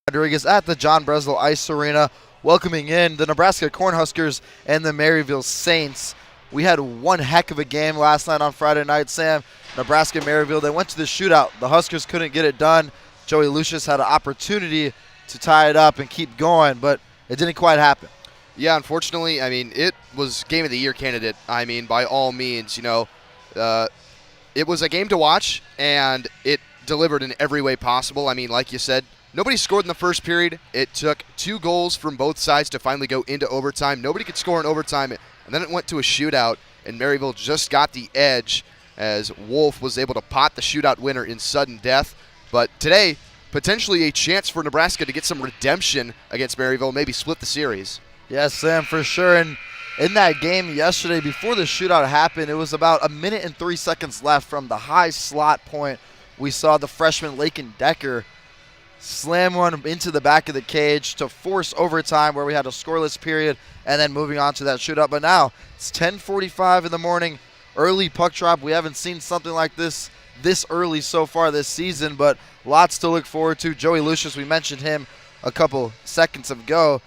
Rodriguez at the John Breslin Ice Arena, welcoming in the Nebraska Cornhuskers and the Maryville Saints. We had one heck of a game last night on Friday night, Sam. Nebraska Maryville, they went to the shootout. The Huskers couldn't get it done. Joey Lucius had an opportunity to tie it up and keep going, but it didn't quite happen. Yeah, unfortunately, I mean, it was Game of the Year candidate. I mean, by all means, it was a game to watch, and it delivered in every way possible. I mean, like you said, nobody scored in the first period. It took 2 goals from both sides to finally go into overtime. Nobody could score in overtime, and then it went to a shootout, and Maryville just got the edge as Wolf was able to pot the shootout winner in sudden death. But today, potentially a chance for Nebraska to get some redemption against Maryville, maybe split the series. Yes, Sam, for sure. And in that game yesterday, before the shootout happened, it was about 1 minute and 3 seconds left from the high slot point. We saw the freshman Laken Decker slam one into the back of the cage to force overtime where we had a scoreless period and then moving on to that shootout. But now it's 10:45 in the morning, early puck drop. We haven't seen something like this early so far this season, but lots to look forward to. Joey Lucius, we mentioned him a couple seconds ago.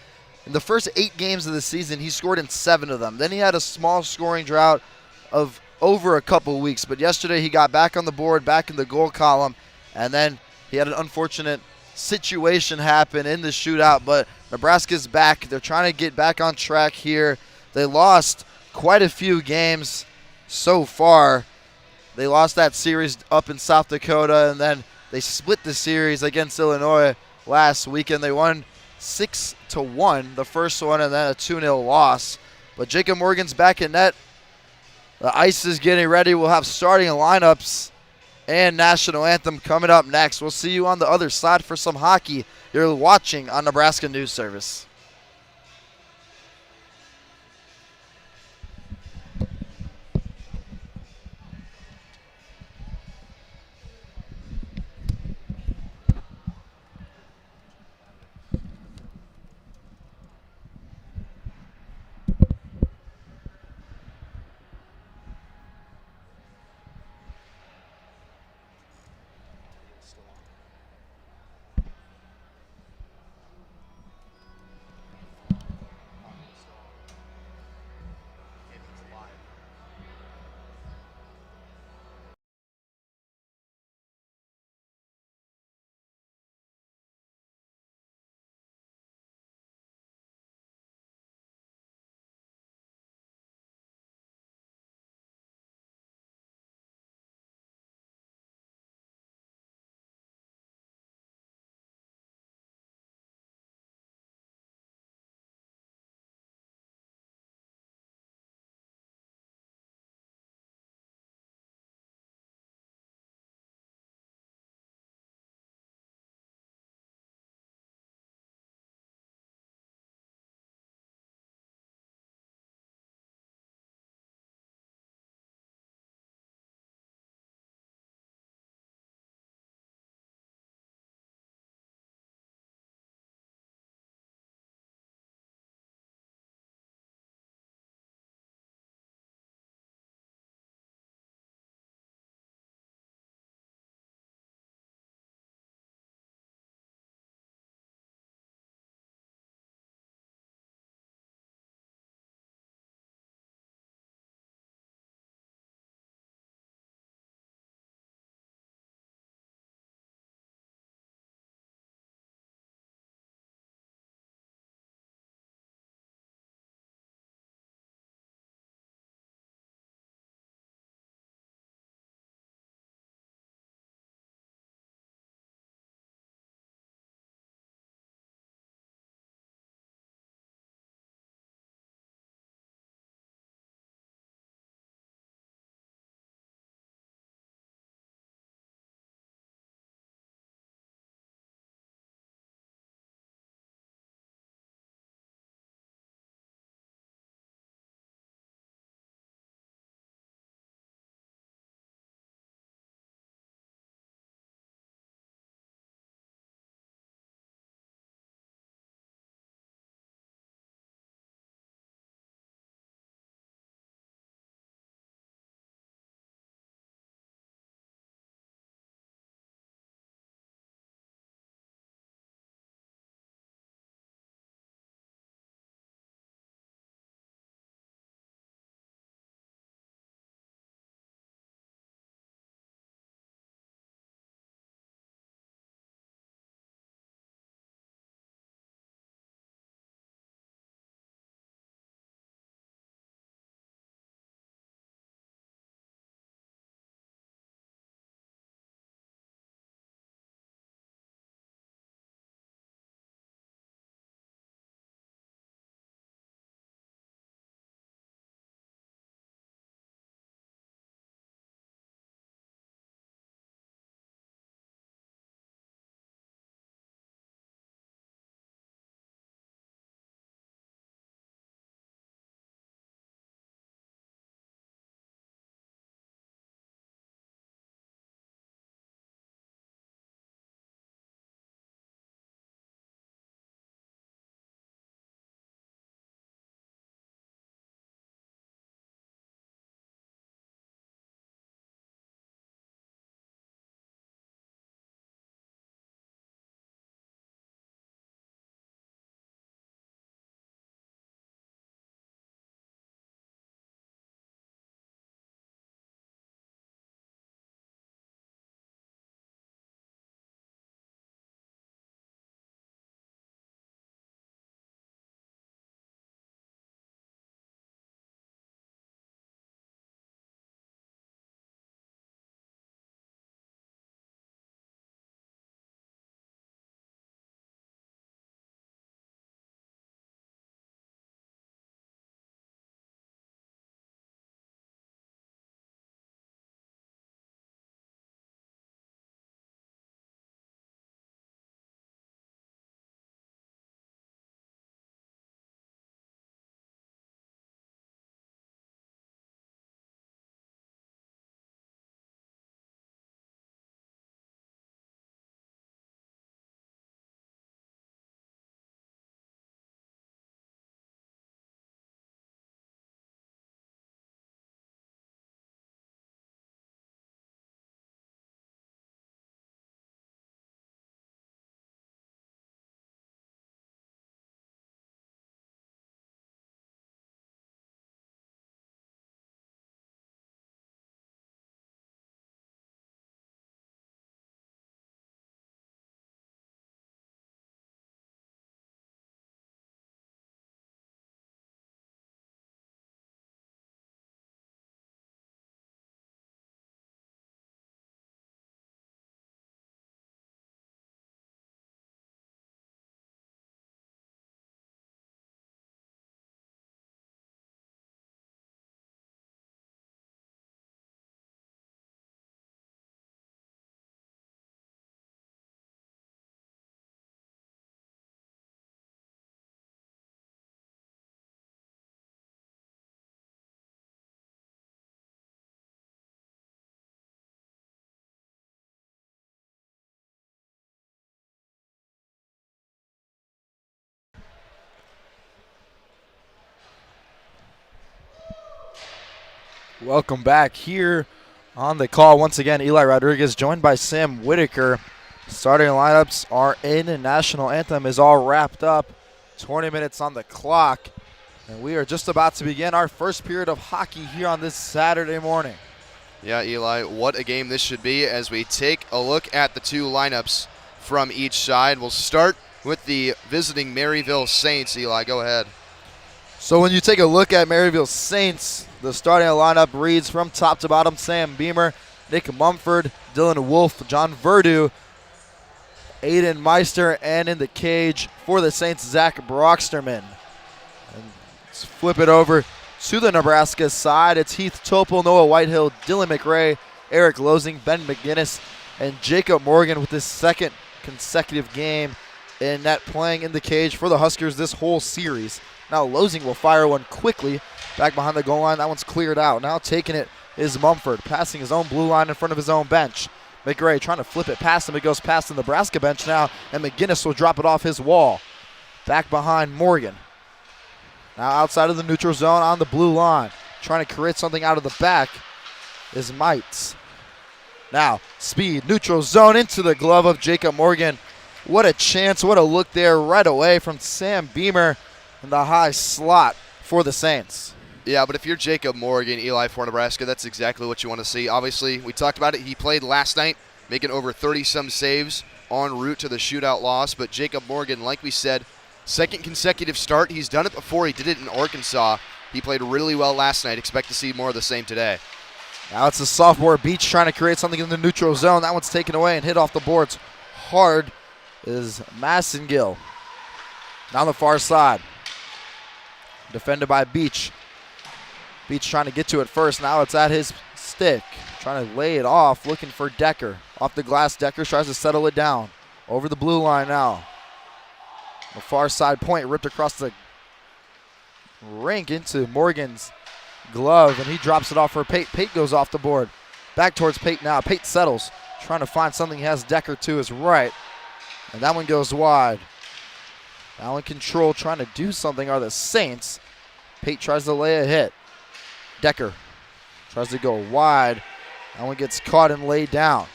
In the first 8 games of the season, he scored in 7 of them. Then he had a small scoring drought of over a couple weeks. But yesterday he got back on the board, back in the goal column, and then he had an unfortunate situation happen in the shootout. But Nebraska's back. They're trying to get back on track here. They lost quite a few games so far. They lost that series up in South Dakota, and then they split the series against Illinois last weekend. They won 6-1 the first one, and then a 2-0 loss. But Jacob Morgan's back in net. The ice is getting ready. We'll have starting lineups and national anthem coming up next. We'll see you on the other side for some hockey. You're watching on Nebraska News Service. Welcome back here on the call. Once again, Eli Rodriguez joined by Sam Whitaker. Starting lineups are in, and national anthem is all wrapped up. 20 minutes on the clock, and we are just about to begin our first period of hockey here on this Saturday morning. Yeah, Eli, what a game this should be as we take a look at the two lineups from each side. We'll start with the visiting Maryville Saints. Eli, go ahead. So when you take a look at Maryville Saints, the starting lineup reads from top to bottom: Sam Beamer, Nick Mumford, Dylan Wolf, John Verdu, Aiden Meister, and in the cage for the Saints, Zach Brocksterman. And let's flip it over to the Nebraska side. It's Heath Topol, Noah Whitehill, Dylan McRae, Eric Losing, Ben McGinnis, and Jacob Morgan with his second consecutive game in net playing in the cage for the Huskers this whole series. Now Losing will fire one quickly back behind the goal line. That one's cleared out. Now taking it is Mumford, passing his own blue line in front of his own bench. McRae trying to flip it past him. It goes past the Nebraska bench now, and McGinnis will drop it off his wall. Back behind Morgan. Now outside of the neutral zone on the blue line. Trying to create something out of the back is Mites. Now speed, neutral zone into the glove of Jacob Morgan. What a chance, what a look there right away from Sam Beamer in the high slot for the Saints. Yeah, but if you're Jacob Morgan, Eli, for Nebraska, that's exactly what you want to see. Obviously, we talked about it. He played last night, making over 30-some saves en route to the shootout loss. But Jacob Morgan, like we said, second consecutive start. He's done it before. He did it in Arkansas. He played really well last night. Expect to see more of the same today. Now it's the sophomore Beach trying to create something in the neutral zone. That one's taken away and hit off the boards hard is Massengill. Down the far side. Defended by Beach. Beach trying to get to it first. Now it's at his stick. Trying to lay it off, looking for Decker. Off the glass, Decker tries to settle it down. Over the blue line now. The far side point ripped across the rink into Morgan's glove, and he drops it off for Pate. Pate goes off the board. Back towards Pate now. Pate settles. Trying to find something. He has Decker to his right. And that one goes wide. Now in control, trying to do something are the Saints. Pate tries to lay a hit. Decker tries to go wide. That one gets caught and laid down.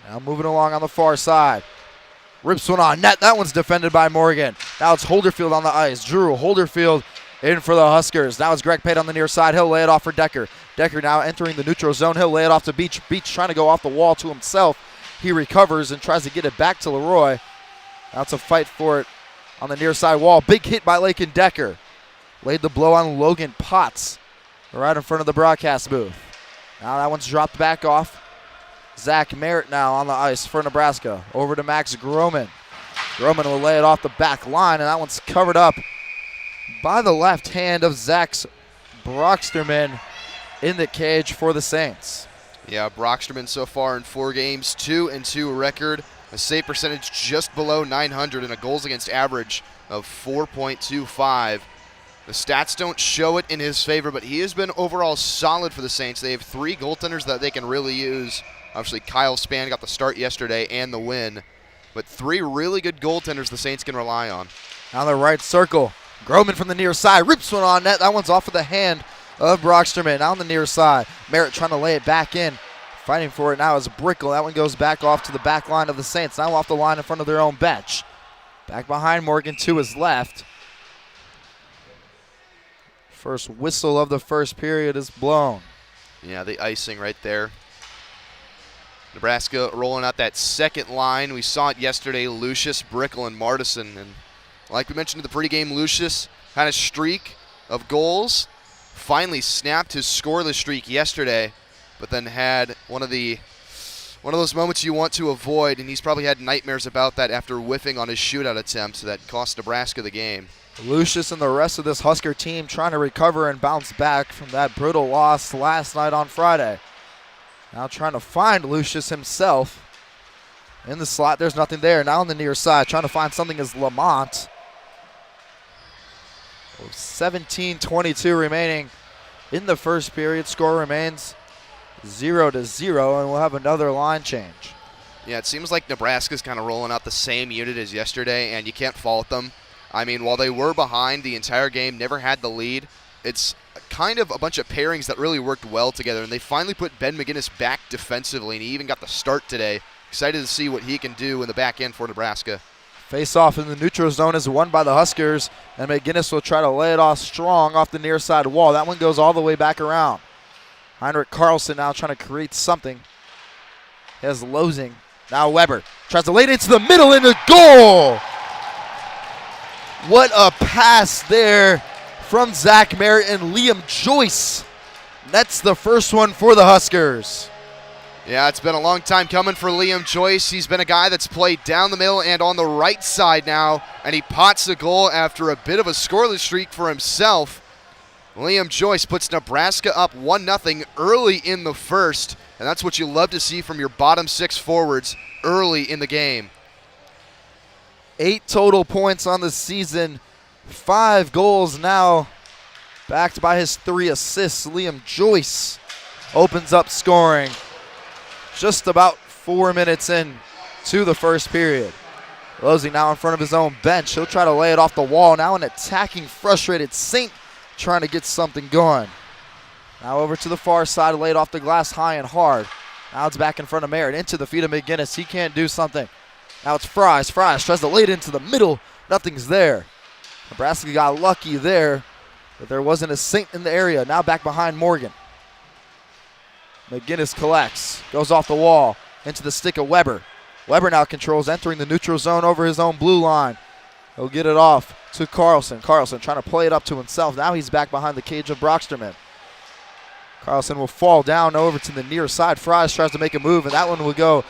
Now moving along on the far side. Rips one on net. That one's defended by Morgan. Now it's Holderfield on the ice. Drew Holderfield in for the Huskers. Now it's Greg Pate on the near side. He'll lay it off for Decker. Decker now entering the neutral zone. He'll lay it off to Beach. Beach trying to go off the wall to himself. He recovers and tries to get it back to Leroy. Now it's a fight for it on the near side wall. Big hit by Lakin Decker. Laid the blow on Logan Potts right in front of the broadcast booth. Now that one's dropped back off. Zach Merritt now on the ice for Nebraska. Over to Max Groman. Groman will lay it off the back line, and that one's covered up by the left hand of Zach Brocksterman in the cage for the Saints. Yeah, Brocksterman so far in 4 games, 2-2 record. A save percentage just below 900 and a goals against average of 4.25. The stats don't show it in his favor, but he has been overall solid for the Saints. They have 3 goaltenders that they can really use. Obviously, Kyle Spann got the start yesterday and the win. But 3 really good goaltenders the Saints can rely on. Now the right circle. Groman from the near side. Rips one on net. That one's off of the hand of Brocksterman. Now on the near side. Merritt trying to lay it back in. Fighting for it now is Brickle. That one goes back off to the back line of the Saints. Now off the line in front of their own bench. Back behind Morgan to his left. First whistle of the first period is blown. Yeah, the icing right there. Nebraska rolling out that second line. We saw it yesterday, Lucius, Brickle, and Martison. And like we mentioned in the pregame, Lucius had a streak of goals. Finally snapped his scoreless streak yesterday, but then had one of those moments you want to avoid, and he's probably had nightmares about that after whiffing on his shootout attempt that cost Nebraska the game. Lucius and the rest of this Husker team trying to recover and bounce back from that brutal loss last night on Friday. Now trying to find Lucius himself in the slot. There's nothing there. Now on the near side, trying to find something is Lamont. 17:22 remaining in the first period. Score remains 0-0, and we'll have another line change. Yeah, it seems like Nebraska's kind of rolling out the same unit as yesterday, and you can't fault them. I mean, while they were behind the entire game, never had the lead, it's kind of a bunch of pairings that really worked well together, and they finally put Ben McGinnis back defensively, and he even got the start today. Excited to see what he can do in the back end for Nebraska. Face-off in the neutral zone is won by the Huskers, and McGinnis will try to lay it off strong off the near side wall. That one goes all the way back around. Heinrich Carlson now trying to create something. He has Losing. Now Weber tries to lay it into the middle and a goal. What a pass there from Zach Merritt and Liam Joyce. That's the first one for the Huskers. Yeah, it's been a long time coming for Liam Joyce. He's been a guy that's played down the middle and on the right side now, and he pots the goal after a bit of a scoreless streak for himself. Liam Joyce puts Nebraska up 1-0 early in the first, and that's what you love to see from your bottom six forwards early in the game. 8 total points on the season, 5 goals now, backed by his 3 assists. Liam Joyce opens up scoring just about 4 minutes in to the first period. Losing now in front of his own bench. He'll try to lay it off the wall. Now an attacking, frustrated Saint trying to get something going. Now over to the far side, laid off the glass high and hard. Now it's back in front of Merritt, into the feet of McGinnis. He can't do something. Now it's Fries. Fries tries to lay it into the middle. Nothing's there. Nebraska got lucky there, but there wasn't a Saint in the area. Now back behind Morgan. McGinnis collects, goes off the wall, into the stick of Weber. Weber now controls, entering the neutral zone over his own blue line. He'll get it off to Carlson. Carlson trying to play it up to himself. Now he's back behind the cage of Brocksterman. Carlson will fall down over to the near side. Fries tries to make a move, and that one will go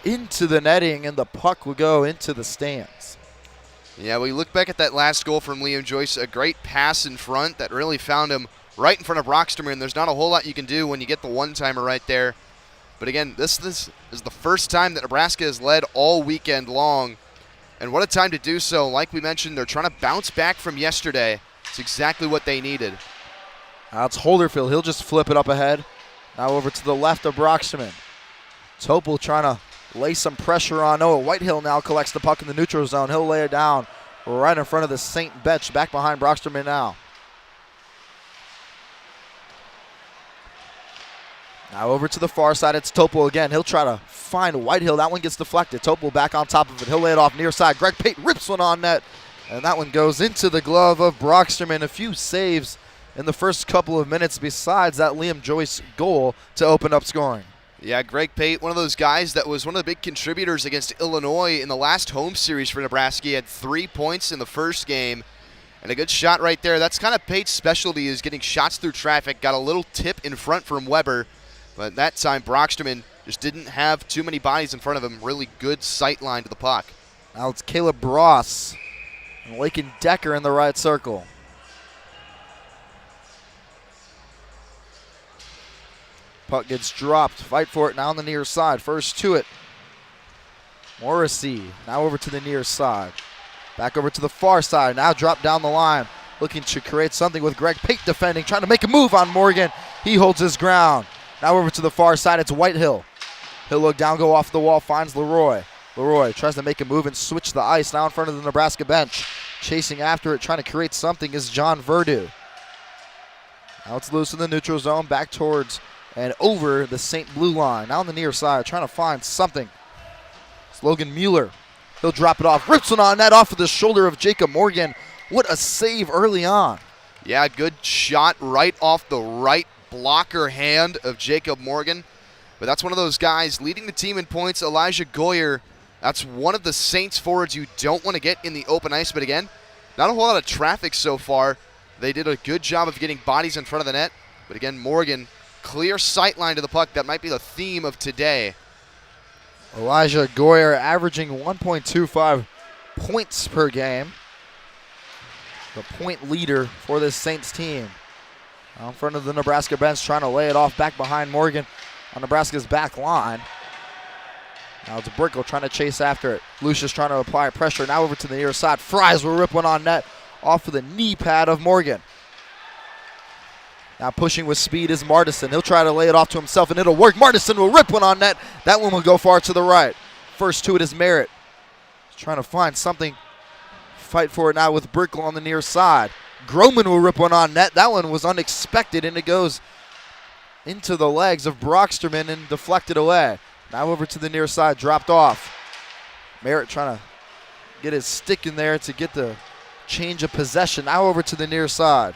into the netting, and the puck will go into the stands. Yeah, we look back at that last goal from Liam Joyce, a great pass in front that really found him right in front of Brocksterman. There's not a whole lot you can do when you get the one-timer right there. But again, this is the first time that Nebraska has led all weekend long. And what a time to do so. Like we mentioned, they're trying to bounce back from yesterday. It's exactly what they needed. Now it's Holderfield. He'll just flip it up ahead. Now over to the left of Brocksterman. Topol trying to lay some pressure on Noah. Whitehill now collects the puck in the neutral zone. He'll lay it down right in front of the Saint bench, back behind Brocksterman now. Now over to the far side, it's Topol again. He'll try to find Whitehill. That one gets deflected. Topol back on top of it. He'll lay it off near side. Greg Pate rips one on net, and that one goes into the glove of Brocksterman. A few saves in the first couple of minutes besides that Liam Joyce goal to open up scoring. Yeah, Greg Pate, one of those guys that was one of the big contributors against Illinois in the last home series for Nebraska. He had 3 points in the first game, and a good shot right there. That's kind of Pate's specialty, is getting shots through traffic. Got a little tip in front from Weber. But that time, Brocksterman just didn't have too many bodies in front of him. Really good sight line to the puck. Now it's Caleb Bross and Lakin Decker in the right circle. Puck gets dropped. Fight for it now on the near side. First to it. Morrissey now over to the near side. Back over to the far side. Now dropped down the line. Looking to create something with Greg Pate defending. Trying to make a move on Morgan. He holds his ground. Now over to the far side, it's Whitehill. He'll look down, go off the wall, finds Leroy. Leroy tries to make a move and switch the ice now in front of the Nebraska bench. Chasing after it, trying to create something is John Verdu. Now it's loose in the neutral zone, back towards and over the St. Blue line. Now on the near side, trying to find something. It's Logan Mueller. He'll drop it off, rips one on net off of the shoulder of Jacob Morgan. What a save early on. Yeah, good shot right off the right blocker hand of Jacob Morgan. But that's one of those guys leading the team in points. Elijah Goyer, that's one of the Saints forwards you don't want to get in the open ice. But again, not a whole lot of traffic so far. They did a good job of getting bodies in front of the net. But again, Morgan, clear sight line to the puck. That might be the theme of today. Elijah Goyer averaging 1.25 points per game. The point leader for this Saints team. Now in front of the Nebraska bench, trying to lay it off back behind Morgan on Nebraska's back line. Now it's Brickle trying to chase after it. Lucius trying to apply pressure. Now over to the near side. Fries will rip one on net off of the knee pad of Morgan. Now pushing with speed is Martison. He'll try to lay it off to himself, and it'll work. Martison will rip one on net. That one will go far to the right. First to it is Merritt. He's trying to find something. Fight for it now with Brickle on the near side. Groman will rip one on net. That one was unexpected, and it goes into the legs of Brocksterman and deflected away. Now over to the near side, dropped off. Merritt trying to get his stick in there to get the change of possession. Now over to the near side.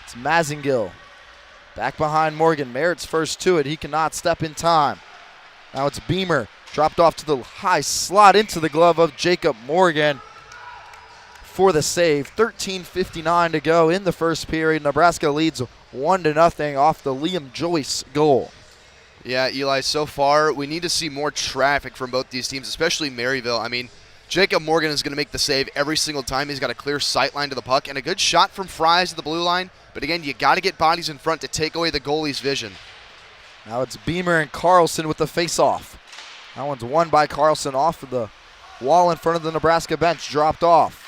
It's Mazingill. Back behind Morgan. Merritt's first to it. He cannot step in time. Now it's Beamer. Dropped off to the high slot into the glove of Jacob Morgan for the save. 13:59 to go in the first period. Nebraska leads 1-0 off the Liam Joyce goal. Yeah, Eli, so far we need to see more traffic from both these teams, especially Maryville. I mean, Jacob Morgan is going to make the save every single time. He's got a clear sight line to the puck and a good shot from Fries at the blue line. But again, you got to get bodies in front to take away the goalie's vision. Now it's Beamer and Carlson with the face-off. That one's won by Carlson off of the wall in front of the Nebraska bench. Dropped off.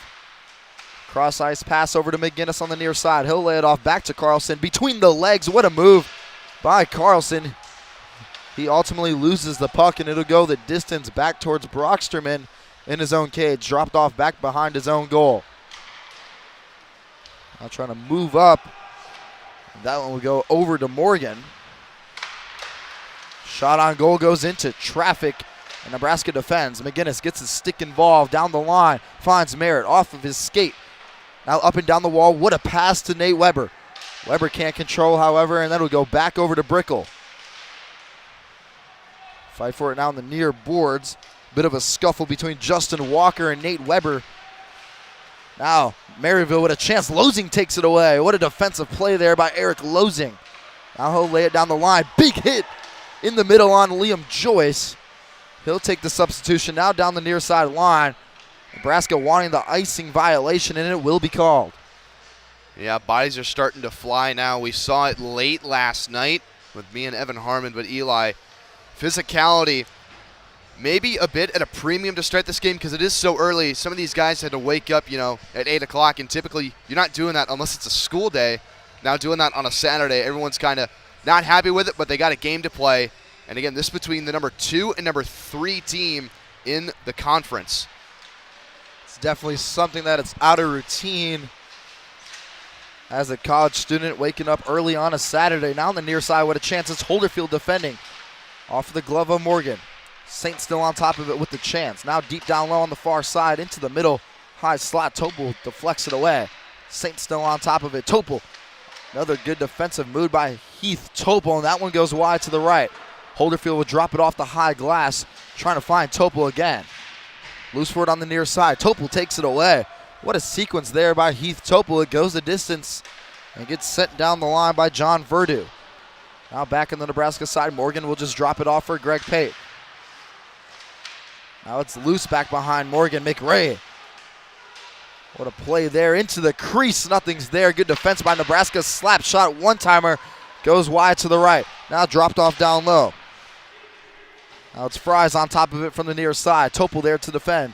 Cross-ice pass over to McGinnis on the near side. He'll lay it off back to Carlson. Between the legs, what a move by Carlson. He ultimately loses the puck, and it'll go the distance back towards Brocksterman in his own cage. Dropped off back behind his own goal. Now trying to move up. That one will go over to Morgan. Shot on goal goes into traffic, and Nebraska defends. McGinnis gets his stick involved down the line. Finds Merritt off of his skate. Now up and down the wall. What a pass to Nate Weber. Weber can't control, however, and then will go back over to Brickle. Fight for it now in the near boards. Bit of a scuffle between Justin Walker and Nate Weber. Now Maryville with a chance. Losing takes it away. What a defensive play there by Eric Losing. Now he'll lay it down the line. Big hit in the middle on Liam Joyce. He'll take the substitution now down the near side line. Nebraska wanting the icing violation, and it will be called. Yeah, bodies are starting to fly now. We saw it late last night with me and Evan Harmon, but Eli, physicality maybe a bit at a premium to start this game because it is so early. Some of these guys had to wake up, at 8 o'clock, and typically you're not doing that unless it's a school day. Now doing that on a Saturday, everyone's kind of not happy with it, but they got a game to play. And again, this is between the number 2 and number 3 team in the conference. It's definitely something that is out of routine as a college student waking up early on a Saturday. Now on the near side with a chance. It's Holderfield defending off of the glove of Morgan. Saint still on top of it with the chance. Now deep down low on the far side into the middle. High slot. Topol deflects it away. Saint still on top of it. Topol. Another good defensive move by Heath Topol, and that one goes wide to the right. Holderfield will drop it off the high glass, trying to find Topol again. Loose for it on the near side. Topol takes it away. What a sequence there by Heath Topol. It goes the distance and gets sent down the line by John Verdu. Now back on the Nebraska side, Morgan will just drop it off for Greg Pate. Now it's loose back behind Morgan. McRae. What a play there into the crease. Nothing's there. Good defense by Nebraska. Slap shot, one-timer. Goes wide to the right. Now dropped off down low. Now it's Fries on top of it from the near side. Topol there to defend.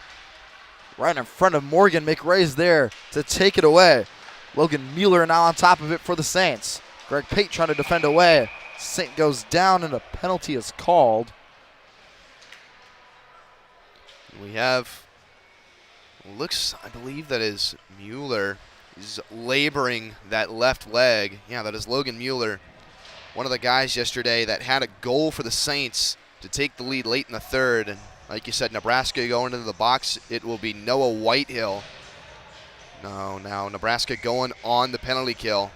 Right in front of Morgan. McRae's there to take it away. Logan Mueller now on top of it for the Saints. Greg Pate trying to defend away. Saint goes down and a penalty is called. We have, I believe that is Mueller. He's laboring that left leg. Yeah, that is Logan Mueller. One of the guys yesterday that had a goal for the Saints to take the lead late in the third. And like you said, Nebraska going into the box. It will be Noah Whitehill. No, now Nebraska going on the penalty kill.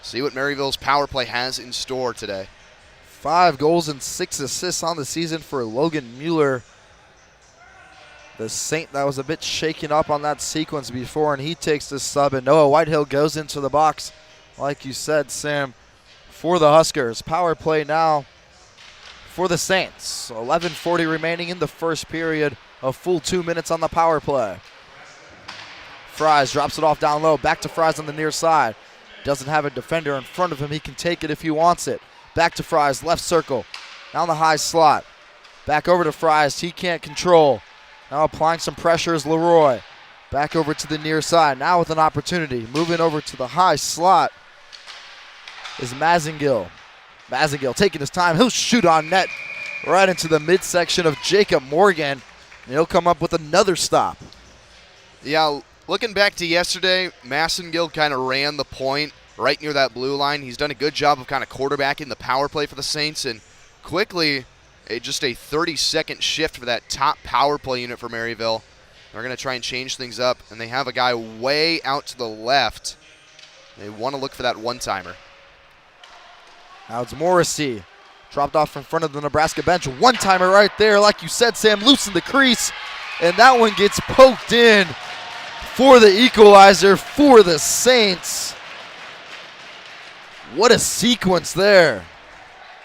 See what Maryville's power play has in store today. 5 goals and 6 assists on the season for Logan Mueller. The Saint that was a bit shaken up on that sequence before, and he takes the sub, and Noah Whitehill goes into the box, like you said, Sam, for the Huskers. Power play now for the Saints. 11:40 remaining in the first period. A full 2 minutes on the power play. Fries drops it off down low. Back to Fries on the near side. Doesn't have a defender in front of him. He can take it if he wants it. Back to Fries, left circle. Down the high slot. Back over to Fries. He can't control. Now applying some pressure is Leroy. Back over to the near side. Now with an opportunity. Moving over to the high slot is Mazingill. Mazingill taking his time. He'll shoot on net right into the midsection of Jacob Morgan. And he'll come up with another stop. Yeah, looking back to yesterday, Massengill kind of ran the point right near that blue line. He's done a good job of kind of quarterbacking the power play for the Saints, and quickly, just a 30-second shift for that top power play unit for Maryville. They're going to try and change things up, and they have a guy way out to the left. They want to look for that one-timer. Now it's Morrissey. Dropped off in front of the Nebraska bench. One-timer right there. Like you said, Sam, loose in the crease. And that one gets poked in for the equalizer for the Saints. What a sequence there.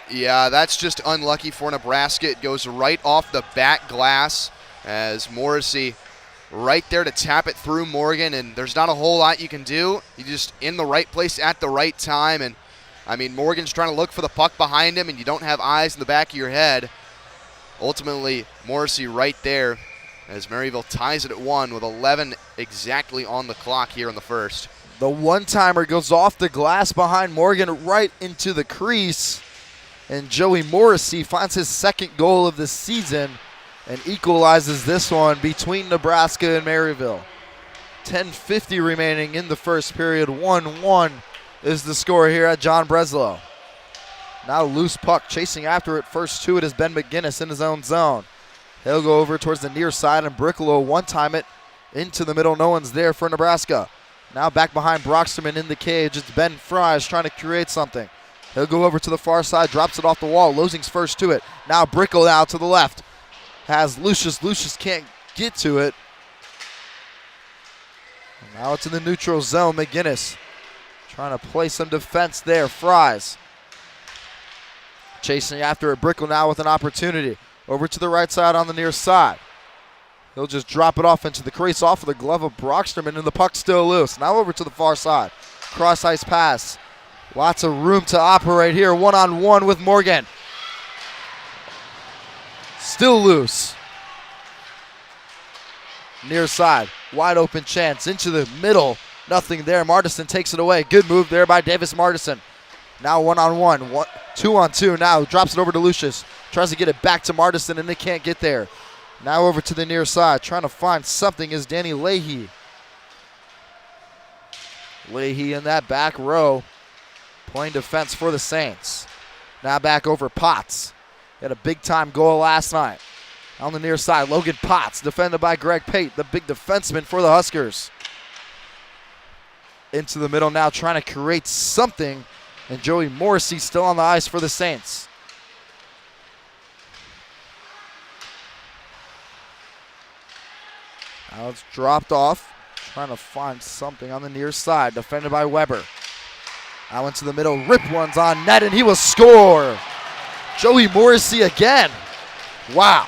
Yeah, that's just unlucky for Nebraska. It goes right off the back glass as Morrissey right there to tap it through Morgan, and there's not a whole lot you can do. You're just in the right place at the right time, and I mean, Morgan's trying to look for the puck behind him, and you don't have eyes in the back of your head. Ultimately, Morrissey right there as Maryville ties it at 1 with 11 exactly on the clock here in the first. The one-timer goes off the glass behind Morgan right into the crease, and Joey Morrissey finds his second goal of the season and equalizes this one between Nebraska and Maryville. 10:50 remaining in the first period. 1-1 is the score here at John Breslow. Now loose puck, chasing after it. First to it is Ben McGinnis in his own zone. He'll go over towards the near side, and Bricklow one-time it into the middle. No one's there for Nebraska. Now back behind Brocksterman in the cage. It's Ben Fries trying to create something. He'll go over to the far side, drops it off the wall. Losing's first to it. Now Bricklow out to the left. Has Lucius. Lucius can't get to it. And now it's in the neutral zone. McGinnis trying to play some defense there. Fries chasing after it. Bricklow now with an opportunity. Over to the right side on the near side. He'll just drop it off into the crease off of the glove of Brocksterman, and the puck's still loose. Now over to the far side. Cross ice pass. Lots of room to operate here. One-on-one with Morgan. Still loose. Near side. Wide open chance into the middle. Nothing there. Martison takes it away. Good move there by Davis Martison. Now one-on-one. 2-on-2 now. Drops it over to Lucius. Tries to get it back to Martison, and they can't get there. Now over to the near side. Trying to find something is Danny Leahy. Leahy in that back row. Playing defense for the Saints. Now back over Potts. He had a big-time goal last night. On the near side, Logan Potts, defended by Greg Pate, the big defenseman for the Huskers. Into the middle now, trying to create something. And Joey Morrissey still on the ice for the Saints. Now it's dropped off. Trying to find something on the near side, defended by Weber. Now into the middle, rip one's on net, and he will score. Joey Morrissey again. Wow.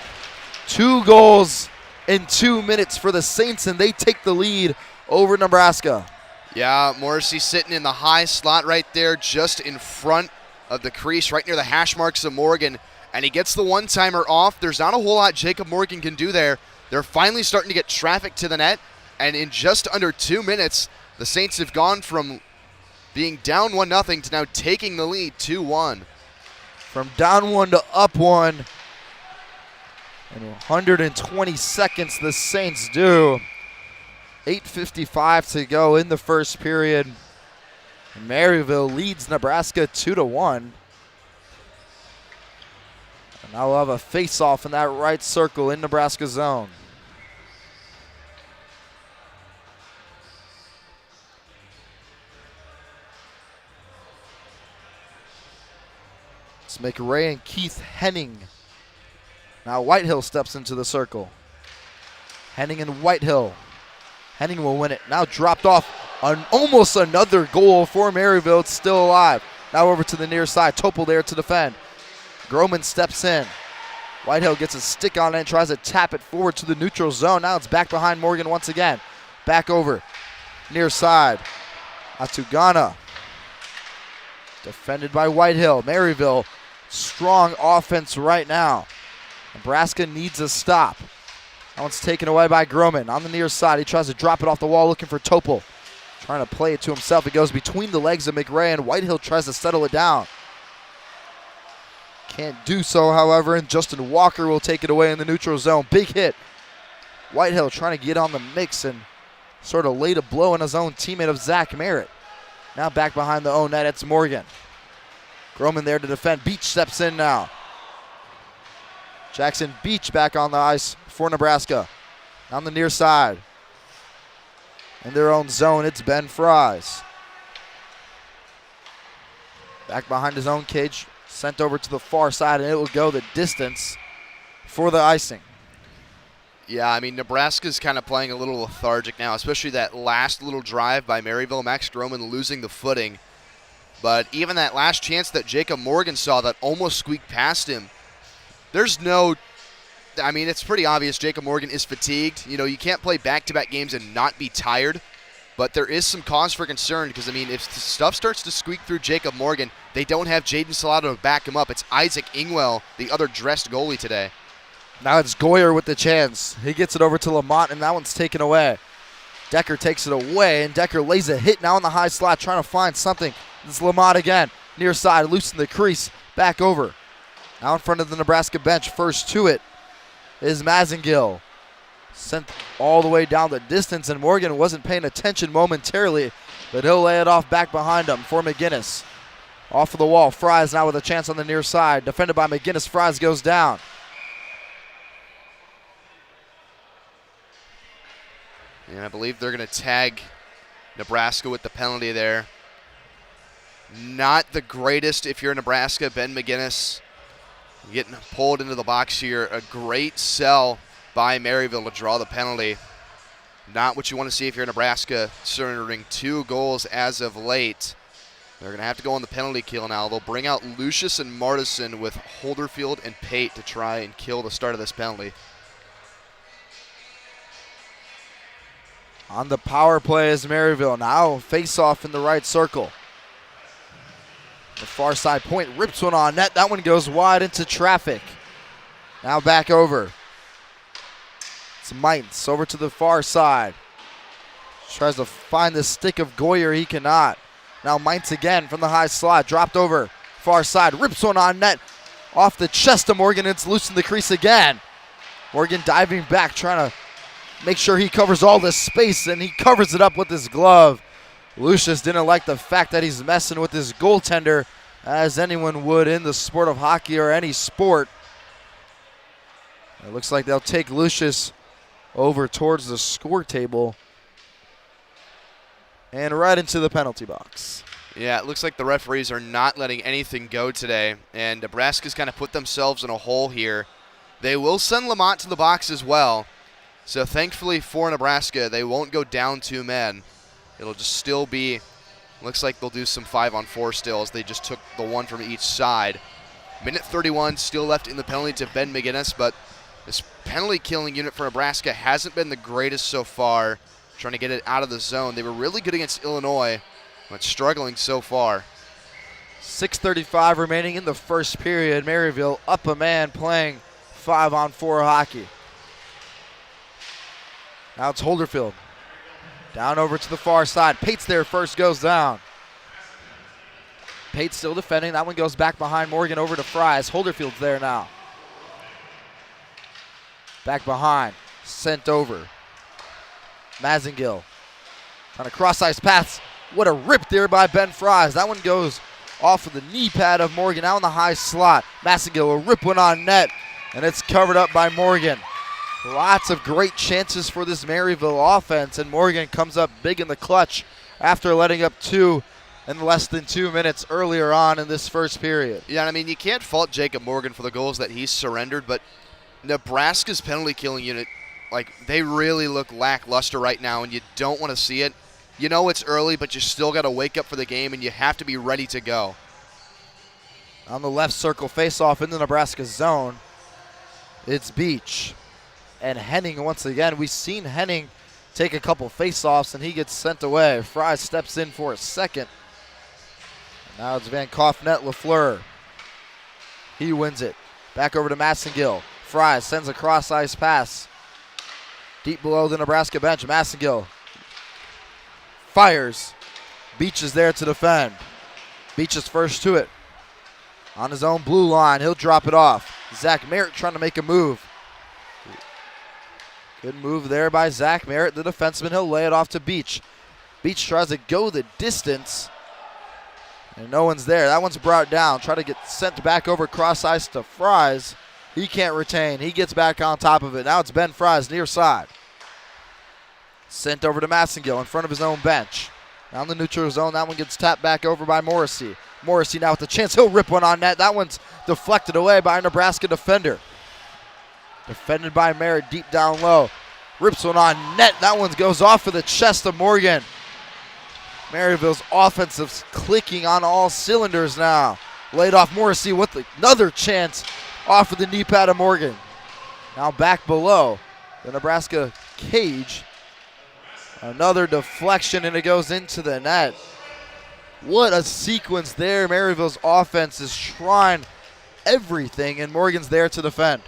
2 goals in 2 minutes for the Saints, and they take the lead over Nebraska. Yeah, Morrissey sitting in the high slot right there, just in front of the crease, right near the hash marks of Morgan, and he gets the one-timer off. There's not a whole lot Jacob Morgan can do there. They're finally starting to get traffic to the net, and in just under 2 minutes, the Saints have gone from being down 1-0 to now taking the lead 2-1. From down 1 to up 1. In 120 seconds, the Saints do. 8:55 to go in the first period. Maryville leads Nebraska 2-1. And now we'll have a face-off in that right circle in Nebraska zone. It's McRae and Keith Henning. Now Whitehill steps into the circle. Henning and Whitehill. Henning will win it. Now dropped off. Almost another goal for Maryville. It's still alive. Now over to the near side. Topol there to defend. Groman steps in. Whitehill gets a stick on it and tries to tap it forward to the neutral zone. Now it's back behind Morgan once again. Back over. Near side. Atugana. Defended by Whitehill. Maryville, strong offense right now. Nebraska needs a stop. That one's taken away by Groman. On the near side, he tries to drop it off the wall looking for Topol. Trying to play it to himself. It goes between the legs of McRae, and Whitehill tries to settle it down. Can't do so, however, and Justin Walker will take it away in the neutral zone. Big hit. Whitehill trying to get on the mix, and sort of laid a blow on his own teammate of Zach Merritt. Now back behind the own net, it's Morgan. Groman there to defend. Beach steps in now. Jackson Beach back on the ice for Nebraska. On the near side. In their own zone, it's Ben Fries. Back behind his own cage, sent over to the far side, and it will go the distance for the icing. Yeah, I mean, Nebraska's kind of playing a little lethargic now, especially that last little drive by Maryville. Max Groman losing the footing. But even that last chance that Jacob Morgan saw that almost squeaked past him, there's no, I mean, it's pretty obvious Jacob Morgan is fatigued. You know, you can't play back-to-back games and not be tired. But there is some cause for concern because, I mean, if stuff starts to squeak through Jacob Morgan, they don't have Jaden Salado to back him up. It's Isaac Ingwell, the other dressed goalie today. Now it's Goyer with the chance. He gets it over to Lamont, and that one's taken away. Decker takes it away, and Decker lays a hit now in the high slot, trying to find something. It's Lamont again. Near side, loose in the crease. Back over. Now in front of the Nebraska bench. First to it is Mazengill. Sent all the way down the distance, and Morgan wasn't paying attention momentarily, but he'll lay it off back behind him for McGinnis. Off of the wall, Fries now with a chance on the near side. Defended by McGinnis, Fries goes down. And I believe they're going to tag Nebraska with the penalty there. Not the greatest if you're Nebraska. Ben McGinnis getting pulled into the box here. A great sell by Maryville to draw the penalty. Not what you want to see if you're Nebraska, surrendering 2 goals as of late. They're going to have to go on the penalty kill now. They'll bring out Lucius and Martison with Holderfield and Pate to try and kill the start of this penalty. On the power play is Maryville. Now face off in the right circle. The far side point rips one on net. That one goes wide into traffic. Now back over. It's Meintz over to the far side. Tries to find the stick of Goyer. He cannot. Now Meintz again from the high slot. Dropped over. Far side. Rips one on net. Off the chest of Morgan. It's loose in the crease again. Morgan diving back, trying to make sure he covers all this space, and he covers it up with his glove. Lucius didn't like the fact that he's messing with his goaltender, as anyone would in the sport of hockey or any sport. It looks like they'll take Lucius over towards the score table and right into the penalty box. Yeah, it looks like the referees are not letting anything go today, and Nebraska's kind of put themselves in a hole here. They will send Lamont to the box as well. So thankfully for Nebraska, they won't go down 2 men. It'll just still be, looks like they'll do some 5-on-4 still as they just took the one from each side. Minute 31 still left in the penalty to Ben McGinnis, but this penalty killing unit for Nebraska hasn't been the greatest so far, trying to get it out of the zone. They were really good against Illinois, but struggling so far. 6:35 remaining in the first period. Maryville up a man playing 5-on-4 hockey. Now it's Holderfield. Down over to the far side. Pate's there first, goes down. Pate still defending. That one goes back behind Morgan over to Fries. Holderfield's there now. Back behind. Sent over. Mazengill. Trying to cross ice pass. What a rip there by Ben Fries. That one goes off of the knee pad of Morgan. Now in the high slot. Mazengill will rip one on net. And it's covered up by Morgan. Lots of great chances for this Maryville offense. And Morgan comes up big in the clutch after letting up 2 in less than 2 minutes earlier on in this first period. Yeah, I mean, you can't fault Jacob Morgan for the goals that he's surrendered, but Nebraska's penalty killing unit, like, they really look lackluster right now, and you don't want to see it. You know it's early, but you still got to wake up for the game, and you have to be ready to go. On the left circle, face-off in the Nebraska zone, it's Beach. And Henning once again. We've seen Henning take a couple face-offs, and he gets sent away. Fry steps in for a second. And now it's Van Koffnet Lafleur. He wins it. Back over to Massengill. Fry sends a cross-ice pass. Deep below the Nebraska bench, Massengill fires. Beach is there to defend. Beach is first to it. On his own blue line, he'll drop it off. Zach Merritt trying to make a move. Good move there by Zach Merritt, the defenseman. He'll lay it off to Beach. Beach tries to go the distance, and no one's there. That one's brought down. Try to get sent back over cross ice to Fries. He can't retain. He gets back on top of it. Now it's Ben Fries near side. Sent over to Massengill in front of his own bench. Down the neutral zone. That one gets tapped back over by Morrissey. Morrissey now with the chance. He'll rip one on net. That one's deflected away by a Nebraska defender. Defended by Merritt deep down low. Rips one on net. That one goes off of the chest of Morgan. Maryville's offensive clicking on all cylinders now. Laid off Morrissey with another chance off of the knee pad of Morgan. Now back below the Nebraska cage. Another deflection, and it goes into the net. What a sequence there. Maryville's offense is trying everything, and Morgan's there to defend.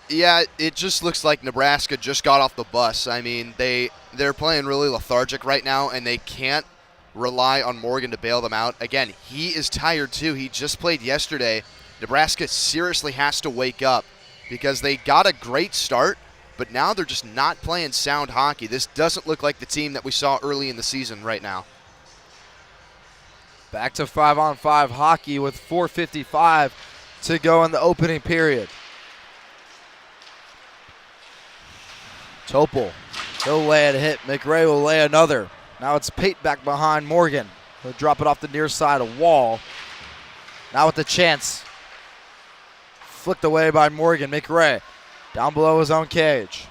Yeah, it just looks like Nebraska just got off the bus. I mean, they're playing really lethargic right now, and they can't rely on Morgan to bail them out. Again, he is tired too. He just played yesterday. Nebraska seriously has to wake up because they got a great start, but now they're just not playing sound hockey. This doesn't look like the team that we saw early in the season right now. Back to 5-on-5 hockey with 4:55 to go in the opening period. Topol, he'll lay it hit. McRae will lay another. Now it's Pate back behind Morgan. He'll drop it off the near side of Wall. Now with the chance. Flicked away by Morgan. McRae down below his own cage.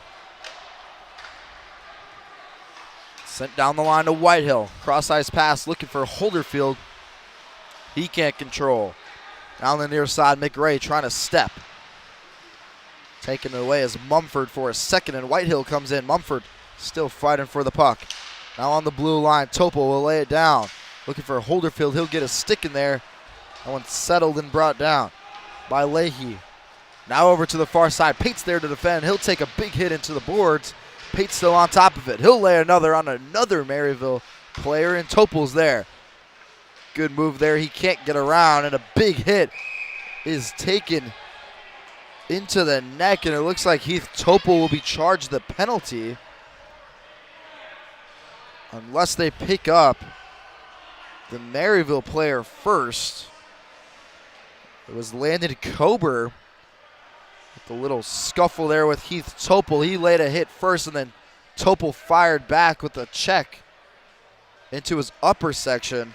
Sent down the line to Whitehill. Cross ice pass looking for Holderfield. He can't control. Down the near side, McRae trying to step. Taken away as Mumford for a second, and Whitehill comes in. Mumford still fighting for the puck. Now on the blue line, Topol will lay it down. Looking for Holderfield. He'll get a stick in there. That one's settled and brought down by Leahy. Now over to the far side. Pate's there to defend. He'll take a big hit into the boards. Pate's still on top of it. He'll lay another on another Maryville player, and Topol's there. Good move there. He can't get around, and a big hit is taken into the neck, and it looks like Heath Topol will be charged the penalty unless they pick up the Maryville player first. It was Landon Kober with a little scuffle there with Heath Topol. He laid a hit first, and then Topol fired back with a check into his upper section.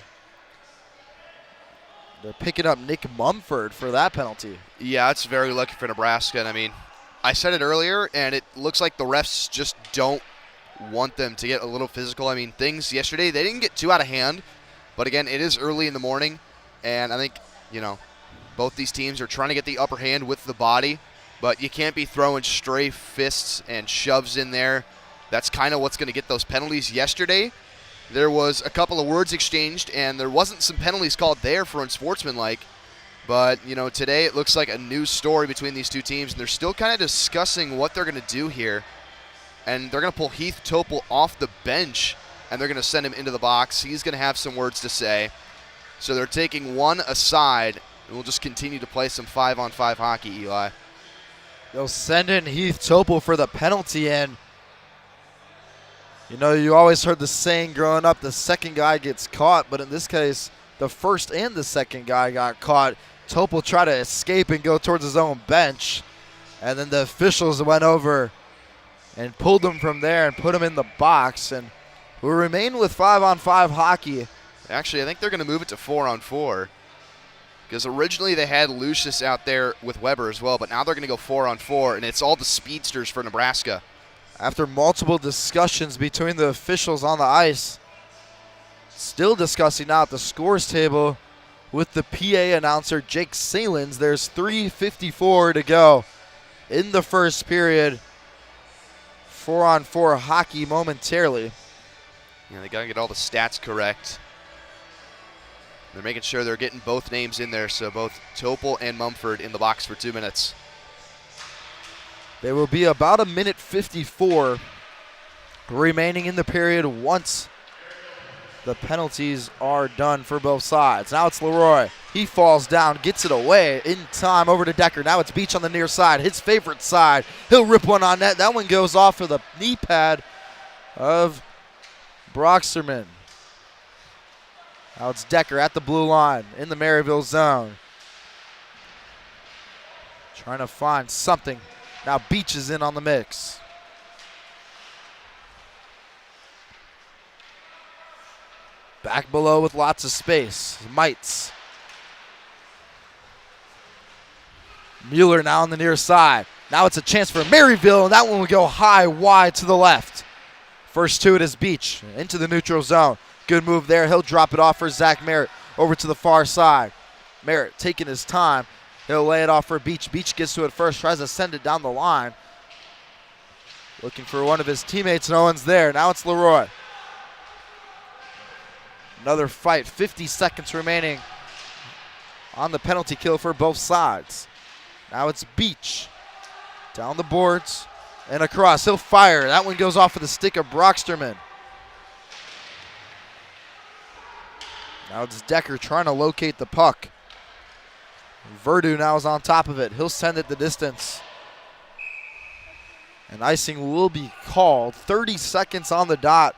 They're picking up Nick Mumford for that penalty. Yeah, it's very lucky for Nebraska. And I mean, I said it earlier, and it looks like the refs just don't want them to get a little physical. I mean, things yesterday, they didn't get too out of hand. But again, it is early in the morning, and I think, both these teams are trying to get the upper hand with the body, but you can't be throwing stray fists and shoves in there. That's kind of what's going to get those penalties. Yesterday, there was a couple of words exchanged, and there wasn't some penalties called there for unsportsmanlike. But, today it looks like a news story between these two teams, and they're still kind of discussing what they're going to do here. And they're going to pull Heath Topol off the bench, and they're going to send him into the box. He's going to have some words to say. So they're taking one aside, and we'll just continue to play some 5-on-5 hockey, Eli. They'll send in Heath Topol for the penalty, and you always heard the saying growing up, the second guy gets caught, but in this case, the first and the second guy got caught. Topol tried to escape and go towards his own bench, and then the officials went over and pulled him from there and put him in the box, and we'll remain with 5-on-5 hockey. Actually, I think they're going to move it to 4-on-4, because originally they had Lucius out there with Weber as well, but now they're going to go 4-on-4, and it's all the speedsters for Nebraska. After multiple discussions between the officials on the ice, still discussing now at the scores table with the PA announcer Jake Salins. There's 3:54 to go in the first period. 4-on-4 hockey momentarily. Yeah, they got to get all the stats correct. They're making sure they're getting both names in there, so both Topol and Mumford in the box for 2 minutes. There will be about 1:54 remaining in the period once the penalties are done for both sides. Now it's Leroy. He falls down, gets it away in time over to Decker. Now it's Beach on the near side, his favorite side. He'll rip one on net. That one goes off of the knee pad of Broxterman. Now it's Decker at the blue line in the Maryville zone. Trying to find something. Now Beach is in on the mix. Back below with lots of space. Mites. Mueller now on the near side. Now it's a chance for Maryville, and that one will go high, wide to the left. First to it is Beach into the neutral zone. Good move there. He'll drop it off for Zach Merritt over to the far side. Merritt taking his time. He'll lay it off for Beach. Beach gets to it first, tries to send it down the line. Looking for one of his teammates. No one's there. Now it's Leroy. Another fight. 50 seconds remaining on the penalty kill for both sides. Now it's Beach. Down the boards and across. He'll fire. That one goes off of the stick of Broxterman. Now it's Decker trying to locate the puck. Verdu now is on top of it. He'll send it the distance. And icing will be called. 30 seconds on the dot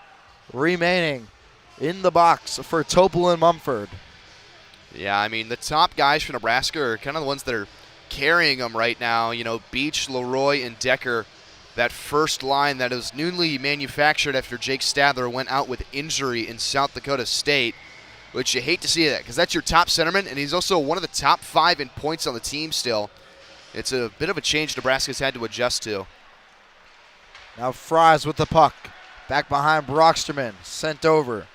remaining in the box for Topol and Mumford. Yeah, I mean, the top guys for Nebraska are kind of the ones that are carrying them right now. You know, Beach, Leroy, and Decker. That first line that is newly manufactured after Jake Stadler went out with injury in South Dakota State, which you hate to see that because that's your top centerman, and he's also one of the top 5 in points on the team still. It's a bit of a change Nebraska's had to adjust to. Now Fries with the puck. Back behind Broxterman. Sent over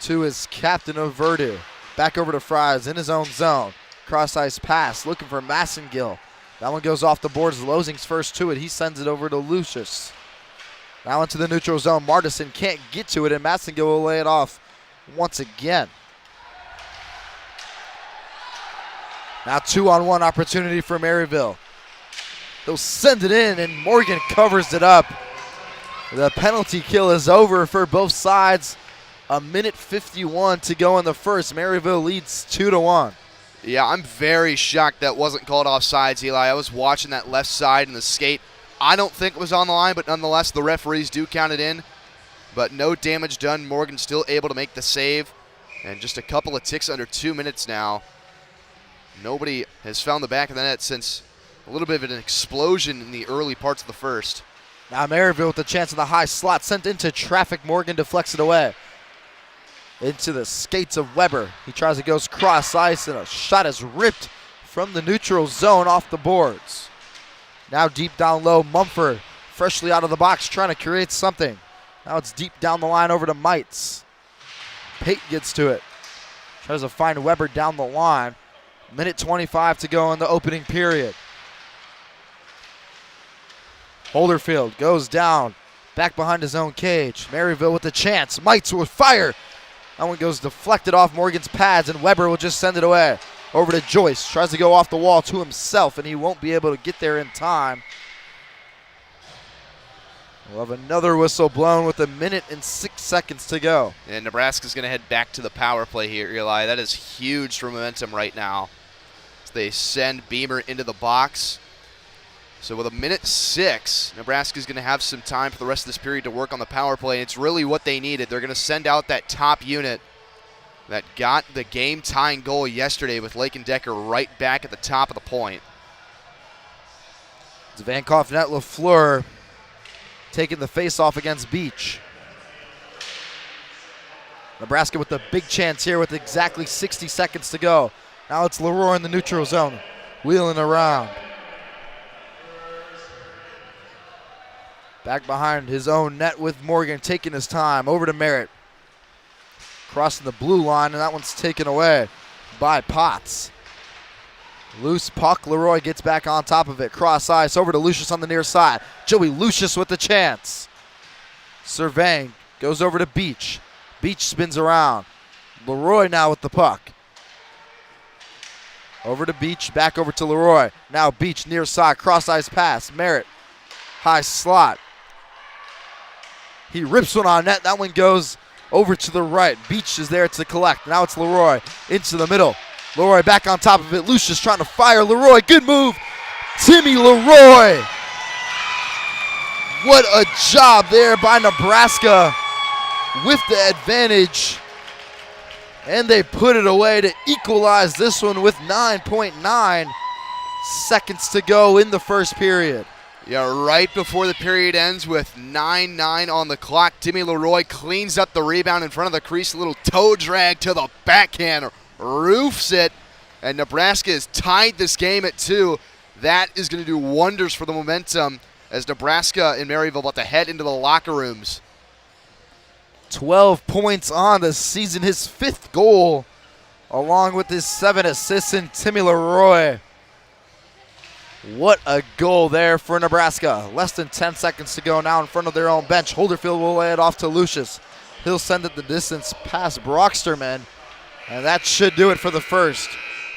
to his captain of Verdu. Back over to Fries in his own zone. Cross-ice pass, looking for Massengill. That one goes off the boards. Losing's first to it. He sends it over to Lucius. Now into the neutral zone. Martison can't get to it, and Massengill will lay it off once again. Now 2-on-1 opportunity for Maryville. He'll send it in, and Morgan covers it up. The penalty kill is over for both sides. 1:51 to go in the first. Maryville leads 2-1. Yeah, I'm very shocked that wasn't called offsides, Eli. I was watching that left side and the skate. I don't think it was on the line, but nonetheless, the referees do count it in. But no damage done. Morgan still able to make the save. And just a couple of ticks under 2 minutes now. Nobody has found the back of the net since a little bit of an explosion in the early parts of the first. Now Maryville with the chance in the high slot. Sent into traffic. Morgan deflects it away. Into the skates of Weber. He tries to go cross ice, and a shot is ripped from the neutral zone off the boards. Now deep down low, Mumford freshly out of the box trying to create something. Now it's deep down the line over to Mites. Pate gets to it. Tries to find Weber down the line. 1:25 to go in the opening period. Holderfield goes down. Back behind his own cage. Maryville with the chance. Mites will fire. That one goes deflected off Morgan's pads, and Weber will just send it away. Over to Joyce. Tries to go off the wall to himself, and he won't be able to get there in time. We'll have another whistle blown with 1:06 to go. And Nebraska's going to head back to the power play here, Eli. That is huge for momentum right now. As they send Beamer into the box. So with 1:06, Nebraska's going to have some time for the rest of this period to work on the power play. It's really what they needed. They're going to send out that top unit that got the game-tying goal yesterday with Lake and Decker right back at the top of the point. It's Vankoff net LaFleur taking the face-off against Beach. Nebraska with the big chance here with exactly 60 seconds to go. Now it's Leroy in the neutral zone, wheeling around. Back behind his own net with Morgan, taking his time. Over to Merritt. Crossing the blue line, and that one's taken away by Potts. Loose puck. Leroy gets back on top of it. Cross ice over to Lucius on the near side. Joey Lucius with the chance. Surveying. Goes over to Beach. Beach spins around. Leroy now with the puck. Over to Beach. Back over to Leroy. Now Beach near side. Cross ice pass. Merritt. High slot. He rips one on net. That one goes over to the right. Beach is there to collect. Now it's Leroy into the middle. Leroy back on top of it. Lucius trying to fire. Leroy, good move. Timmy Leroy. What a job there by Nebraska with the advantage. And they put it away to equalize this one with 9.9 seconds to go in the first period. Yeah, right before the period ends with 9:09 on the clock, Timmy Leroy cleans up the rebound in front of the crease. A little toe drag to the backhand, roofs it, and Nebraska has tied this game at 2. That is going to do wonders for the momentum as Nebraska and Maryville about to head into the locker rooms. 12 points on the season, his 5th goal, along with his 7 assists in Timmy Leroy. What a goal there for Nebraska. Less than 10 seconds to go now in front of their own bench. Holderfield will lay it off to Lucius. He'll send it the distance past Brocksterman, and that should do it for the first.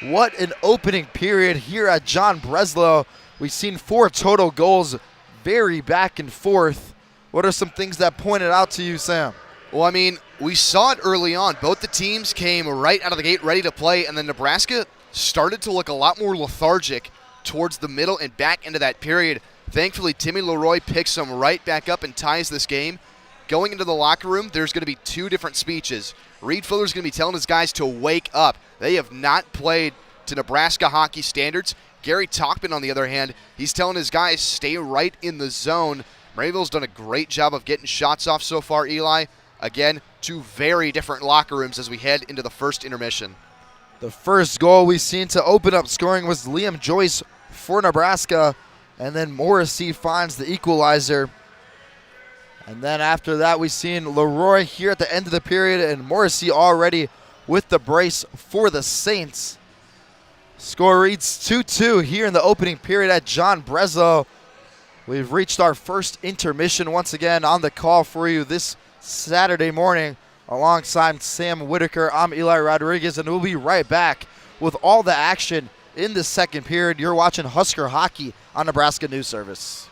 What an opening period here at John Breslow. We've seen 4 total goals, very back and forth. What are some things that pointed out to you, Sam? Well, I mean, we saw it early on. Both the teams came right out of the gate ready to play, and then Nebraska started to look a lot more lethargic towards the middle and back into that period. Thankfully, Timmy Leroy picks them right back up and ties this game. Going into the locker room, there's going to be 2 different speeches. Reed Fuller's going to be telling his guys to wake up. They have not played to Nebraska hockey standards. Gary Talkman, on the other hand, he's telling his guys stay right in the zone. Maryville's done a great job of getting shots off so far, Eli. Again, 2 very different locker rooms as we head into the first intermission. The first goal we've seen to open up scoring was Liam Joyce for Nebraska, and then Morrissey finds the equalizer. And then after that, we've seen Leroy here at the end of the period, and Morrissey already with the brace for the Saints. Score reads 2-2 here in the opening period at John Breslow. We've reached our first intermission once again on the call for you this Saturday morning. Alongside Sam Whitaker, I'm Eli Rodriguez, and we'll be right back with all the action in the second period. You're watching Husker Hockey on Nebraska News Service.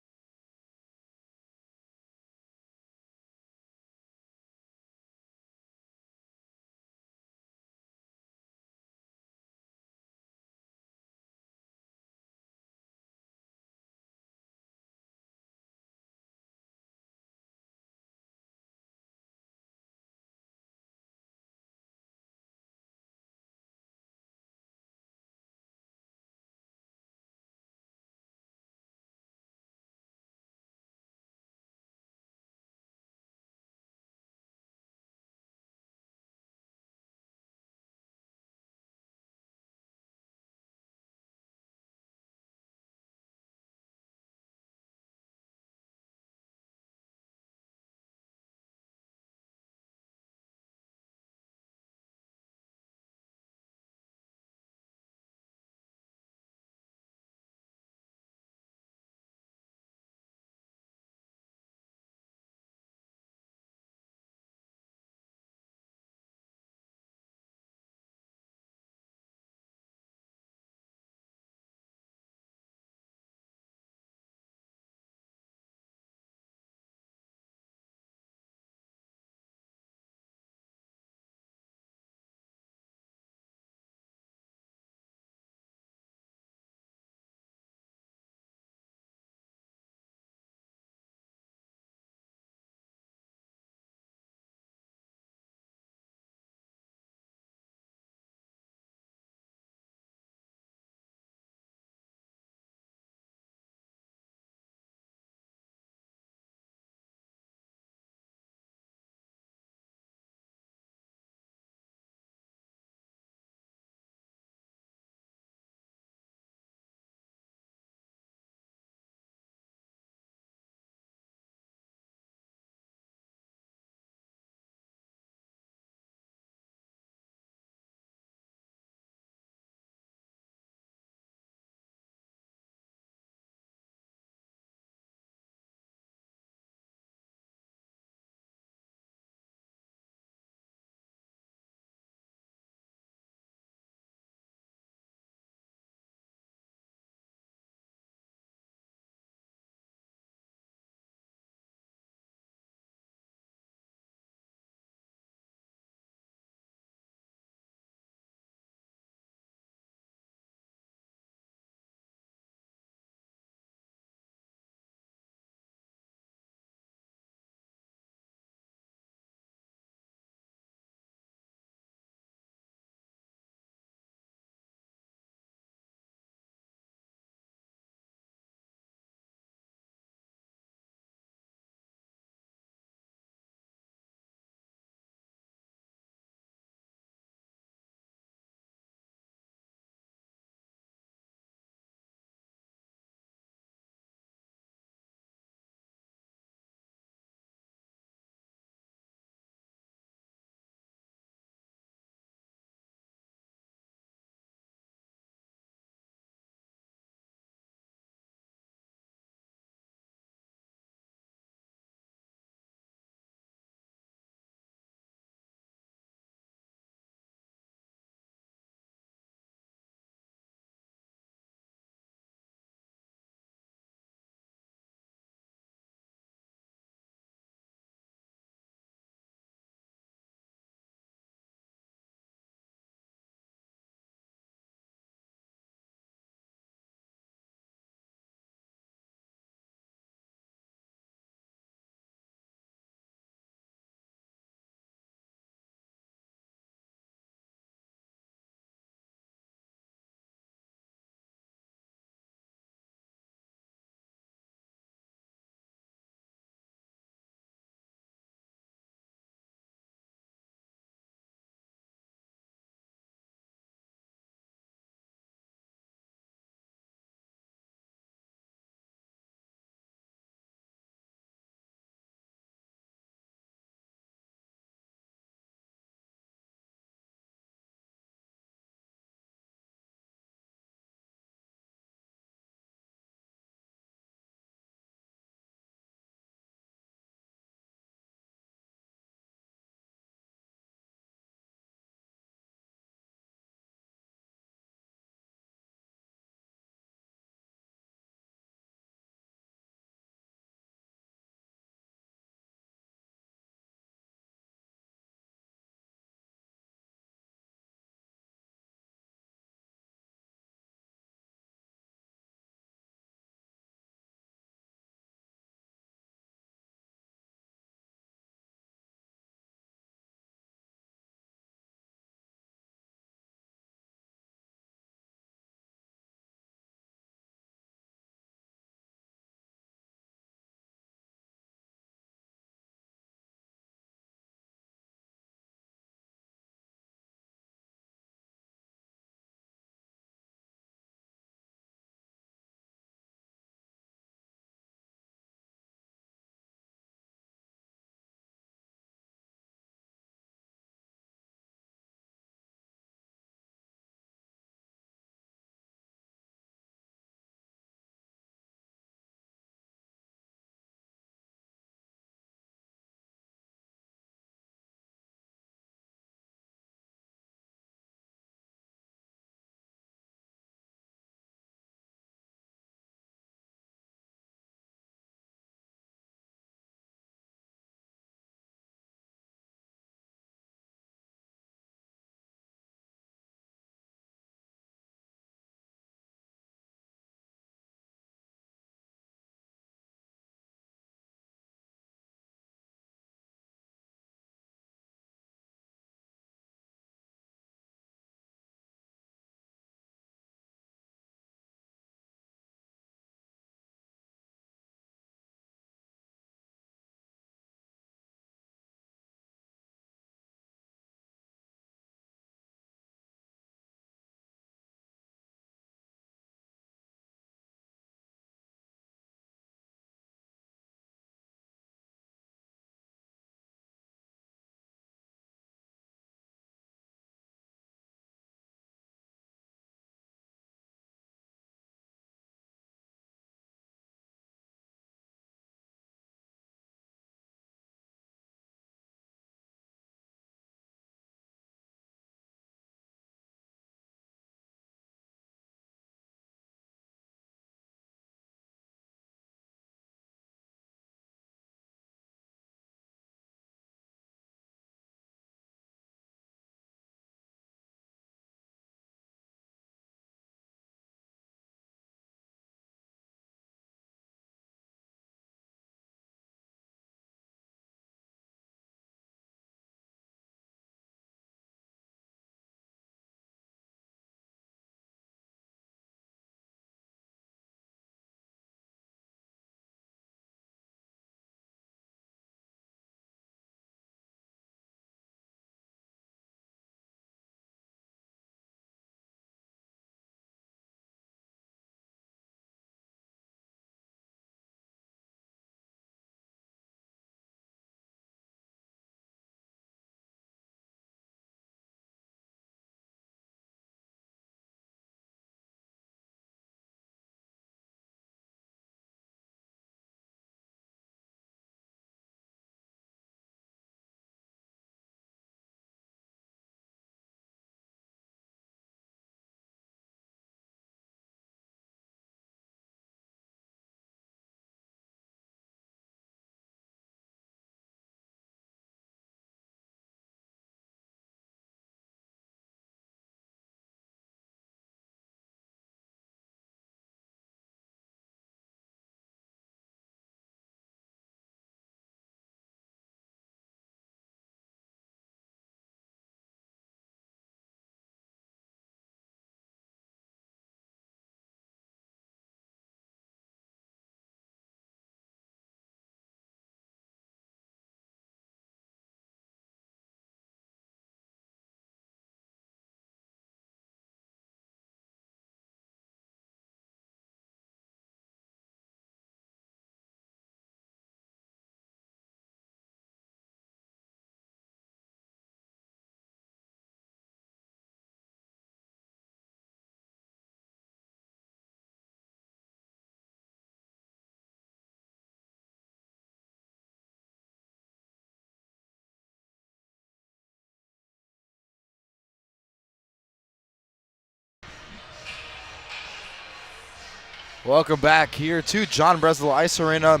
Welcome back here to John Breslin Ice Arena.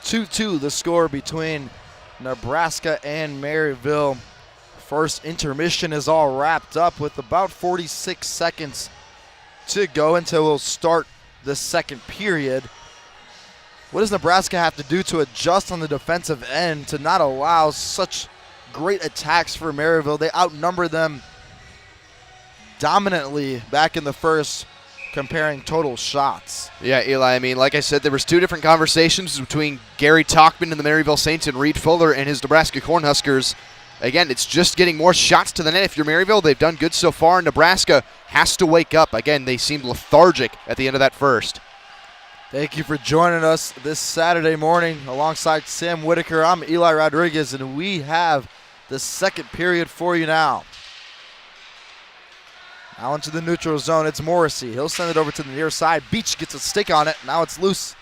2-2 the score between Nebraska and Maryville. First intermission is all wrapped up with about 46 seconds to go until we'll start the second period. What does Nebraska have to do to adjust on the defensive end to not allow such great attacks for Maryville? They outnumber them dominantly back in the first, comparing total shots. Yeah, Eli, I mean, like I said, there was two different conversations between Gary Talkman and the Maryville Saints and Reed Fuller and his Nebraska Cornhuskers. Again, it's just getting more shots to the net. If you're Maryville, they've done good so far. Nebraska has to wake up. Again, they seemed lethargic at the end of that first. Thank you for joining us this Saturday morning alongside Sam Whitaker. I'm Eli Rodriguez, and we have the second period for you now. Now into the neutral zone, it's Morrissey. He'll send it over to the near side. Beach gets a stick on it. Now it's loose.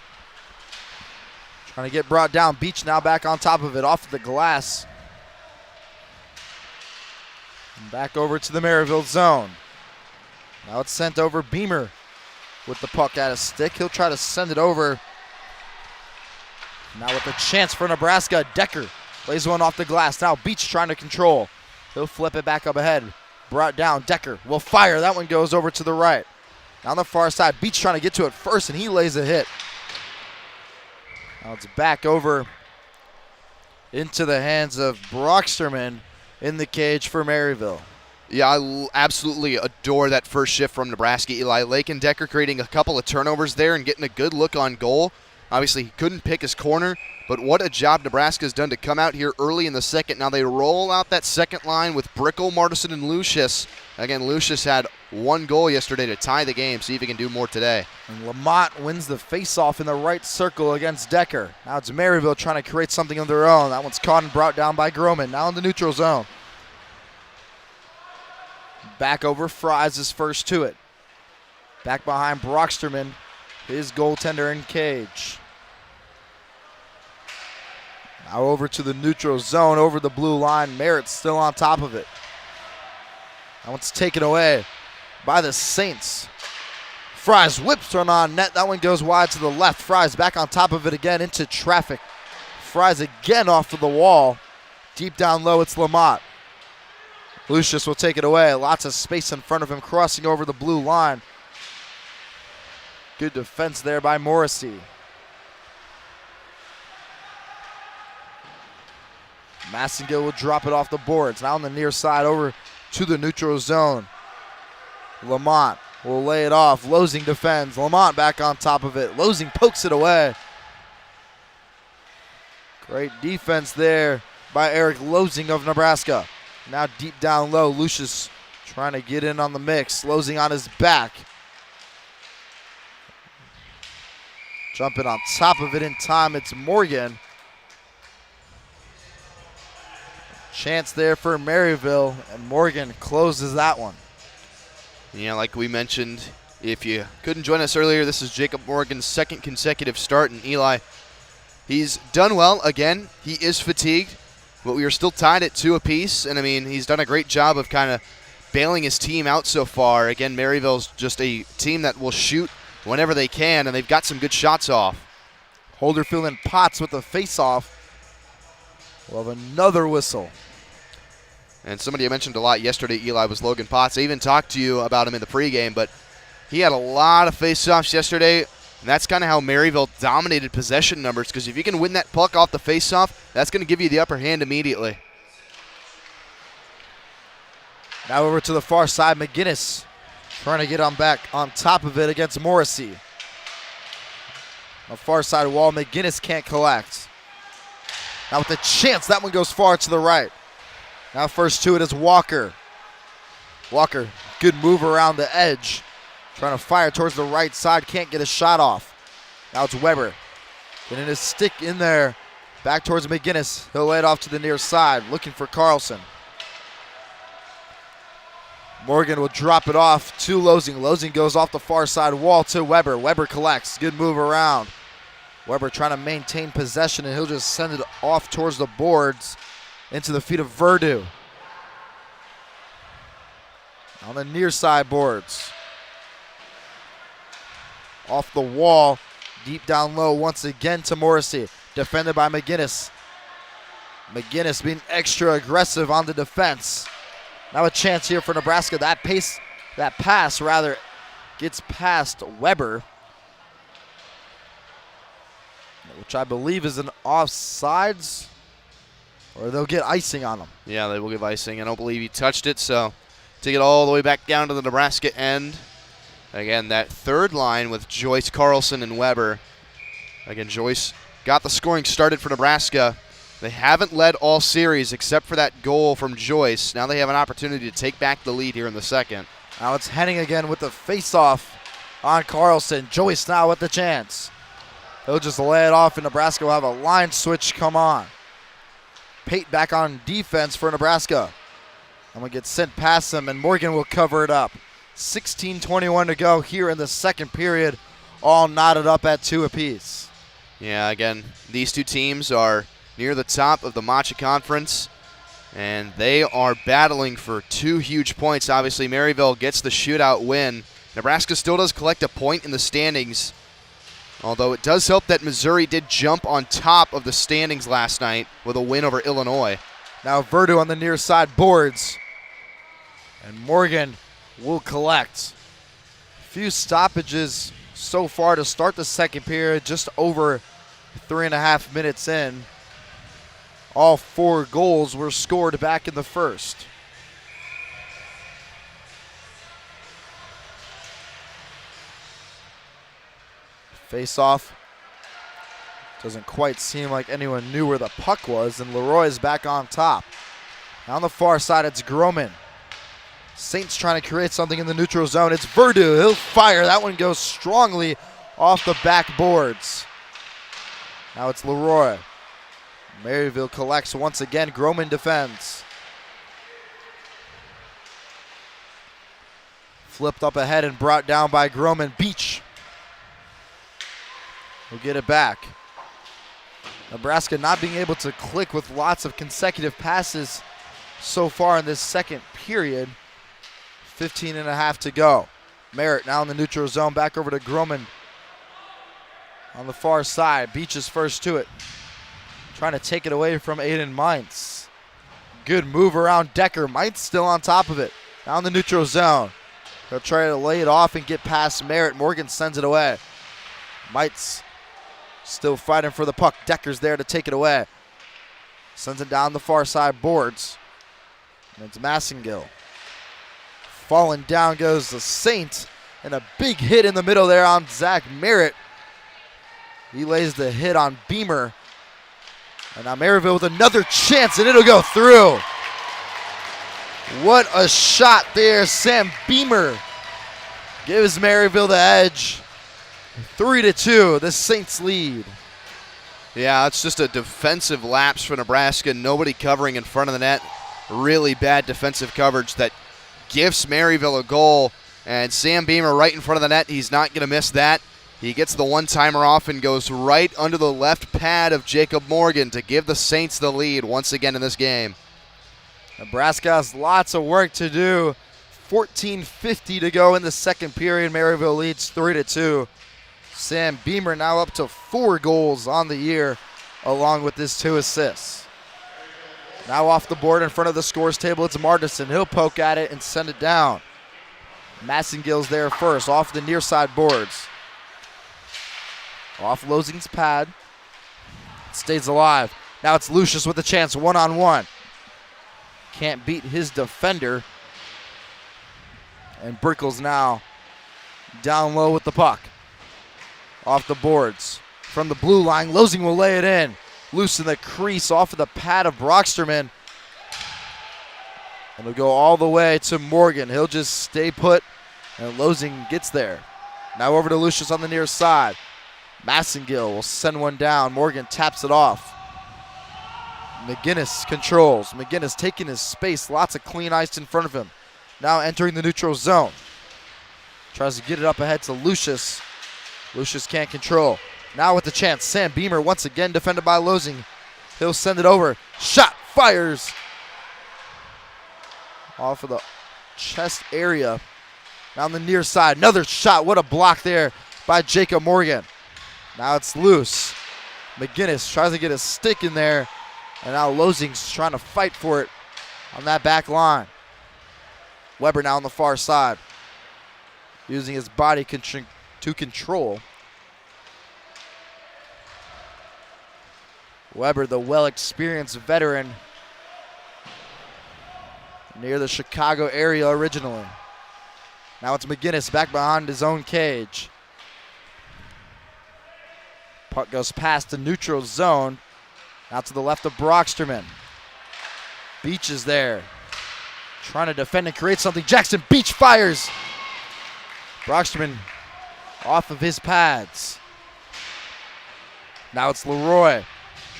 Trying to get brought down. Beach now back on top of it, off the glass. And back over to the Maryville zone. Now it's sent over. Beamer with the puck at his stick. He'll try to send it over. Now with a chance for Nebraska, Decker lays one off the glass. Now Beach trying to control. He'll flip it back up ahead. Brought down, Decker will fire. That one goes over to the right. Now on the far side, Beach trying to get to it first, and he lays a hit. Now it's back over into the hands of Brocksterman in the cage for Maryville. Yeah, I absolutely adore that first shift from Nebraska. Eli Lake and Decker creating a couple of turnovers there and getting a good look on goal. Obviously, he couldn't pick his corner, but what a job Nebraska's done to come out here early in the second. Now they roll out that second line with Brickle, Martison, and Lucius. Again, Lucius had one goal yesterday to tie the game. See if he can do more today. And Lamont wins the faceoff in the right circle against Decker. Now it's Maryville trying to create something of their own. That one's caught and brought down by Groman. Now in the neutral zone. Back over Fries is first to it. Back behind Brocksterman, his goaltender in cage. Now over to the neutral zone, over the blue line. Merritt's still on top of it. That one's taken away by the Saints. Fries whips one on net. That one goes wide to the left. Fries back on top of it again into traffic. Fries again off of the wall. Deep down low, it's Lamont. Lucius will take it away. Lots of space in front of him, crossing over the blue line. Good defense there by Morrissey. Massengill will drop it off the boards. Now on the near side over to the neutral zone. Lamont will lay it off. Losing defends. Lamont back on top of it. Losing pokes it away. Great defense there by Eric Losing of Nebraska. Now deep down low, Lucius trying to get in on the mix. Losing on his back. Jumping on top of it in time, it's Morgan. Chance there for Maryville, and Morgan closes that one. Yeah, like we mentioned, if you couldn't join us earlier, this is Jacob Morgan's second consecutive start, and Eli, he's done well. Again, he is fatigued, but we are still tied at 2 apiece, and I mean, he's done a great job of kind of bailing his team out so far. Again, Maryville's just a team that will shoot whenever they can, and they've got some good shots off. Holderfield and Potts with a face-off. We'll have another whistle. And somebody I mentioned a lot yesterday, Eli, was Logan Potts. I even talked to you about him in the pregame, but he had a lot of face-offs yesterday, and that's kind of how Maryville dominated possession numbers, because if you can win that puck off the face-off, that's going to give you the upper hand immediately. Now over to the far side, McGinnis trying to get on back on top of it against Morrissey. On the far side wall, McGinnis can't collect. Now with a chance, that one goes far to the right. Now first to it is Walker. Walker, good move around the edge. Trying to fire towards the right side, can't get a shot off. Now it's Weber. Getting his stick in there. Back towards McGinnis. He'll lay it off to the near side, looking for Carlson. Morgan will drop it off to Losing. Losing goes off the far side wall to Weber. Weber collects, good move around. Weber trying to maintain possession, and he'll just send it off towards the boards into the feet of Verdu. On the near side boards. Off the wall, deep down low once again to Morrissey. Defended by McGinnis. McGinnis being extra aggressive on the defense. Now a chance here for Nebraska. That pass gets past Weber, which I believe is an offsides, or they'll get icing on him. Yeah, they will give icing. I don't believe he touched it, so take it all the way back down to the Nebraska end. Again, that third line with Joyce, Carlson, and Weber. Again, Joyce got the scoring started for Nebraska. They haven't led all series except for that goal from Joyce. Now they have an opportunity to take back the lead here in the second. Now it's Henning again with the face-off on Carlson. Joyce now with the chance. He'll just lay it off, and Nebraska will have a line switch come on. Pate back on defense for Nebraska. I'm going to get sent past him, and Morgan will cover it up. 16:21 to go here in the second period, all knotted up at 2 apiece. Yeah, again, these two teams are near the top of the Macha Conference, and they are battling for 2 huge points. Obviously, Maryville gets the shootout win. Nebraska still does collect a point in the standings, although it does help that Missouri did jump on top of the standings last night with a win over Illinois. Now Verdu on the near side boards, and Morgan will collect. Few stoppages so far to start the second period, just over 3.5 minutes in. All 4 goals were scored back in the first. Face-off. Doesn't quite seem like anyone knew where the puck was, and Leroy is back on top. Now on the far side, it's Groman. Saints trying to create something in the neutral zone. It's Verdu. He'll fire. That one goes strongly off the backboards. Now it's Leroy. Maryville collects once again. Groman defends. Flipped up ahead and brought down by Groman. Beach will get it back. Nebraska not being able to click with lots of consecutive passes so far in this second period. 15.5 to go. Merritt now in the neutral zone. Back over to Groman on the far side. Beach is first to it. Trying to take it away from Aiden Mintz. Good move around Decker. Mintz still on top of it. Now in the neutral zone. He'll try to lay it off and get past Merritt. Morgan sends it away. Mintz still fighting for the puck. Decker's there to take it away. Sends it down the far side boards. And it's Massengill. Falling down goes the Saint. And a big hit in the middle there on Zach Merritt. He lays the hit on Beamer. And now Maryville with another chance, and it'll go through. What a shot there. Sam Beamer gives Maryville the edge. 3-2, the Saints lead. Yeah, it's just a defensive lapse for Nebraska. Nobody covering in front of the net. Really bad defensive coverage that gives Maryville a goal. And Sam Beamer right in front of the net. He's not going to miss that. He gets the one-timer off and goes right under the left pad of Jacob Morgan to give the Saints the lead once again in this game. Nebraska has lots of work to do. 14:50 to go in the second period. Maryville leads 3-2. Sam Beamer now up to 4 goals on the year, along with his 2 assists. Now off the board in front of the scores table, it's Martinson. He'll poke at it and send it down. Massengill's there first, off the near side boards. Off Losing's pad. Stays alive. Now it's Lucius with a chance, one-on-one. Can't beat his defender. And Brickles now down low with the puck. Off the boards. From the blue line, Losing will lay it in. Loose in the crease off of the pad of Brocksterman. And it'll go all the way to Morgan. He'll just stay put, and Losing gets there. Now over to Lucius on the near side. Massengill will send one down. Morgan taps it off. McGinnis controls. McGinnis taking his space. Lots of clean ice in front of him. Now entering the neutral zone. Tries to get it up ahead to Lucius. Lucius can't control. Now with the chance, Sam Beamer once again defended by Losing. He'll send it over. Shot fires. Off of the chest area. Now on the near side. Another shot. What a block there by Jacob Morgan. Now it's loose. McGinnis tries to get a stick in there, and now Losing's trying to fight for it on that back line. Weber now on the far side, using his body to control. Weber, the well-experienced veteran, near the Chicago area originally. Now it's McGinnis back behind his own cage. Puck goes past the neutral zone. Out to the left of Brocksterman. Beach is there, trying to defend and create something. Jackson Beach fires. Brocksterman off of his pads. Now it's Leroy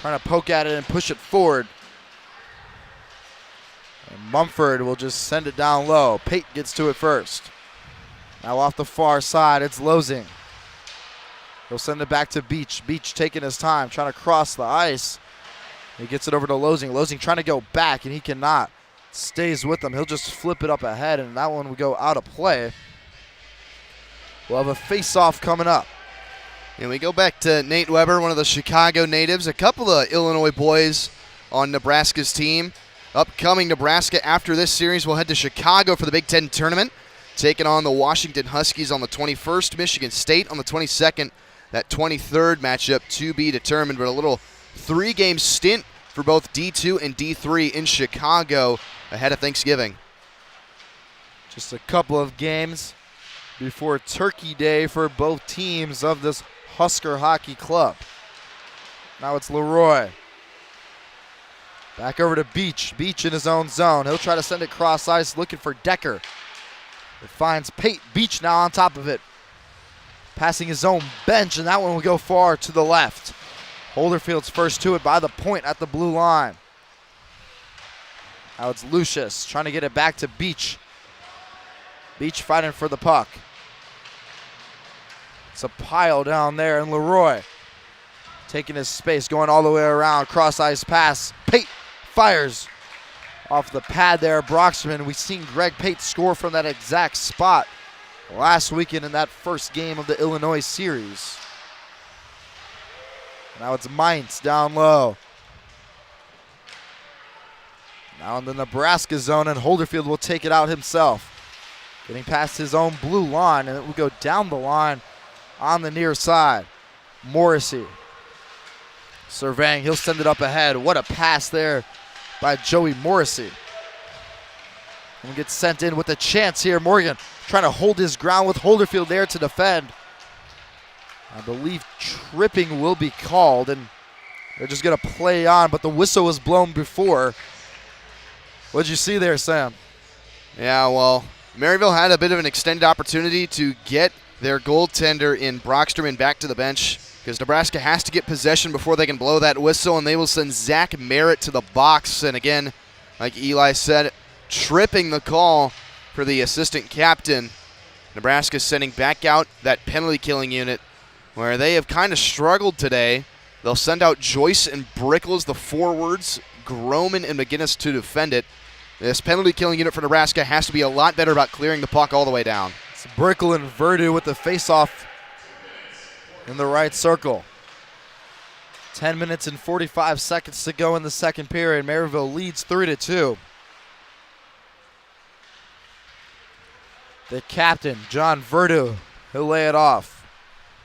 trying to poke at it and push it forward. And Mumford will just send it down low. Pate gets to it first. Now off the far side, it's Losing. He'll send it back to Beach. Beach taking his time, trying to cross the ice. He gets it over to Losing. Losing trying to go back, and he cannot. Stays with him. He'll just flip it up ahead, and that one will go out of play. We'll have a face-off coming up. And we go back to Nate Weber, one of the Chicago natives. A couple of Illinois boys on Nebraska's team. Upcoming Nebraska after this series will head to Chicago for the Big Ten tournament, taking on the Washington Huskies on the 21st, Michigan State on the 22nd. That 23rd matchup to be determined, but a little 3-game stint for both D2 and D3 in Chicago ahead of Thanksgiving. Just a couple of games before Turkey Day for both teams of this Husker hockey club. Now it's Leroy. Back over to Beach. Beach in his own zone. He'll try to send it cross ice looking for Decker. It finds Pate. Beach now on top of it. Passing his own bench, and that one will go far to the left. Holderfield's first to it by the point at the blue line. Now it's Lucius trying to get it back to Beach. Beach fighting for the puck. It's a pile down there, and Leroy taking his space, going all the way around. Cross ice pass. Pate fires off the pad there. Broxman. We've seen Greg Pate score from that exact spot last weekend in that first game of the Illinois series. Now it's Mainz down low. Now in the Nebraska zone, and Holderfield will take it out himself. Getting past his own blue line, and it will go down the line on the near side. Morrissey surveying, he'll send it up ahead. What a pass there by Joey Morrissey. And gets sent in with a chance here. Morgan trying to hold his ground with Holderfield there to defend. I believe tripping will be called, and they're just going to play on, but the whistle was blown before. What'd you see there, Sam? Yeah, well, Maryville had a bit of an extended opportunity to get their goaltender in Brocksterman back to the bench, because Nebraska has to get possession before they can blow that whistle, and they will send Zach Merritt to the box. And again, like Eli said, tripping the call for the assistant captain. Nebraska sending back out that penalty killing unit where they have kind of struggled today. They'll send out Joyce and Brickles, the forwards, Groman and McGinnis to defend it. This penalty killing unit for Nebraska has to be a lot better about clearing the puck all the way down. It's Brickle and Verdu with the face-off in the right circle. 10 minutes and 45 seconds to go in the second period. Maryville leads 3-2. The captain, John Verdu, he'll lay it off.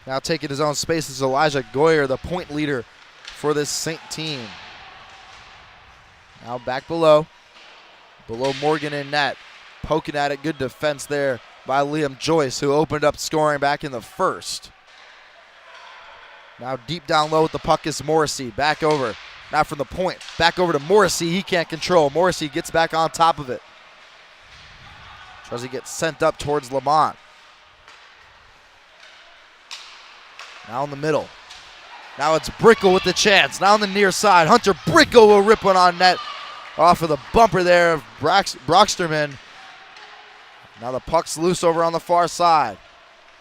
Now taking his own space is Elijah Goyer, the point leader for this Saint team. Now back below Morgan in net. Poking at it, good defense there by Liam Joyce, who opened up scoring back in the first. Now deep down low with the puck is Morrissey. Back over, now from the point. Back over to Morrissey, he can't control. Morrissey gets back on top of it. Tries to get sent up towards Lamont. Now in the middle. Now it's Brickle with the chance. Now on the near side. Hunter Brickle will rip one on net off of the bumper there of Brocksterman. Now the puck's loose over on the far side.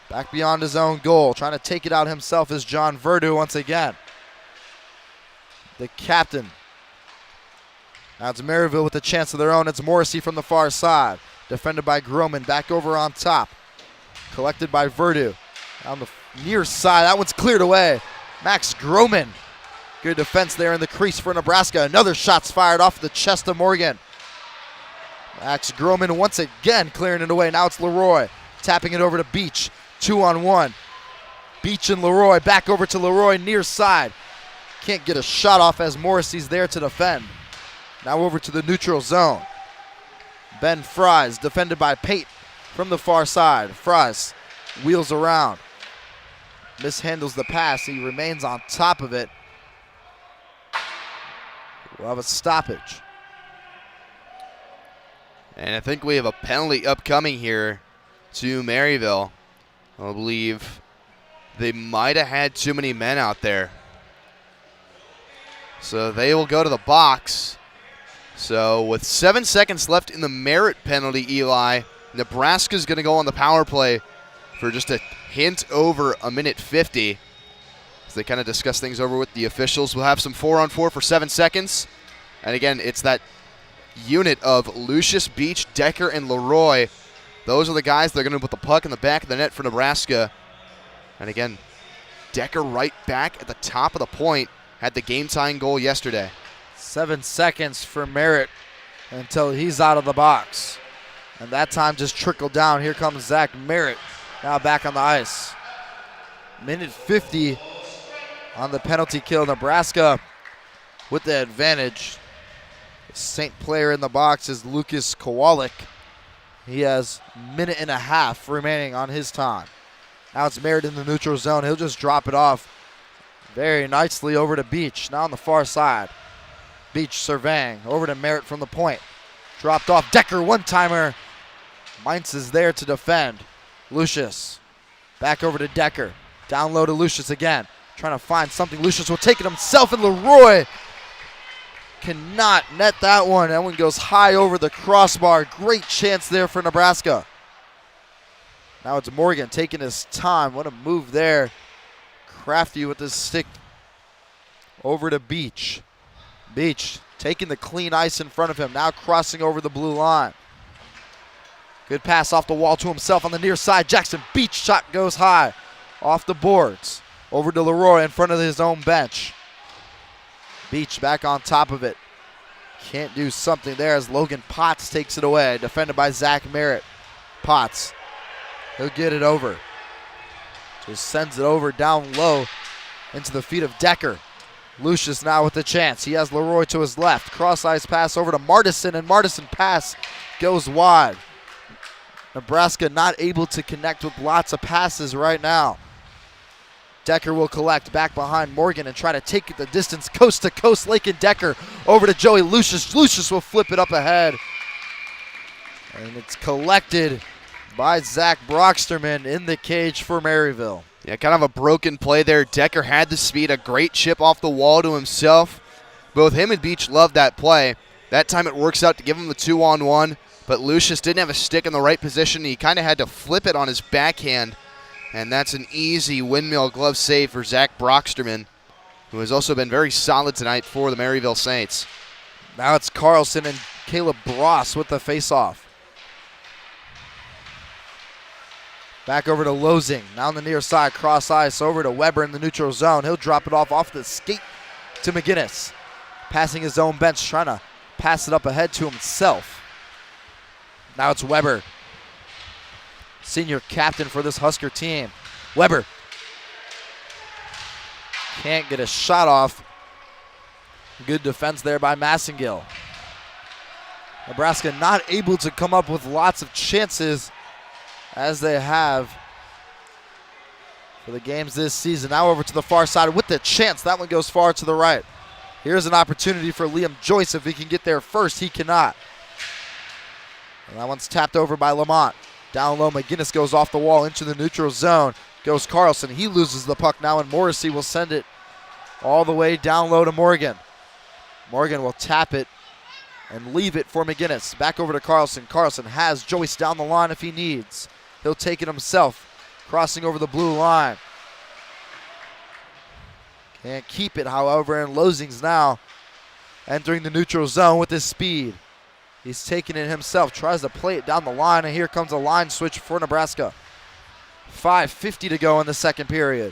Back beyond his own goal. Trying to take it out himself is John Verdu once again. The captain. Now it's Maryville with a chance of their own. It's Morrissey from the far side. Defended by Groman. Back over on top. Collected by Verdu. near side. That one's cleared away. Max Groman. Good defense there in the crease for Nebraska. Another shot's fired off the chest of Morgan. Max Groman once again clearing it away. Now it's Leroy tapping it over to Beach. 2-on-1. Beach and Leroy. Back over to Leroy near side. Can't get a shot off as Morrissey's there to defend. Now over to the neutral zone. Ben Fries defended by Pate from the far side. Fries wheels around. Mishandles the pass. He remains on top of it. We'll have a stoppage. And I think we have a penalty upcoming here to Maryville. I believe they might have had too many men out there. So they will go to the box. So with 7 seconds left in the Merritt penalty, Eli, Nebraska's going to go on the power play for just a hint over a minute 50. As they kind of discuss things over with the officials. We'll have some 4-on-4 for 7 seconds. And again, it's that unit of Lucius, Beach, Decker, and Leroy. Those are the guys that are going to put the puck in the back of the net for Nebraska. And again, Decker right back at the top of the point. Had the game-tying goal yesterday. 7 seconds for Merritt until he's out of the box. And that time just trickled down. Here comes Zach Merritt now back on the ice. Minute 50 on the penalty kill. Nebraska with the advantage. The St. player in the box is Lucas Kowalik. He has a minute and a half remaining on his time. Now it's Merritt in the neutral zone. He'll just drop it off very nicely over to Beach. Now on the far side. Beach surveying over to Merritt from the point. Dropped off. Decker one-timer. Mainz is there to defend. Lucius back over to Decker. Down low to Lucius again. Trying to find something. Lucius will take it himself, and Leroy cannot net that one. That one goes high over the crossbar. Great chance there for Nebraska. Now it's Morgan taking his time. What a move there. Crafty with his stick over to Beach. Beach taking the clean ice in front of him. Now crossing over the blue line. Good pass off the wall to himself on the near side. Jackson Beach shot goes high. Off the boards. Over to Leroy in front of his own bench. Beach back on top of it. Can't do something there as Logan Potts takes it away. Defended by Zach Merritt. Potts. He'll get it over. Just sends it over down low into the feet of Decker. Lucius now with the chance. He has Leroy to his left. Cross-ice pass over to Martison, and Martison pass goes wide. Nebraska not able to connect with lots of passes right now. Decker will collect back behind Morgan and try to take it the distance coast to coast. Lakin Decker over to Joey Lucius. Lucius will flip it up ahead. And it's collected by Zach Brocksterman in the cage for Maryville. Yeah, kind of a broken play there. Decker had the speed, a great chip off the wall to himself. Both him and Beach loved that play. That time it works out to give him the 2-on-1, but Lucius didn't have a stick in the right position. He kind of had to flip it on his backhand, and that's an easy windmill glove save for Zach Brocksterman, who has also been very solid tonight for the Maryville Saints. Now it's Carlson and Caleb Bross with the faceoff. Back over to Losing. Now on the near side, cross ice over to Weber in the neutral zone. He'll drop it off the skate to McGinnis. Passing his own bench, trying to pass it up ahead to himself. Now it's Weber. Senior captain for this Husker team. Weber. Can't get a shot off. Good defense there by Massengill. Nebraska not able to come up with lots of chances as they have for the games this season. Now over to the far side with the chance. That one goes far to the right. Here's an opportunity for Liam Joyce if he can get there first. He cannot. And that one's tapped over by Lamont. Down low, McGinnis goes off the wall into the neutral zone. Goes Carlson. He loses the puck now, and Morrissey will send it all the way down low to Morgan. Morgan will tap it and leave it for McGinnis. Back over to Carlson. Carlson has Joyce down the line if he needs. He'll take it himself, crossing over the blue line. Can't keep it, however, and Losing's now entering the neutral zone with his speed. He's taking it himself, tries to play it down the line, and here comes a line switch for Nebraska. 5:50 to go in the second period.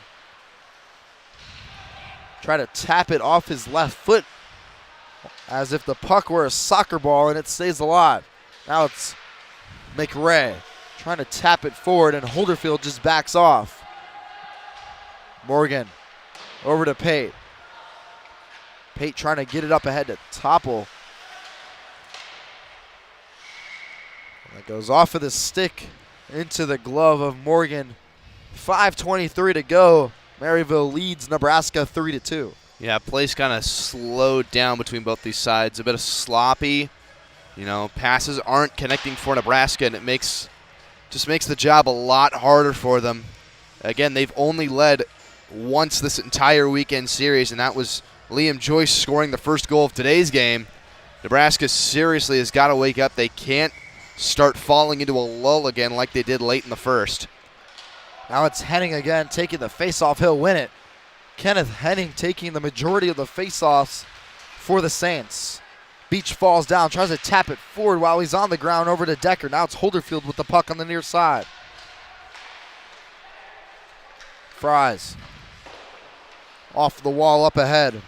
Try to tap it off his left foot as if the puck were a soccer ball and it stays alive. Now it's McRae trying to tap it forward and Holderfield just backs off. Morgan over to Pate. Pate trying to get it up ahead to Topple. And that goes off of the stick into the glove of Morgan. 5:23 to go. Maryville leads Nebraska 3-2. Yeah, play's kind of slowed down between both these sides. A bit of sloppy. Passes aren't connecting for Nebraska, and it just makes the job a lot harder for them. Again, they've only led once this entire weekend series, and that was Liam Joyce scoring the first goal of today's game. Nebraska seriously has got to wake up. They can't start falling into a lull again like they did late in the first. Now it's Henning again taking the faceoff. He'll win it. Kenneth Henning taking the majority of the faceoffs for the Saints. Beach falls down, tries to tap it forward while he's on the ground over to Decker. Now it's Holderfield with the puck on the near side. Fries. Off the wall up ahead.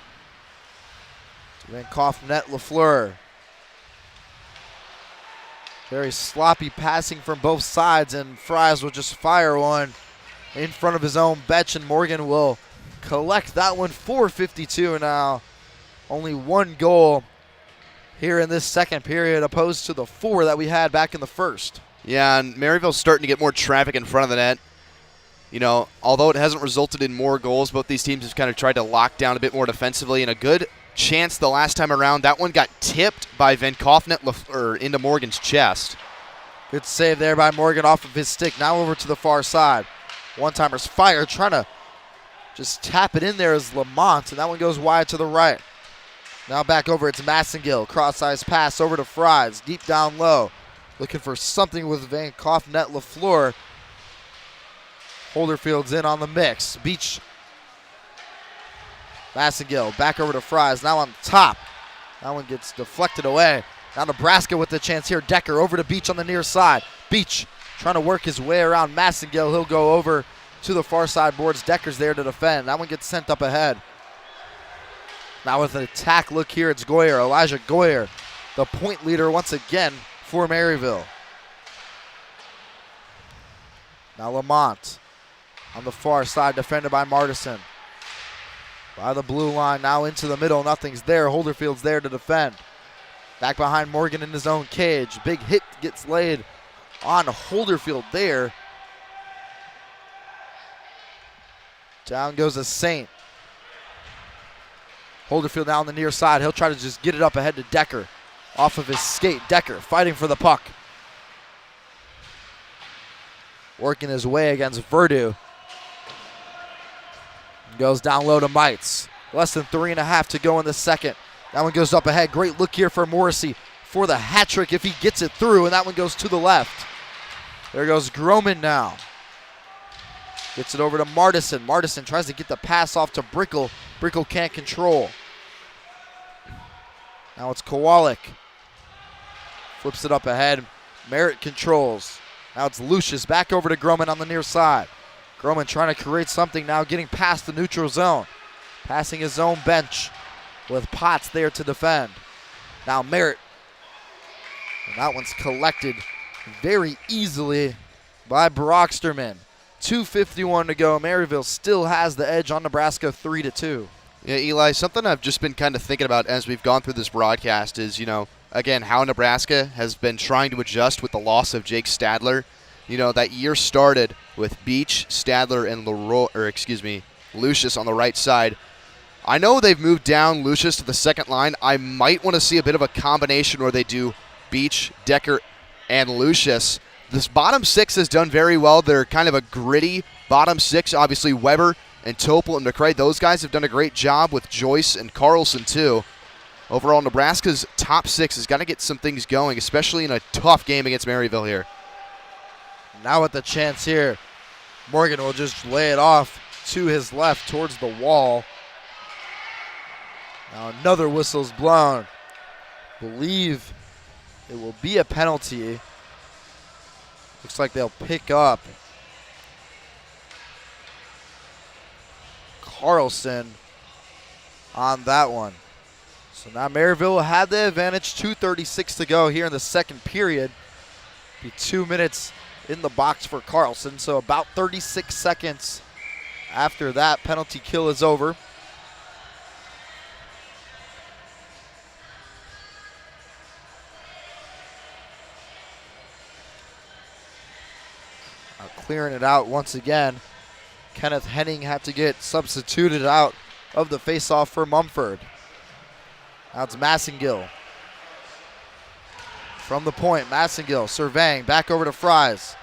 Van Koff net LaFleur. Very sloppy passing from both sides, and Fries will just fire one in front of his own bench, and Morgan will collect that one. 4:52 now. Only one goal here in this second period opposed to the 4 that we had back in the first. Yeah, and Maryville's starting to get more traffic in front of the net. Although it hasn't resulted in more goals, both these teams have kind of tried to lock down a bit more defensively, and a good chance the last time around. That one got tipped by Van Koffnet into Morgan's chest. Good save there by Morgan off of his stick. Now over to the far side. One-timer's fired, trying to just tap it in there is Lamont, and that one goes wide to the right. Now back over, it's Massengill. Cross-ice pass over to Fries, deep down low. Looking for something with Van Koffnet LaFleur. Holderfield's in on the mix. Beach. Massengill back over to Fries, now on top. That one gets deflected away. Now Nebraska with the chance here. Decker over to Beach on the near side. Beach trying to work his way around Massengill. He'll go over to the far side boards. Decker's there to defend. That one gets sent up ahead. Now with an attack look here, it's Goyer, Elijah Goyer, the point leader once again for Maryville. Now Lamont on the far side, defended by Martison. By the blue line, now into the middle, nothing's there. Holderfield's there to defend. Back behind Morgan in his own cage. Big hit gets laid on Holderfield there. Down goes a Saint. Holderfield down the near side. He'll try to just get it up ahead to Decker. Off of his skate, Decker fighting for the puck. Working his way against Verdu. Goes down low to Mites. Less than 3.5 to go in the second. That one goes up ahead. Great look here for Morrissey for the hat trick if he gets it through, and that one goes to the left. There goes Groman now. Gets it over to Martison. Martison tries to get the pass off to Brickle. Brickle can't control. Now it's Kowalik. Flips it up ahead. Merritt controls. Now it's Lucius back over to Groman on the near side. Groman trying to create something now, getting past the neutral zone. Passing his own bench with Potts there to defend. Now Merritt. And that one's collected very easily by Brocksterman. 2:51 to go. Maryville still has the edge on Nebraska 3-2. Yeah, Eli, something I've just been kind of thinking about as we've gone through this broadcast is, again, how Nebraska has been trying to adjust with the loss of Jake Stadler. That year started with Beach, Stadler, and Lucius on the right side. I know they've moved down Lucius to the second line. I might want to see a bit of a combination where they do Beach, Decker, and Lucius. This bottom six has done very well. They're kind of a gritty bottom six. Obviously, Weber and Topel and McRae, those guys have done a great job with Joyce and Carlson, too. Overall, Nebraska's top six has got to get some things going, especially in a tough game against Maryville here. Now with the chance here, Morgan will just lay it off to his left towards the wall. Now another whistle's blown. Believe it will be a penalty. Looks like they'll pick up Carlson on that one. So now Maryville will have the advantage. 2:36 to go here in the second period. Be 2 minutes in the box for Carlson. So about 36 seconds after that penalty kill is over. Clearing it out once again. Kenneth Henning had to get substituted out of the faceoff for Mumford. Now it's Massengill. From the point, Massengill surveying, back over to Fries.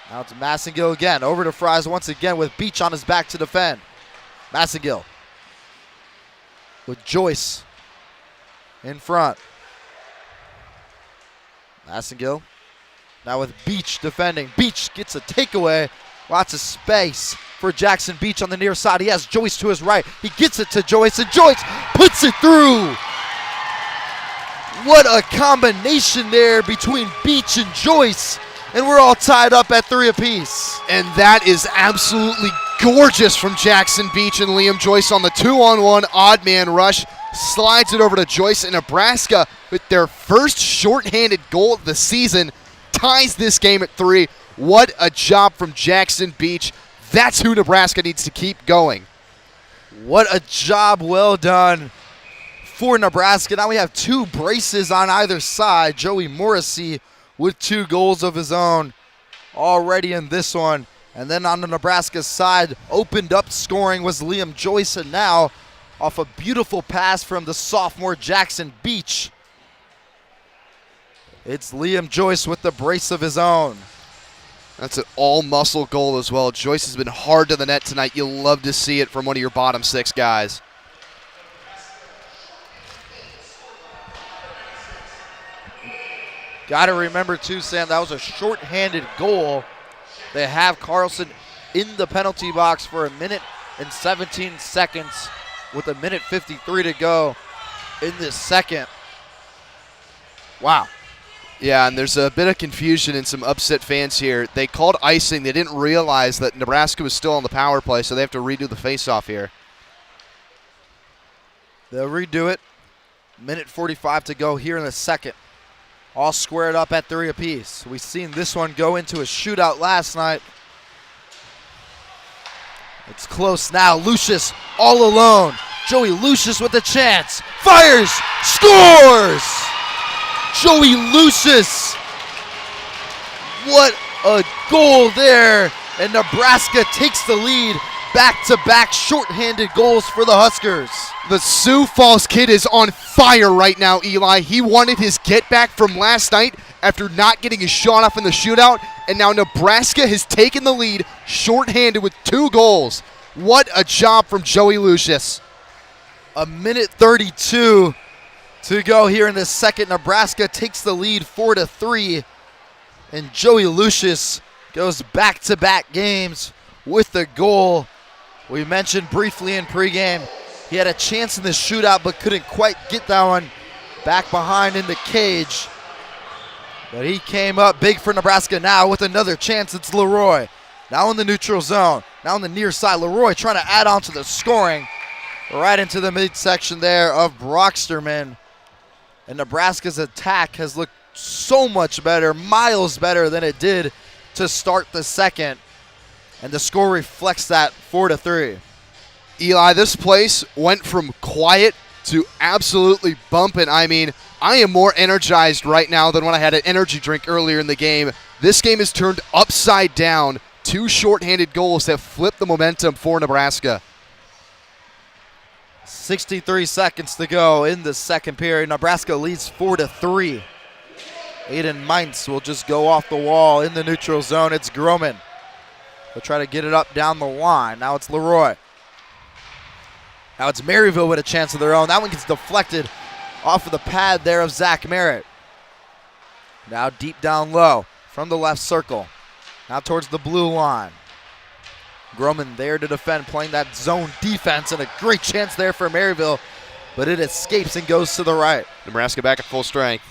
Now it's Massengill again, over to Fries once again with Beach on his back to defend. Massengill with Joyce in front. Massengill now with Beach defending. Beach gets a takeaway. Lots of space for Jackson Beach on the near side. He has Joyce to his right. He gets it to Joyce, and Joyce puts it through. What a combination there between Beach and Joyce. And we're all tied up at 3 apiece. And that is absolutely gorgeous from Jackson Beach and Liam Joyce on the 2-on-1 odd man rush. Slides it over to Joyce, and Nebraska with their first shorthanded goal of the season ties this game at 3. What a job from Jackson Beach. That's who Nebraska needs to keep going. What a job well done for Nebraska. Now we have 2 braces on either side. Joey Morrissey with 2 goals of his own already in this one. And then on the Nebraska side, opened up scoring was Liam Joyce, and now off a beautiful pass from the sophomore Jackson Beach, it's Liam Joyce with the brace of his own. That's an all-muscle goal as well. Joyce has been hard to the net tonight. You'll love to see it from one of your bottom 6 guys. Got to remember, too, Sam, that was a shorthanded goal. They have Carlson in the penalty box for 1 minute and 17 seconds with 1:53 to go in this second. Wow. Yeah, and there's a bit of confusion and some upset fans here. They called icing. They didn't realize that Nebraska was still on the power play, so they have to redo the faceoff here. They'll redo it. 1:45 to go here in the second. All squared up at 3 apiece. We've seen this one go into a shootout last night. It's close now. Lucius all alone. Joey Lucius with a chance. Fires! Scores! Joey Lucius. What a goal there. And Nebraska takes the lead. Back-to-back shorthanded goals for the Huskers. The Sioux Falls kid is on fire right now, Eli. He wanted his get back from last night after not getting his shot off in the shootout, and now Nebraska has taken the lead shorthanded with 2 goals. What a job from Joey Lucius. 1:32 to go here in the second. Nebraska takes the lead 4-3, and Joey Lucius goes back-to-back games with the goal. We mentioned briefly in pregame, he had a chance in the shootout but couldn't quite get that one back behind in the cage. But he came up big for Nebraska now with another chance. It's Leroy. Now in the neutral zone. Now on the near side. Leroy trying to add on to the scoring. Right into the midsection there of Brocksterman. And Nebraska's attack has looked so much better, miles better than it did to start the second. And the score reflects that, 4-3. Eli, this place went from quiet to absolutely bumping. I mean, I am more energized right now than when I had an energy drink earlier in the game. This game has turned upside down. 2 shorthanded goals that flipped the momentum for Nebraska. 63 seconds to go in the second period. Nebraska leads 4-3. Aiden Mintz will just go off the wall in the neutral zone. It's Groman. They'll try to get it up down the line. Now it's Leroy. Now it's Maryville with a chance of their own. That one gets deflected off of the pad there of Zach Merritt. Now deep down low from the left circle. Now towards the blue line. Groman there to defend, playing that zone defense, and a great chance there for Maryville, but it escapes and goes to the right. Nebraska back at full strength.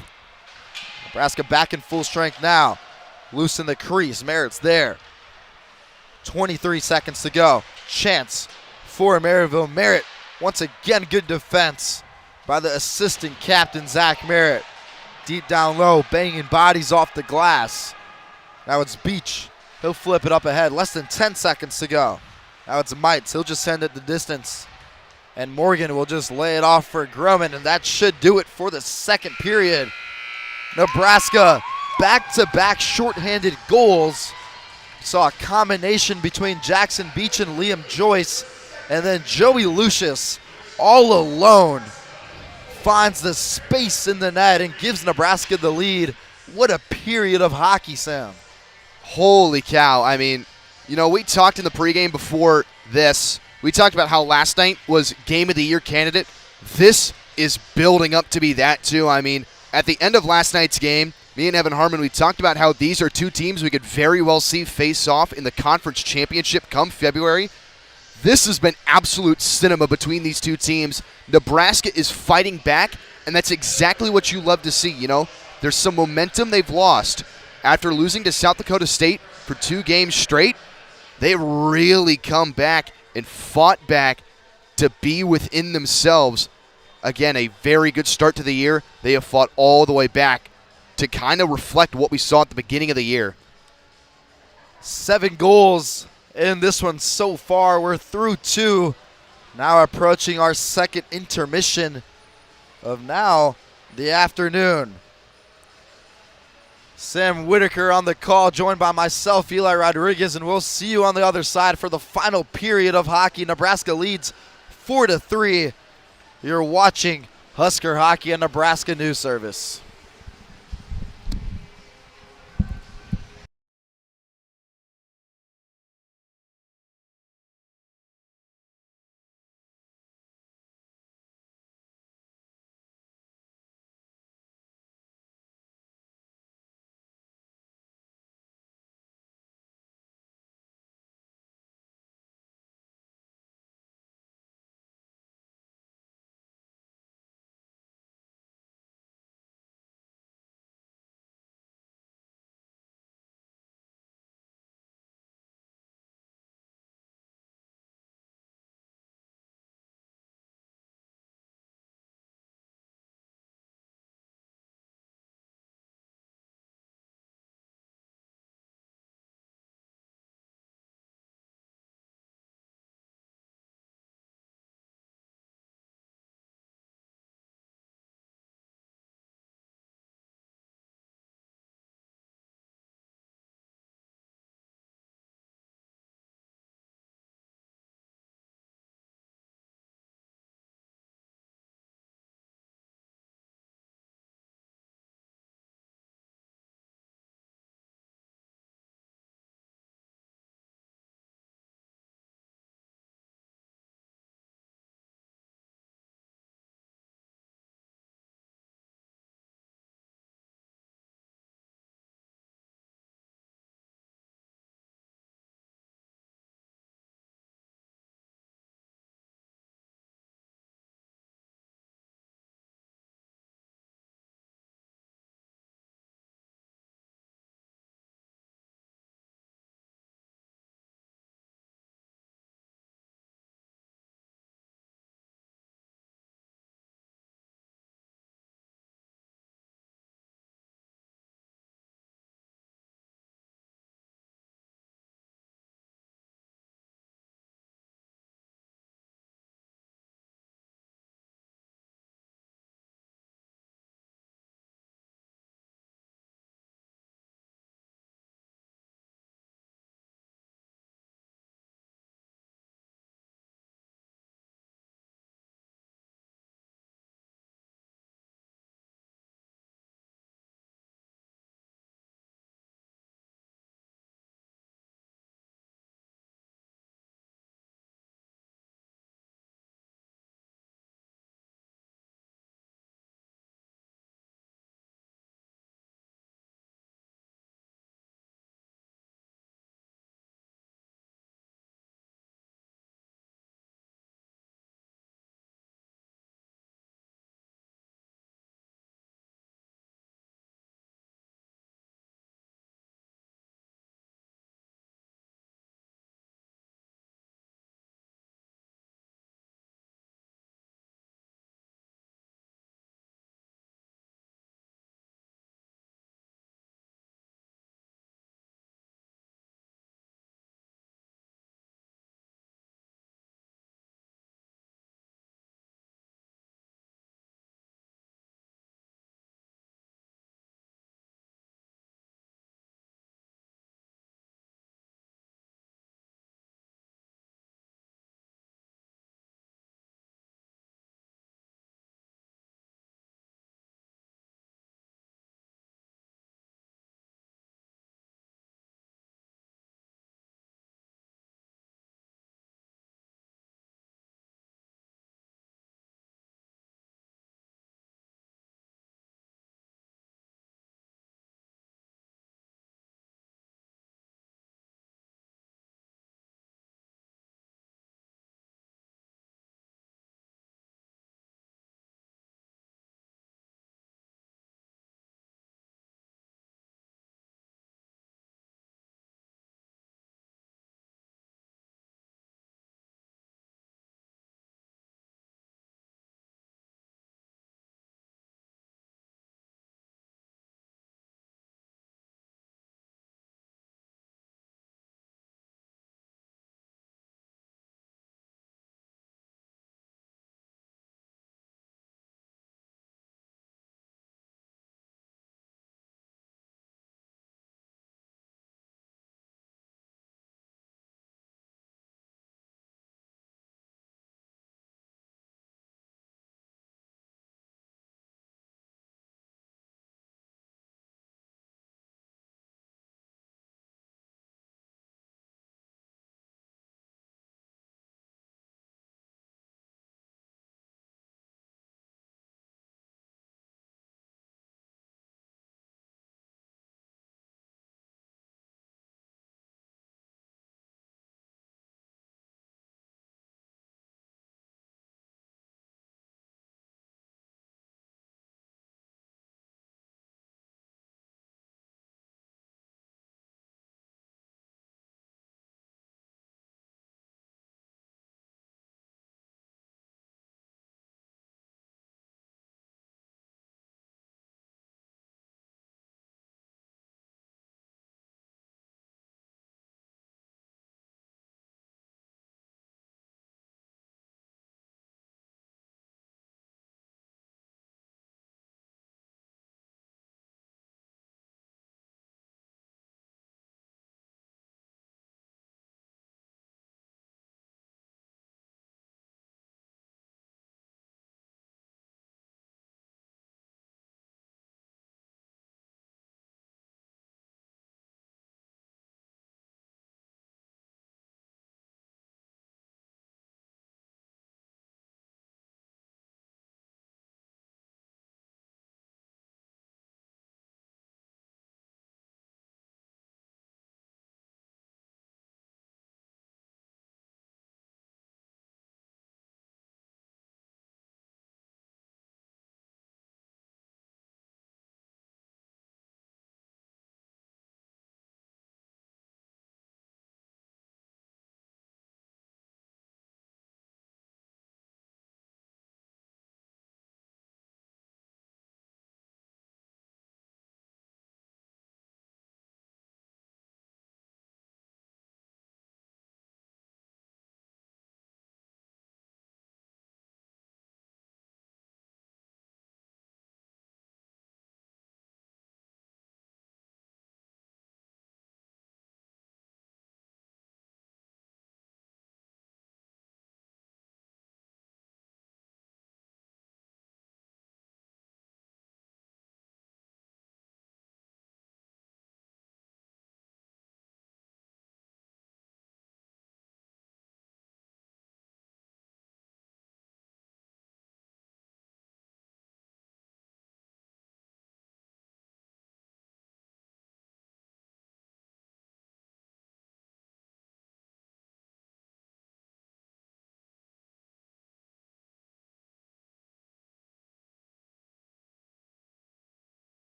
Nebraska back in full strength now. Loose in the crease. Merritt's there. 23 seconds to go. Chance for Maryville. Merritt, once again, good defense by the assistant captain, Zach Merritt. Deep down low, banging bodies off the glass. Now it's Beach. He'll flip it up ahead. Less than 10 seconds to go. Now it's Mites. He'll just send it the distance. And Morgan will just lay it off for Groman, and that should do it for the second period. Nebraska back-to-back shorthanded goals. Saw a combination between Jackson Beach and Liam Joyce, and then Joey Lucius all alone finds the space in the net and gives Nebraska the lead. What a period of hockey, Sam. Holy cow. I mean, you know, we talked in the pregame before this. We talked about how last night was Game of the Year candidate. This is building up to be that, too. I mean, at the end of last night's game, me and Evan Harmon, we talked about how these are two teams we could very well see face off in the conference championship come February. This has been absolute cinema between these two teams. Nebraska is fighting back, and that's exactly what you love to see, you know. There's some momentum they've lost. After losing to South Dakota State for 2 games straight, they really come back and fought back to be within themselves. Again, a very good start to the year. They have fought all the way back to kind of reflect what we saw at the beginning of the year. 7 goals in this one so far. We're through 2. Now approaching our second intermission of now the afternoon. Sam Whitaker on the call, joined by myself, Eli Rodriguez, and we'll see you on the other side for the final period of hockey. Nebraska leads 4-3. You're watching Husker Hockey on Nebraska News Service.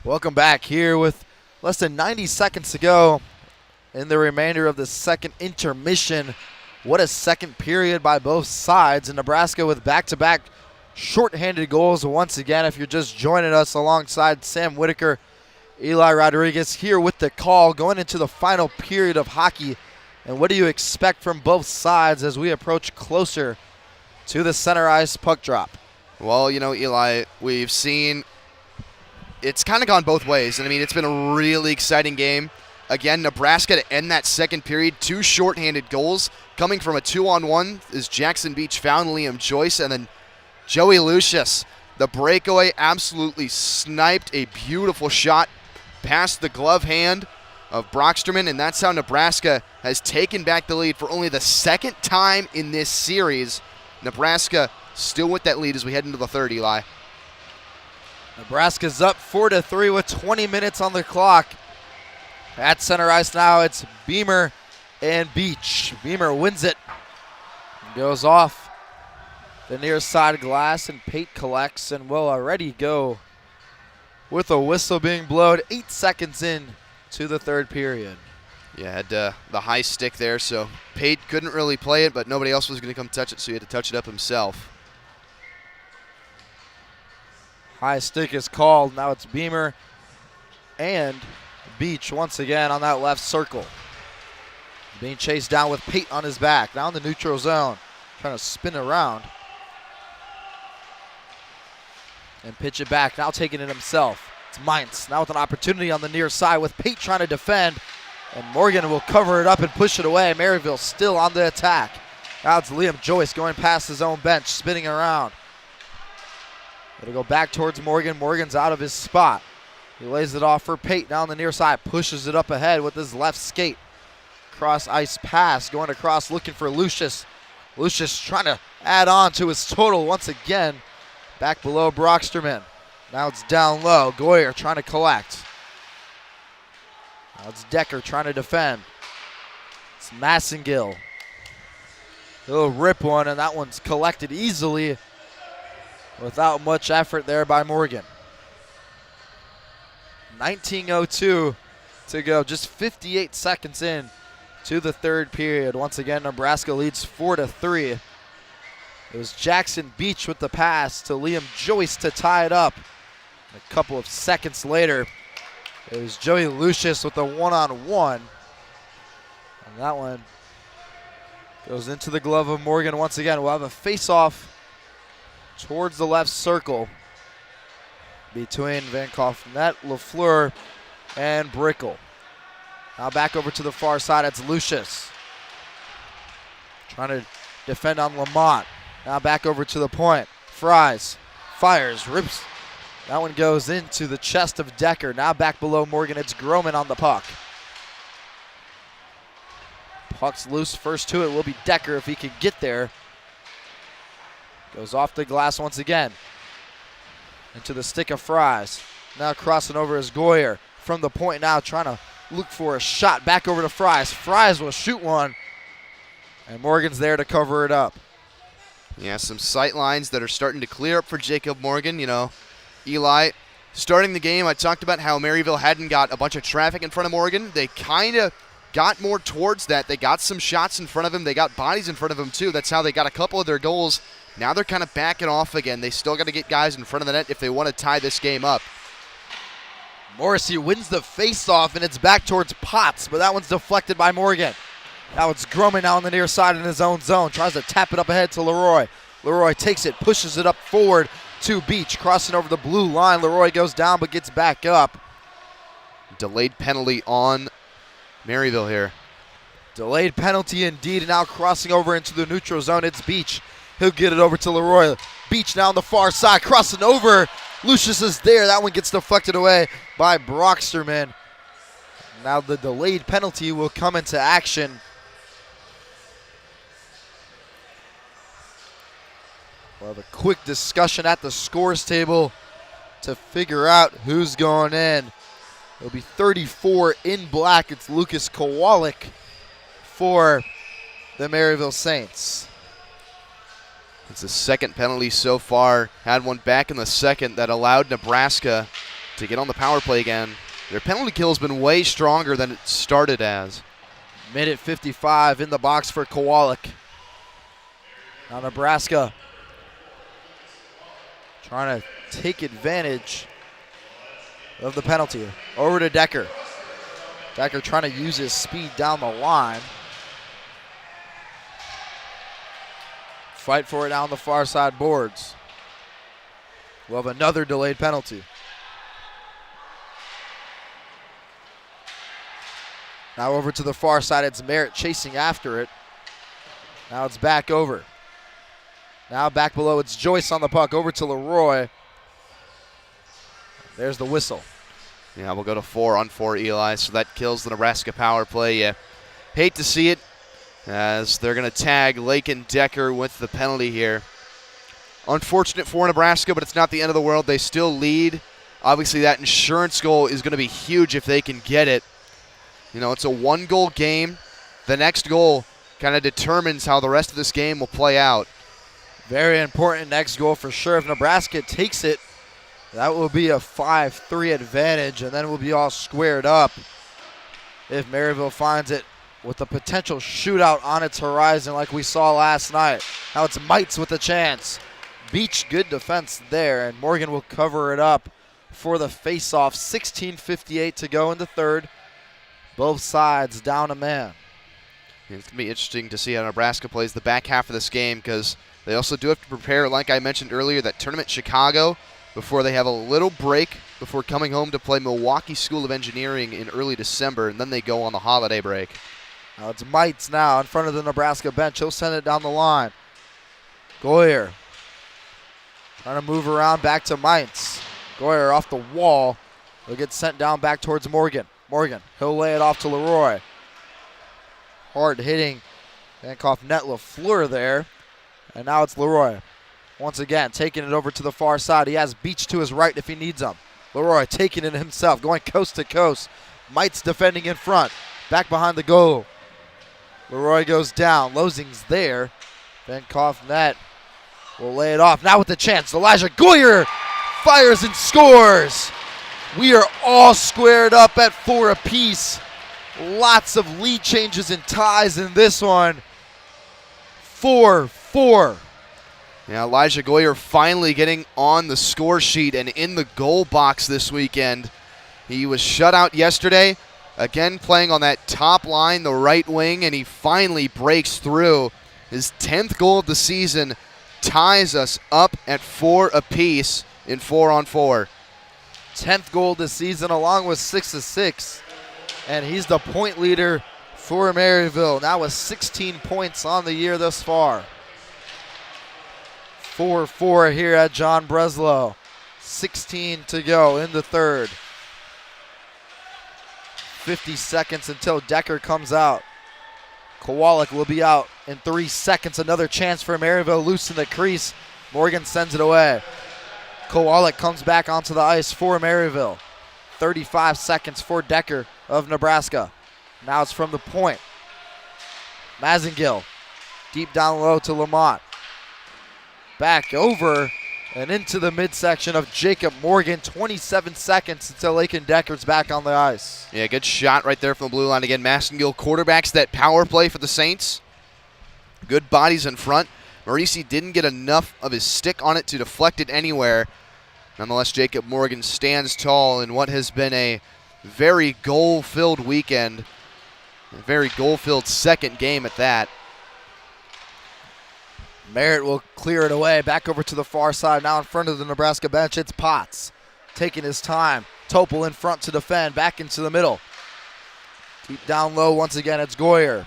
Welcome back here with less than 90 seconds to go in the remainder of the second intermission. What a second period by both sides. And Nebraska with back-to-back shorthanded goals once again. If you're just joining us alongside Sam Whitaker, Eli Rodriguez here with the call going into the final period of hockey. And what do you expect from both sides as we approach closer to the center ice puck drop? Well, you know, Eli, we've seen it's kind of gone both ways. And, I mean, it's been a really exciting game. Again, Nebraska to end that second period, 2 shorthanded goals. Coming from a 2-on-1 is Jackson Beach found Liam Joyce, and then Joey Lucius, the breakaway, absolutely sniped a beautiful shot past the glove hand of Brocksterman, and that's how Nebraska has taken back the lead for only the second time in this series. Nebraska still with that lead as we head into the third, Eli. Nebraska's up 4-3 with 20 minutes on the clock. At center ice now, it's Beamer and Beach. Beamer wins it. Goes off the near side glass, and Pate collects and will already go with a whistle being blown 8 seconds in to the third period. Yeah, had the high stick there, so Pate couldn't really play it, but nobody else was going to come touch it, so he had to touch it up himself. High stick is called. Now it's Beamer and Beach once again on that left circle. Being chased down with Pate on his back. Now in the neutral zone. Trying to spin around. And pitch it back. Now taking it himself. It's Mainz. Now with an opportunity on the near side with Pate trying to defend. And Morgan will cover it up and push it away. Maryville still on the attack. Now it's Liam Joyce going past his own bench, spinning around. It'll go back towards Morgan. Morgan's out of his spot. He lays it off for Pate down the near side. Pushes it up ahead with his left skate. Cross ice pass going across looking for Lucius. Lucius trying to add on to his total once again. Back below Brocksterman. Now it's down low. Goyer trying to collect. Now it's Decker trying to defend. It's Massengill. He'll rip one, and that one's collected easily without much effort there by Morgan. 19:02 to go. Just 58 seconds in to the third period. Once again, Nebraska leads 4-3. It was Jackson Beach with the pass to Liam Joyce to tie it up. A couple of seconds later, it was Joey Lucius with a one-on-one. And that one goes into the glove of Morgan once again. We'll have a face-off towards the left circle between Van Koffnet, LaFleur, and Brickle. Now back over to the far side, it's Lucius. Trying to defend on Lamont. Now back over to the point. Fries, fires, rips. That one goes into the chest of Decker. Now back below Morgan, it's Groman on the puck. Puck's loose, first to it will be Decker if he can get there. Goes off the glass once again. Into the stick of Fries. Now crossing over is Goyer. From the point now trying to look for a shot. Back over to Fries. Fries will shoot one. And Morgan's there to cover it up. Yeah, some sight lines that are starting to clear up for Jacob Morgan. You know, Eli, starting the game, I talked about how Maryville hadn't got a bunch of traffic in front of Morgan. They kind of got more towards that. They got some shots in front of him. They got bodies in front of him, too. That's how they got a couple of their goals. Now they're kind of backing off again. They still got to get guys in front of the net if they want to tie this game up. Morrissey wins the face-off, and it's back towards Potts, but that one's deflected by Morgan. Now it's Grumman now on the near side in his own zone. Tries to tap it up ahead to Leroy. Leroy takes it, pushes it up forward to Beach. Crossing over the blue line. Leroy goes down but gets back up. Delayed penalty on Maryville here. Delayed penalty indeed, and now crossing over into the neutral zone, it's Beach. He'll get it over to Leroy. Beach now on the far side, crossing over. Lucius is there. That one gets deflected away by Brocksterman. Now the delayed penalty will come into action. We'll have a quick discussion at the scores table to figure out who's going in. It'll be 34 in black. It's Lucas Kowalik for the Maryville Saints. It's the second penalty so far. Had one back in the second that allowed Nebraska to get on the power play again. Their penalty kill has been way stronger than it started as. Minute 55 in the box for Kowalik. Now Nebraska trying to take advantage of the penalty. Over to Decker. Decker trying to use his speed down the line. Fight for it down the far side boards. We'll have another delayed penalty. Now over to the far side, it's Merritt chasing after it. Now it's back over. Now back below, it's Joyce on the puck. Over to Leroy. There's the whistle. Yeah, we'll go to 4-on-4, Eli, so that kills the Nebraska power play. You hate to see it, as they're going to tag Lakin Decker with the penalty here. Unfortunate for Nebraska, but it's not the end of the world. They still lead. Obviously, that insurance goal is going to be huge if they can get it. You know, it's a one-goal game. The next goal kind of determines how the rest of this game will play out. Very important next goal for sure. If Nebraska takes it, that will be a 5-3 advantage, and then we'll be all squared up. If Maryville finds it with a potential shootout on its horizon like we saw last night. Now it's Mites with a chance. Beach, good defense there, and Morgan will cover it up for the face-off. 16:58 to go in the third. Both sides down a man. It's going to be interesting to see how Nebraska plays the back half of this game, because they also do have to prepare, like I mentioned earlier, that tournament Chicago before they have a little break before coming home to play Milwaukee School of Engineering in early December, and then they go on the holiday break. Now it's Mites now in front of the Nebraska bench. He'll send it down the line. Goyer trying to move around back to Mites. Goyer off the wall. He'll get sent down back towards Morgan. Morgan, he'll lay it off to Leroy. Hard hitting Vankoff net LaFleur there. And now it's Leroy. Once again, taking it over to the far side. He has Beach to his right if he needs him. Leroy taking it himself, going coast to coast. Mites defending in front. Back behind the goal. Leroy goes down. Losing's there. Vankoff net will lay it off. Now with the chance, Elijah Goyer fires and scores. We are all squared up at 4 apiece. Lots of lead changes and ties in this one. 4-4. Yeah, Elijah Goyer finally getting on the score sheet and in the goal box this weekend. He was shut out yesterday, again playing on that top line, the right wing, and he finally breaks through. His 10th goal of the season ties us up at 4 apiece in 4-on-4. 10th goal this season along with 6 assists. And he's the point leader for Maryville, now with 16 points on the year thus far. 4-4 here at John Breslow. 16 to go in the third. 50 seconds until Decker comes out. Kowalik will be out in 3 seconds. Another chance for Maryville, loose in the crease. Morgan sends it away. Kowalik comes back onto the ice for Maryville. 35 seconds for Decker of Nebraska. Now it's from the point. Mazengill, deep down low to Lamont. Back over and into the midsection of Jacob Morgan. 27 seconds until Lakin Decker's back on the ice. Yeah, good shot right there from the blue line. Again, Mazengill quarterbacks that power play for the Saints. Good bodies in front. Marisi didn't get enough of his stick on it to deflect it anywhere. Nonetheless, Jacob Morgan stands tall in what has been a very goal-filled weekend. A very goal-filled second game at that. Merritt will clear it away. Back over to the far side. Now in front of the Nebraska bench, it's Potts. Taking his time. Topol in front to defend. Back into the middle. Deep down low once again, it's Goyer.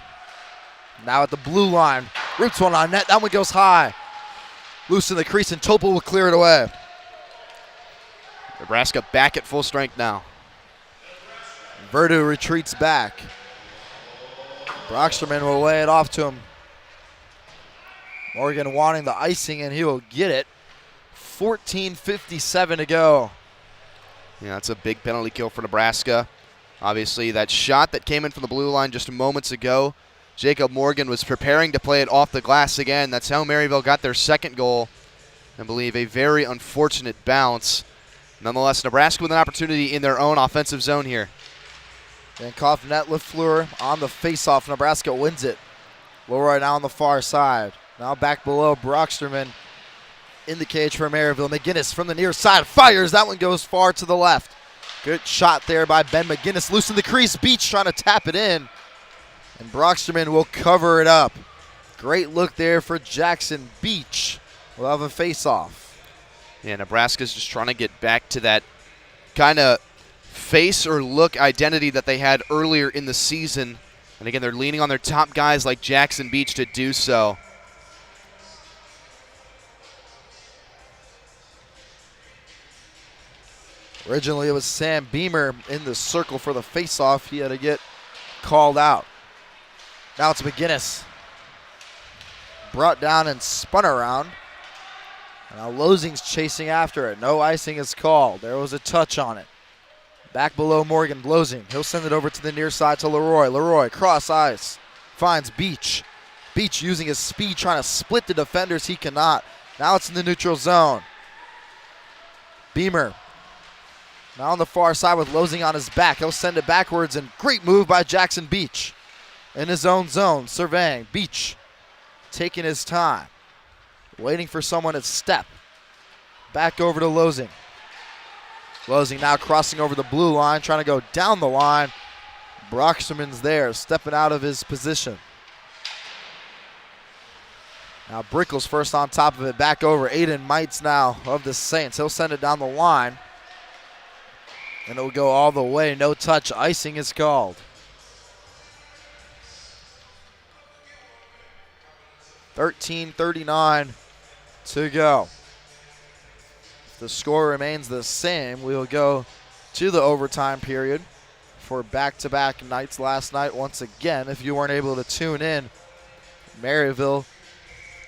Now at the blue line. Roots one on net. That one goes high. Loose in the crease, and Topol will clear it away. Nebraska back at full strength now. Verdu retreats back. Brocksterman will lay it off to him. Morgan wanting the icing, and he will get it. 14:57 to go. Yeah, that's a big penalty kill for Nebraska. Obviously, that shot that came in from the blue line just moments ago, Jacob Morgan was preparing to play it off the glass again. That's how Maryville got their second goal. I believe a very unfortunate bounce. Nonetheless, Nebraska with an opportunity in their own offensive zone here. Dankoff net LaFleur on the faceoff. Nebraska wins it. Leroy now on the far side. Now back below, Brocksterman in the cage for Maryville. McGinnis from the near side fires. That one goes far to the left. Good shot there by Ben McGinnis. Loose in the crease. Beach trying to tap it in. And Brocksterman will cover it up. Great look there for Jackson Beach. We'll have a faceoff. Yeah, Nebraska's just trying to get back to that kind of face or look identity that they had earlier in the season. And again, they're leaning on their top guys like Jackson Beach to do so. Originally, it was Sam Beamer in the circle for the faceoff. He had to get called out. Now it's McGinnis. Brought down and spun around. Now Losing's chasing after it. No icing is called. There was a touch on it. Back below Morgan, Losing. He'll send it over to the near side to Leroy. Leroy, cross ice. Finds Beach. Beach using his speed, trying to split the defenders. He cannot. Now it's in the neutral zone. Beamer. Now on the far side with Losing on his back. He'll send it backwards, and great move by Jackson Beach. In his own zone, surveying. Beach taking his time. Waiting for someone to step. Back over to Losing. Losing now crossing over the blue line, trying to go down the line. Brocksterman's there, stepping out of his position. Now Brickle's first on top of it, back over. Aiden Mites now of the Saints. He'll send it down the line. And it'll go all the way. No touch. Icing is called. 13:39 to go. If the score remains the same, we'll go to the overtime period for back-to-back nights last night. Once again, if you weren't able to tune in, Maryville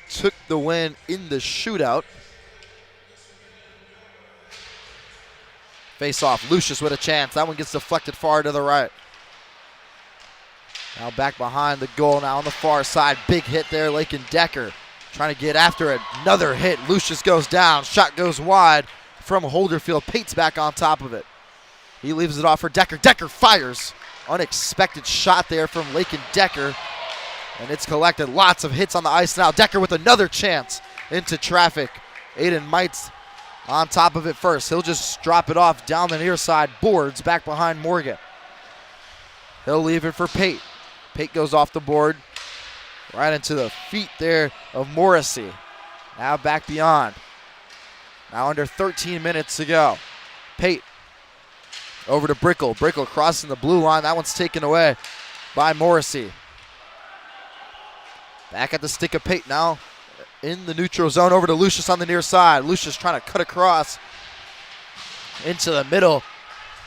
took the win in the shootout. Face off, Lucius with a chance. That one gets deflected far to the right. Now back behind the goal, now on the far side. Big hit there, Lakin Decker trying to get after it. Another hit, Lucius goes down. Shot goes wide from Holderfield. Pate's back on top of it. He leaves it off for Decker. Decker fires. Unexpected shot there from Lakin Decker. And it's collected. Lots of hits on the ice now. Decker with another chance into traffic. Aiden Mites on top of it first. He'll just drop it off down the near side. Boards back behind Morgan. He'll leave it for Pate. Pate goes off the board. Right into the feet there of Morrissey. Now back beyond. Now under 13 minutes to go. Pate over to Brickle. Brickle crossing the blue line. That one's taken away by Morrissey. Back at the stick of Pate now. In the neutral zone, over to Lucius on the near side. Lucius trying to cut across into the middle.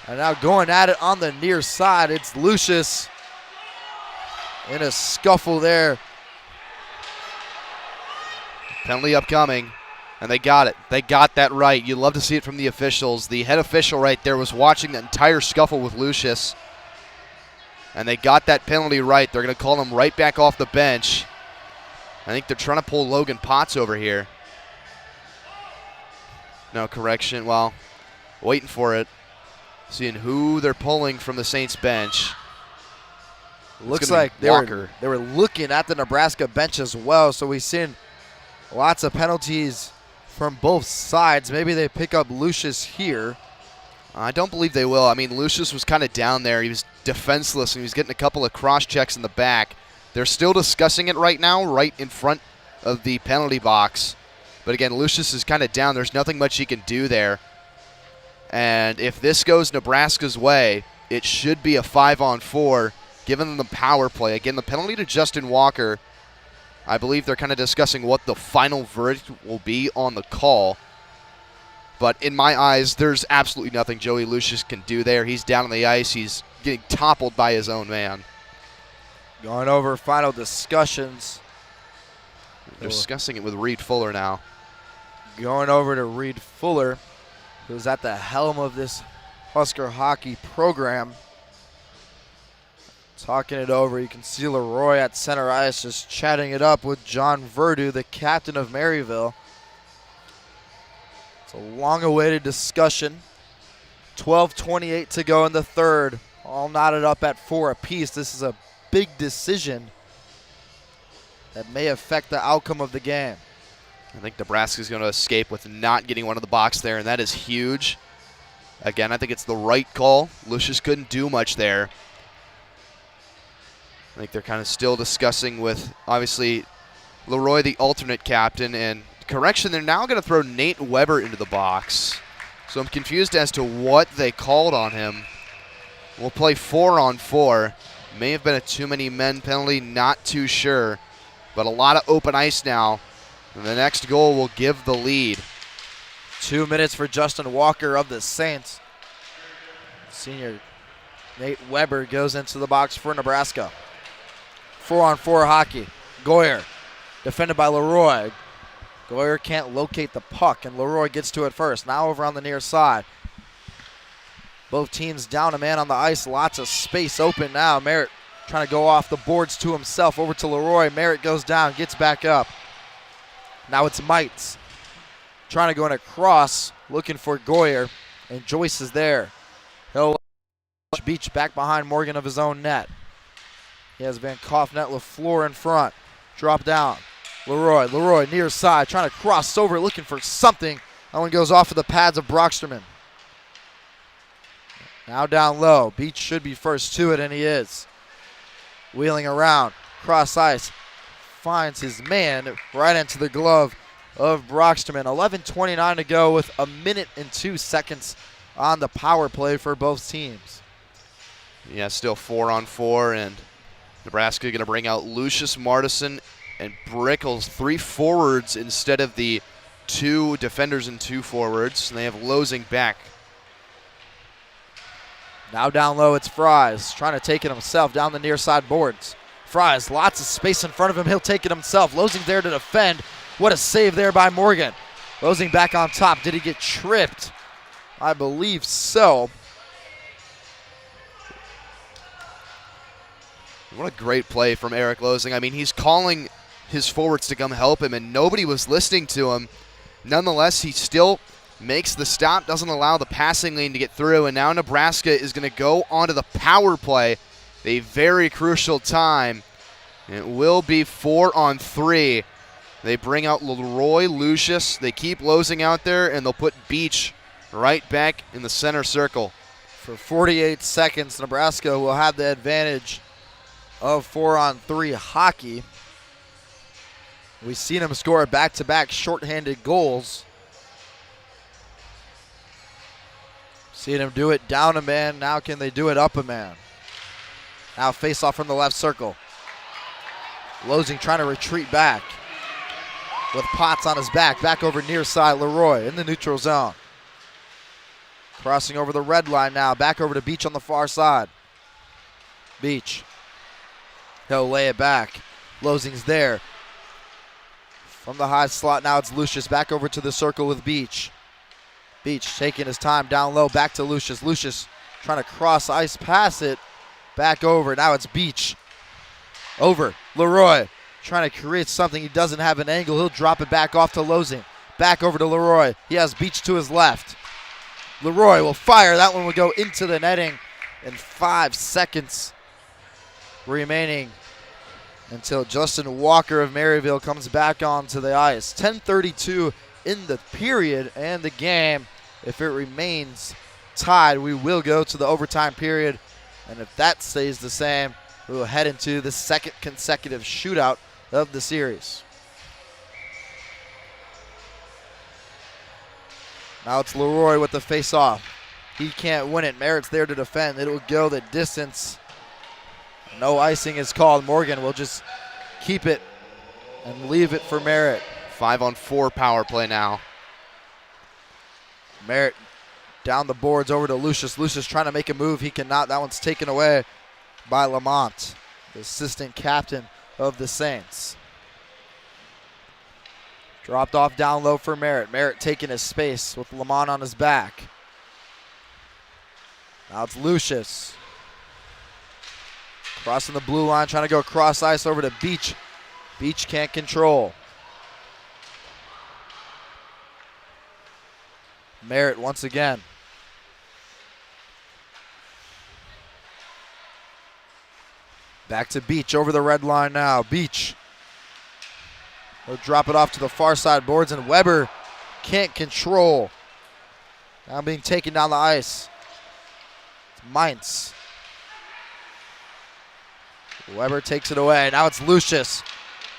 And now going at it on the near side. It's Lucius in a scuffle there. Penalty upcoming, and they got it. They got that right. You love to see it from the officials. The head official right there was watching the entire scuffle with Lucius, and they got that penalty right. They're going to call him right back off the bench. I think they're trying to pull Logan Potts over here. No, correction. Well, waiting for it. Seeing who they're pulling from the Saints bench. Looks like they were looking at the Nebraska bench as well, so we've seen lots of penalties from both sides. Maybe they pick up Lucius here. I don't believe they will. I mean, Lucius was kind of down there. He was defenseless, and he was getting a couple of cross checks in the back. They're still discussing it right now, right in front of the penalty box. But again, Lucius is kind of down. There's nothing much he can do there. And if this goes Nebraska's way, it should be a 5-on-4, given them the power play. Again, the penalty to Justin Walker, I believe they're kind of discussing what the final verdict will be on the call. But in my eyes, there's absolutely nothing Joey Lucius can do there. He's down on the ice. He's getting toppled by his own man. Going over final discussions. They're discussing it with Reed Fuller now. Going over to Reed Fuller, who's at the helm of this Husker hockey program. Talking it over. You can see Leroy at center ice just chatting it up with John Verdu, the captain of Maryville. It's a long-awaited discussion 12:28 to go in the third. All knotted up at 4 apiece. This is a big decision that may affect the outcome of the game. I think Nebraska's going to escape with not getting one in the box there, and that is huge. Again, I think it's the right call. Lucius couldn't do much there. I think they're kind of still discussing with, obviously, Leroy, the alternate captain, and correction, they're now going to throw Nate Weber into the box. So I'm confused as to what they called on him. We'll play 4-on-4. May have been a too many men penalty, not too sure. But a lot of open ice now. And the next goal will give the lead. 2 minutes for Justin Walker of the Saints. Senior Nate Weber goes into the box for Nebraska. 4-on-4 hockey. Goyer, defended by Leroy. Goyer can't locate the puck, and Leroy gets to it first. Now over on the near side. Both teams down a man on the ice. Lots of space open now. Merritt trying to go off the boards to himself. Over to Leroy. Merritt goes down, gets back up. Now it's Mites trying to go in a cross, looking for Goyer, and Joyce is there. He'll Beach back behind Morgan of his own net. He has Van Koffnet, LaFleur in front. Drop down. Leroy near side, trying to cross over, looking for something. That one goes off of the pads of Brocksterman. Now down low. Beach should be first to it, and he is. Wheeling around, cross ice. Finds his man right into the glove of Brocksterman. 11:29 to go with 1 minute and 2 seconds on the power play for both teams. Yeah, still 4-on-4, and Nebraska going to bring out Lucius Martison and Brickles, 3 forwards instead of the 2 defenders and 2 forwards. And they have Losing back. Now down low, it's Fries trying to take it himself down the near side boards. Fries, lots of space in front of him. He'll take it himself. Losing there to defend. What a save there by Morgan. Losing back on top. Did he get tripped? I believe so. What a great play from Eric Losing. I mean, he's calling his forwards to come help him, and nobody was listening to him. Nonetheless, he still makes the stop, doesn't allow the passing lane to get through, and now Nebraska is going to go onto the power play. A very crucial time. It will be 4-on-3. They bring out Leroy, Lucius. They keep Losing out there, and they'll put Beach right back in the center circle. For 48 seconds, Nebraska will have the advantage of 4-on-3 hockey. We've seen him score back-to-back shorthanded goals. Seen him do it down a man. Now can they do it up a man? Now face off from the left circle. Losing trying to retreat back with Potts on his back. Back over near side, Leroy in the neutral zone. Crossing over the red line now. Back over to Beach on the far side. Beach. He'll lay it back. Losing's there. From the high slot, now it's Lucius. Back over to the circle with Beach. Beach taking his time down low. Back to Lucius. Lucius trying to cross ice, pass it. Back over. Now it's Beach. Over. Leroy trying to create something. He doesn't have an angle. He'll drop it back off to Losing. Back over to Leroy. He has Beach to his left. Leroy will fire. That one will go into the netting in 5 seconds remaining until Justin Walker of Maryville comes back onto the ice. 10:32 in the period, and the game, if it remains tied, we will go to the overtime period. And if that stays the same, we will head into the second consecutive shootout of the series. Now it's Leroy with the face-off. He can't win it. Merritt's there to defend. It'll go the distance. No icing is called. Morgan will just keep it and leave it for Merritt. 5-on-4 power play now. Merritt down the boards over to Lucius. Lucius trying to make a move. He cannot. That one's taken away by Lamont, the assistant captain of the Saints. Dropped off down low for Merritt. Merritt taking his space with Lamont on his back. Now it's Lucius. Crossing the blue line, trying to go across ice over to Beach. Beach can't control. Merritt once again. Back to Beach over the red line now. Beach. He'll drop it off to the far side boards, and Weber can't control. Now being taken down the ice. It's Mainz. Weber takes it away. Now it's Lucius.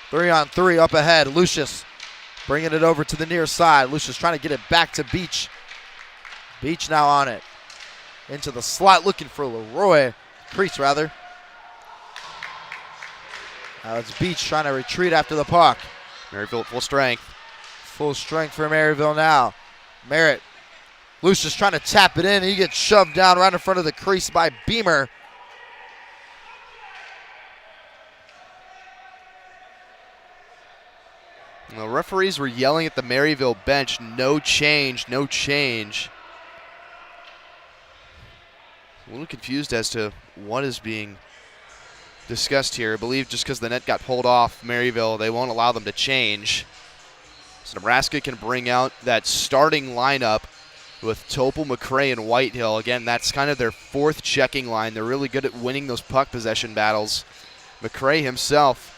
3-on-3 up ahead. Lucius bringing it over to the near side. Lucius trying to get it back to Beach. Beach now on it. Into the slot looking for Leroy. Crease, rather. Now it's Beach trying to retreat after the puck. Maryville at full strength. Full strength for Maryville now. Merritt. Lucius trying to tap it in. He gets shoved down right in front of the crease by Beamer. The referees were yelling at the Maryville bench, no change, no change. A little confused as to what is being discussed here. I believe just because the net got pulled off Maryville, they won't allow them to change. So Nebraska can bring out that starting lineup with Topol, McCray, and Whitehill. Again, that's kind of their fourth checking line. They're really good at winning those puck possession battles. McCray himself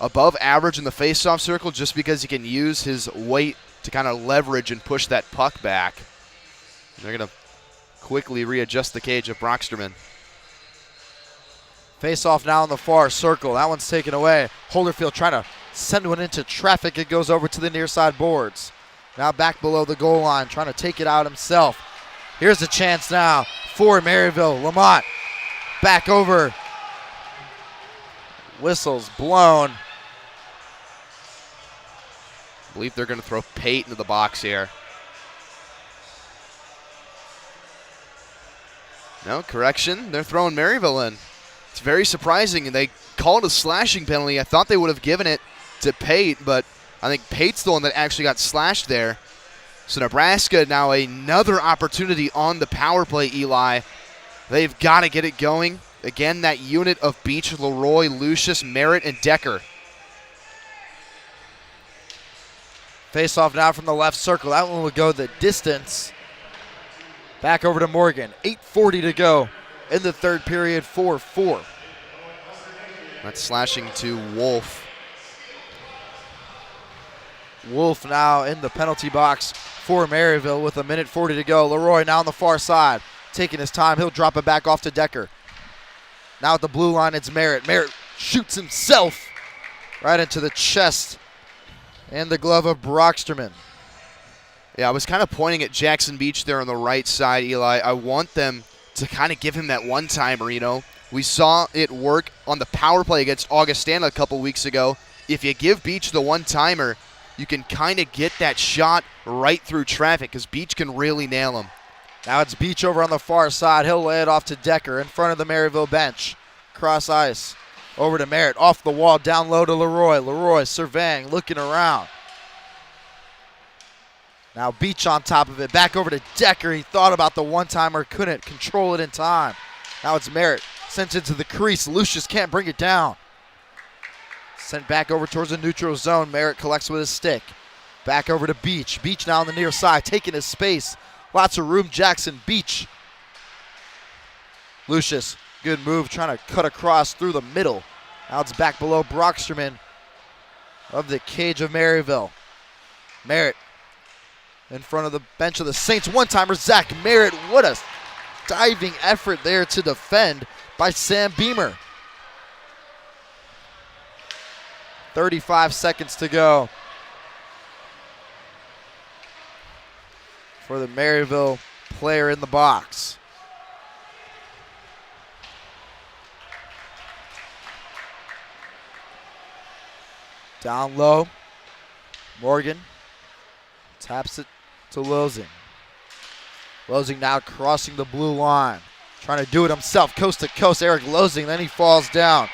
above average in the faceoff circle just because he can use his weight to kind of leverage and push that puck back. And they're going to quickly readjust the cage of Brocksterman. Face off now in the far circle. That one's taken away. Holderfield trying to send one into traffic. It goes over to the near side boards. Now back below the goal line, trying to take it out himself. Here's a chance now for Maryville. Lamont back over. Whistles blown. I believe they're going to throw Pate into the box here. No, correction. They're throwing Maryville in. It's very surprising, and they called a slashing penalty. I thought they would have given it to Pate, but I think Pate's the one that actually got slashed there. So Nebraska now another opportunity on the power play, Eli. They've got to get it going. Again, that unit of Beach, Leroy, Lucius, Merritt, and Decker. Face off now from the left circle. That one will go the distance. Back over to Morgan. 8:40 to go in the third period, 4-4. That's slashing to Wolf. Wolf now in the penalty box for Maryville with 1:40 to go. Leroy now on the far side, taking his time. He'll drop it back off to Decker. Now at the blue line, it's Merritt. Merritt shoots himself right into the chest and the glove of Brocksterman. Yeah, I was kind of pointing at Jackson Beach there on the right side, Eli. I want them to kind of give him that one-timer, you know. We saw it work on the power play against Augustana a couple weeks ago. If you give Beach the one-timer, you can kind of get that shot right through traffic because Beach can really nail him. Now it's Beach over on the far side. He'll lay it off to Decker in front of the Maryville bench. Cross ice. Over to Merritt. Off the wall. Down low to Leroy. Leroy surveying, looking around. Now Beach on top of it. Back over to Decker. He thought about the one-timer. Couldn't control it in time. Now it's Merritt. Sent into the crease. Lucius can't bring it down. Sent back over towards the neutral zone. Merritt collects with his stick. Back over to Beach. Beach now on the near side. Taking his space. Lots of room. Jackson Beach. Lucius. Good move. Trying to cut across through the middle. Now it's back below Brocksterman of the cage of Maryville. Merritt in front of the bench of the Saints. One-timer, Zach Merritt. What a diving effort there to defend by Sam Beamer. 35 seconds to go for the Maryville player in the box. Down low, Morgan taps it to Losing. Losing now crossing the blue line. Trying to do it himself, coast to coast, Eric Losing, then he falls down.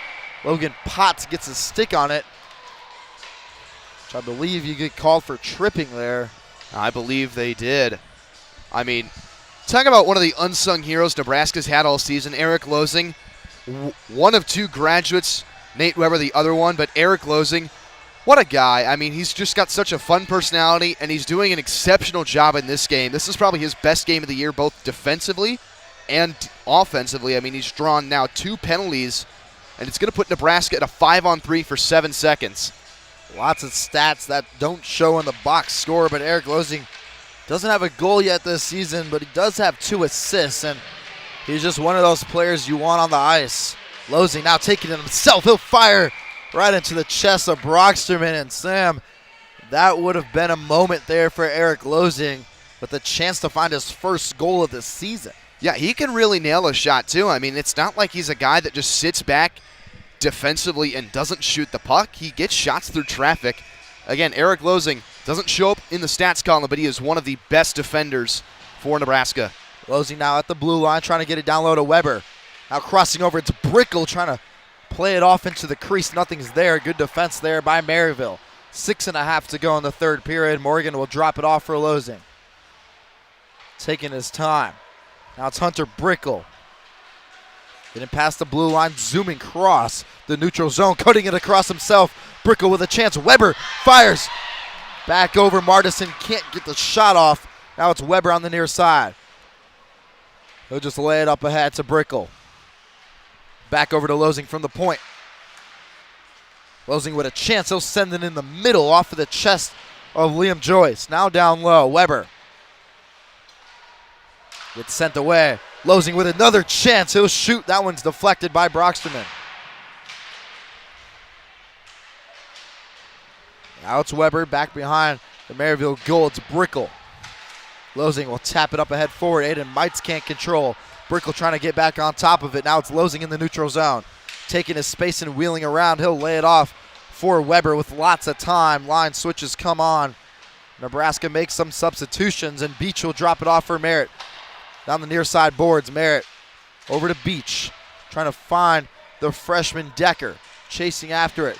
Logan Potts gets a stick on it, which I believe you get called for tripping there. I believe they did. I mean, talk about one of the unsung heroes Nebraska's had all season, Eric Losing. One of two graduates, Nate Weber the other one, but Eric Losing, what a guy. I mean, he's just got such a fun personality, and he's doing an exceptional job in this game. This is probably his best game of the year, both defensively and offensively. I mean, he's drawn now 2 penalties and it's going to put Nebraska at a 5-on-3 for 7 seconds. Lots of stats that don't show in the box score, but Eric Losing doesn't have a goal yet this season, but he does have 2 assists, and he's just one of those players you want on the ice. Losing now taking it himself. He'll fire right into the chest of Brocksterman, and Sam, that would have been a moment there for Eric Losing with a chance to find his first goal of the season. Yeah, he can really nail a shot too. I mean, it's not like he's a guy that just sits back defensively and doesn't shoot the puck. He gets shots through traffic. Again, Eric Losing doesn't show up in the stats column, but he is one of the best defenders for Nebraska. Losing now at the blue line, trying to get it down low to Weber. Now crossing over, it's Brickle trying to play it off into the crease. Nothing's there. Good defense there by Maryville. 6.5 to go in the third period. Morgan will drop it off for Losing. Taking his time. Now it's Hunter Brickle. Getting past the blue line, zooming cross the neutral zone, cutting it across himself. Brickle with a chance. Weber fires. Back over. Martison can't get the shot off. Now it's Weber on the near side. He'll just lay it up ahead to Brickle. Back over to Losing from the point. Losing with a chance. He'll send it in the middle off of the chest of Liam Joyce. Now down low. Weber gets sent away. Losing with another chance. He'll shoot. That one's deflected by Brocksterman. Now it's Weber back behind the Maryville goal. It's Brickle. Losing will tap it up ahead forward. Aiden Mites can't control. Brickle trying to get back on top of it. Now it's Losing in the neutral zone. Taking his space and wheeling around. He'll lay it off for Weber with lots of time. Line switches come on. Nebraska makes some substitutions, and Beach will drop it off for Merritt. Down the near side boards, Merritt over to Beach. Trying to find the freshman Decker. Chasing after it.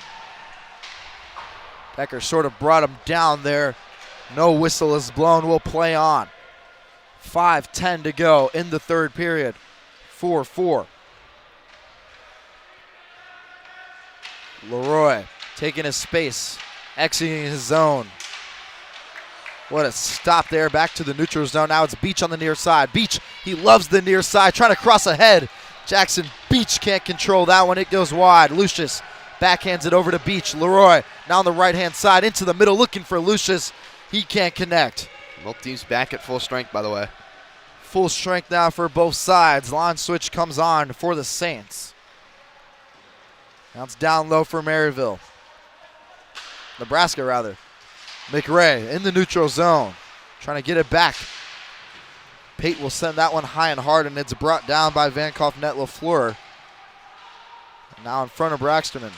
Decker sort of brought him down there. No whistle is blown. We'll play on. 5:10 to go in the third period. 4-4. Leroy taking his space, exiting his zone. What a stop there, back to the neutral zone. Now it's Beach on the near side. Beach, he loves the near side, trying to cross ahead. Jackson Beach can't control that one. It goes wide. Lucius backhands it over to Beach. Leroy now on the right-hand side, into the middle, looking for Lucius. He can't connect. Both teams back at full strength, by the way. Full strength now for both sides. Line switch comes on for the Saints. Now it's down low for Maryville. Nebraska, rather. McRae in the neutral zone. Trying to get it back. Pate will send that one high and hard, and it's brought down by Vankoff net LaFleur. Now in front of Brocksterman.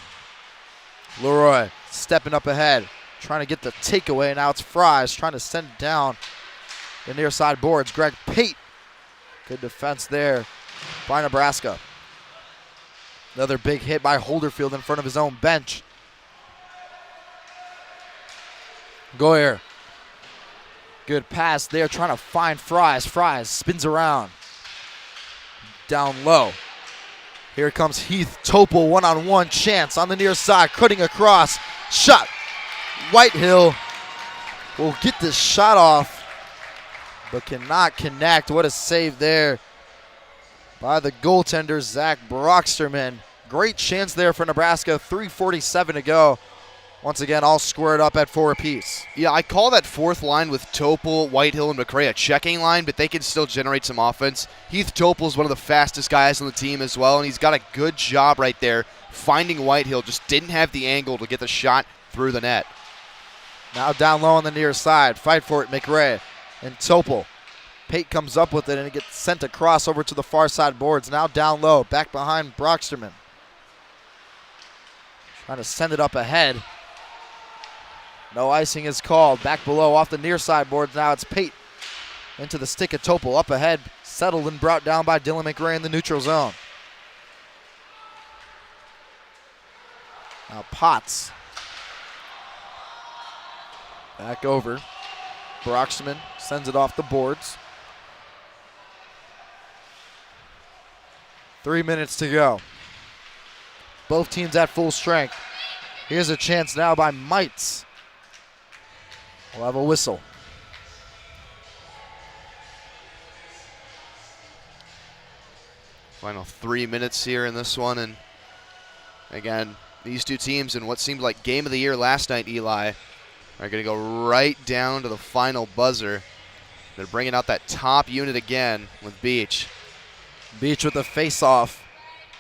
Leroy stepping up ahead. Trying to get the takeaway. Now it's Fries trying to send it down the near side boards. Greg Pate. Good defense there by Nebraska. Another big hit by Holderfield in front of his own bench. Goyer. Good pass there, trying to find Fries. Fries spins around. Down low. Here comes Heath Topol, one-on-one chance on the near side, cutting across. Shot. Whitehill will get this shot off, but cannot connect. What a save there by the goaltender, Zach Brocksterman. Great chance there for Nebraska. 3:47 to go. Once again, all squared up at 4 apiece. Yeah, I call that fourth line with Topol, Whitehill, and McRae a checking line, but they can still generate some offense. Heath Topol is one of the fastest guys on the team as well, and he's got a good job right there finding Whitehill. Just didn't have the angle to get the shot through the net. Now down low on the near side. Fight for it, McRae and Topol. Pate comes up with it, and it gets sent across over to the far side boards. Now down low, back behind Brocksterman. Trying to send it up ahead. No icing is called. Back below off the near side boards. Now it's Pate into the stick of Topol. Up ahead, settled and brought down by Dylan McRae in the neutral zone. Now Potts. Back over. Brocksterman sends it off the boards. 3 minutes to go. Both teams at full strength. Here's a chance now by Mites. We'll have a whistle. Final 3 minutes here in this one, and Again, these two teams in what seemed like game of the year last night, Eli, are going to go right down to the final buzzer. They're bringing out that top unit again with Beach. Beach with the face-off.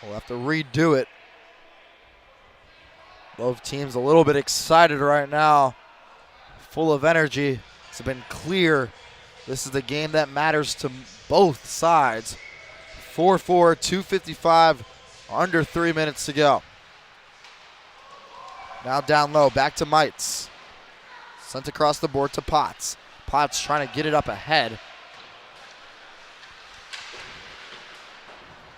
We'll have to redo it. Both teams a little bit excited right now, full of energy. It's been clear this is the game that matters to both sides. 4-4, 2:55, under 3 minutes to go. Now down low, back to Mites. Sent across the board to Potts. Potts trying to get it up ahead.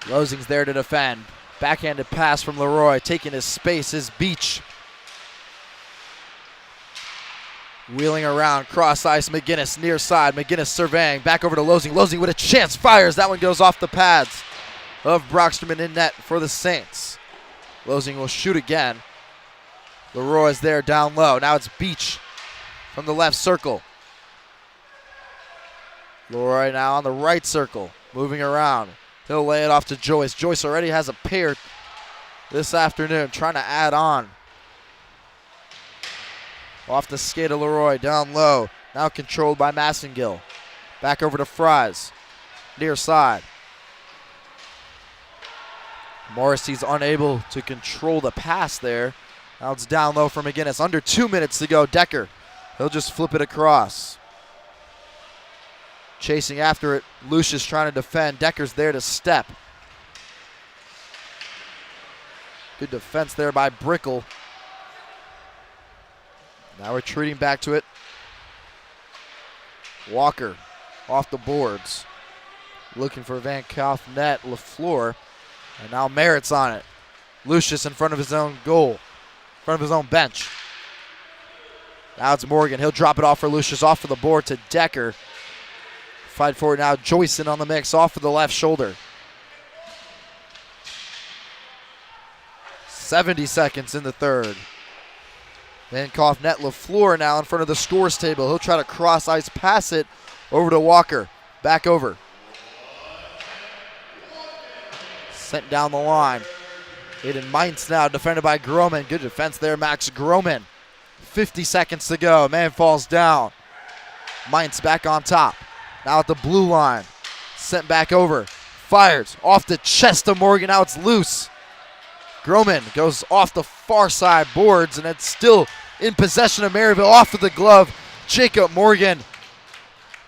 Losing's there to defend. Backhanded pass from Leroy. Taking his space is Beach. Wheeling around, cross ice, McGinnis near side. McGinnis surveying, back over to Losing. Losing with a chance, fires. That one goes off the pads of Brockstrom in net for the Saints. Losing will shoot again. Leroy's there down low. Now it's Beach from the left circle. Leroy now on the right circle, moving around. He'll lay it off to Joyce. Joyce already has a pair this afternoon, trying to add on. Off the skate of Leroy, down low. Now controlled by Massengill. Back over to Fries, near side. Morrissey's unable to control the pass there. Now it's down low for McGinnis. Under 2 minutes to go. Decker, he'll just flip it across. Chasing after it, Lucius trying to defend. Decker's there to step. Good defense there by Brickle. Now retreating back to it. Walker off the boards. Looking for Van Kauf net, LaFleur. And now Merritt's on it. Lucius in front of his own goal. In front of his own bench. Now it's Morgan. He'll drop it off for Lucius. Off for the board to Decker. Fight for it now. Joyson on the mix. Off for the left shoulder. 70 seconds in the third. Van Kauf net, LaFleur now in front of the scores table. He'll try to cross ice pass it over to Walker. Back over. Sent down the line. Aiden Mintz now defended by Groman. Good defense there, Max Groman. 50 seconds to go. Man falls down. Mintz back on top. Now at the blue line. Sent back over. Fires off the chest of Morgan. Now it's loose. Groman goes off the far side boards, and it's still in possession of Maryville. Off of the glove. Jacob Morgan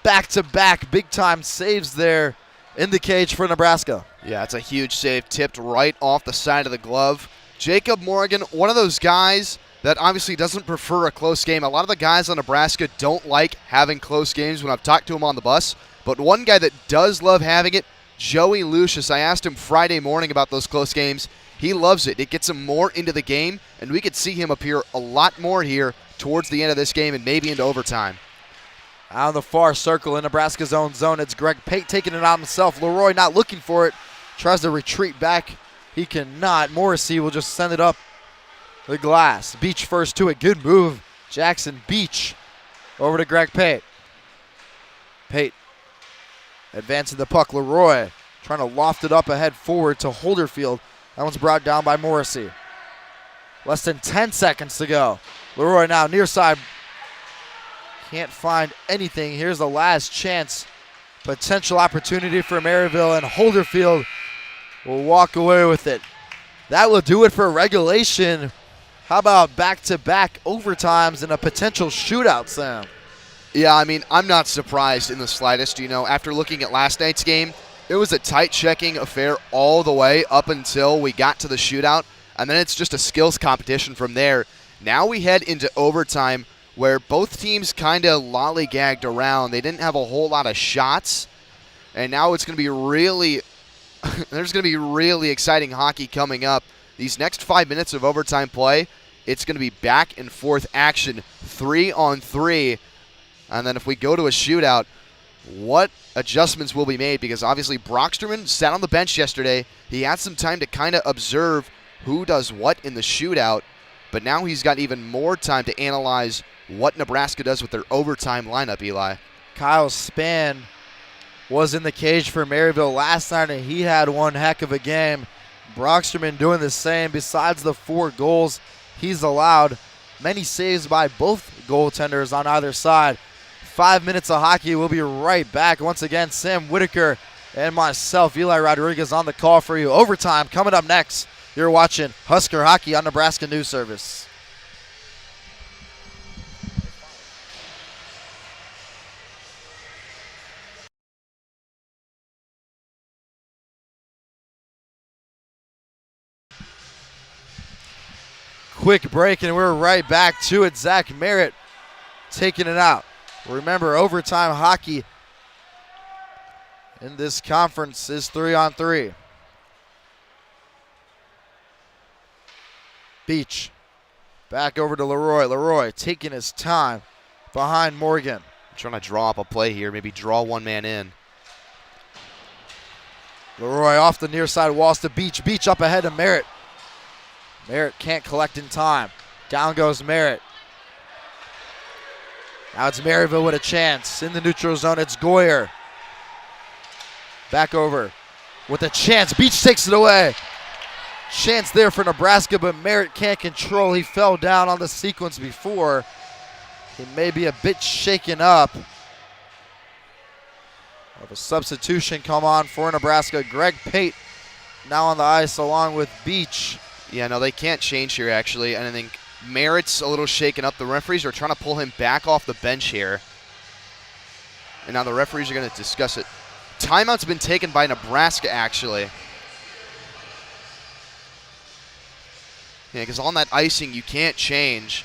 back-to-back big-time saves there in the cage for Nebraska. Yeah, it's a huge save, tipped right off the side of the glove. Jacob Morgan, one of those guys that obviously doesn't prefer a close game. A lot of the guys on Nebraska don't like having close games when I've talked to him on the bus, but one guy that does love having it, Joey Lucius. I asked him Friday morning about those close games. He loves it. It gets him more into the game, and we could see him appear a lot more here towards the end of this game and maybe into overtime. Out of the far circle in Nebraska's own zone, it's Greg Pate taking it on himself. Leroy not looking for it. Tries to retreat back. He cannot. Morrissey will just send it up the glass. Beach first to it. Good move. Jackson Beach over to Greg Pate. Pate advancing the puck. Leroy trying to loft it up ahead forward to Holderfield. That one's brought down by Morrissey. Less than 10 seconds to go. Leroy now near side. Can't find anything. Here's the last chance. Potential opportunity for Maryville, and Holderfield will walk away with it. That will do it for regulation. How about back-to-back overtimes and a potential shootout, Sam? Yeah, I mean, I'm not surprised in the slightest. You know, after looking at last night's game, it was a tight checking affair all the way up until we got to the shootout, and then it's just a skills competition from there. Now we head into overtime where both teams kind of lollygagged around. They didn't have a whole lot of shots, and now it's going to be really there's going to be really exciting hockey coming up. These next 5 minutes of overtime play, it's going to be back and forth action, 3-on-3, and then if we go to a shootout, what adjustments will be made? Because obviously Brocksterman sat on the bench yesterday. He had some time to kind of observe who does what in the shootout, but now he's got even more time to analyze what Nebraska does with their overtime lineup, Eli. Kyle Spann was in the cage for Maryville last night, and he had one heck of a game. Brocksterman doing the same. Besides the 4 goals he's allowed, many saves by both goaltenders on either side. 5 minutes of hockey. We'll be right back. Once again, Sam Whitaker and myself, Eli Rodriguez, on the call for you. Overtime coming up next. You're watching Husker Hockey on Nebraska News Service. Quick break, and we're right back to it. Zach Merritt taking it out. Remember, overtime hockey in this conference is 3-on-3. Beach back over to Leroy. Leroy taking his time behind Morgan. Trying to draw up a play here, maybe draw one man in. Leroy off the near side walls to Beach. Beach up ahead to Merritt. Merritt can't collect in time. Down goes Merritt. Now it's Maryville with a chance. In the neutral zone, it's Goyer. Back over with a chance. Beach takes it away. Chance there for Nebraska, but Merritt can't control. He fell down on the sequence before. He may be a bit shaken up. Have a substitution come on for Nebraska. Greg Pate now on the ice along with Beach. Yeah, no, they can't change here, actually. And I think Merritt's a little shaken up. The referees are trying to pull him back off the bench here. And now the referees are going to discuss it. Timeout's been taken by Nebraska, actually. Yeah, because on that icing, you can't change.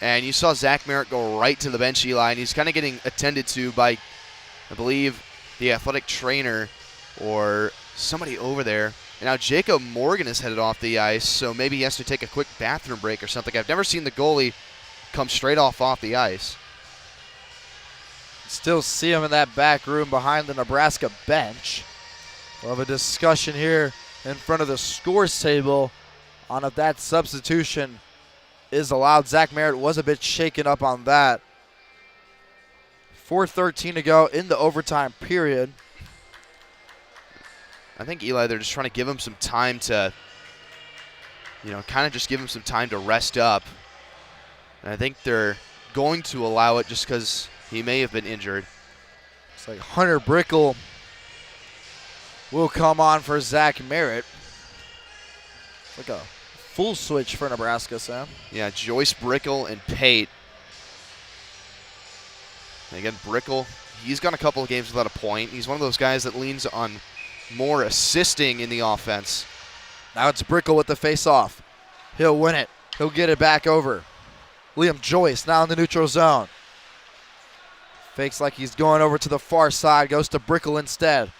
And you saw Zach Merritt go right to the bench, Eli, and he's kind of getting attended to by, I believe, the athletic trainer or somebody over there. And now Jacob Morgan is headed off the ice, so maybe he has to take a quick bathroom break or something. I've never seen the goalie come straight off the ice. Still see him in that back room behind the Nebraska bench. We'll have a discussion here in front of the scores table on if that substitution is allowed. Zach Merritt was a bit shaken up on that. 4:13 to go in the overtime period. I think, Eli, they're just trying to give him some time to, kind of just give him some time to rest up. And I think they're going to allow it just because he may have been injured. It's like Hunter Brickle will come on for Zach Merritt. Like a full switch for Nebraska, Sam. Yeah, Joyce Brickle and Pate. And again, Brickle, he's gone a couple of games without a point. He's one of those guys that leans on more assisting in the offense. Now it's Brickle with the face-off. He'll win it. He'll get it back over. Liam Joyce now in the neutral zone. Fakes like he's going over to the far side. Goes to Brickle instead.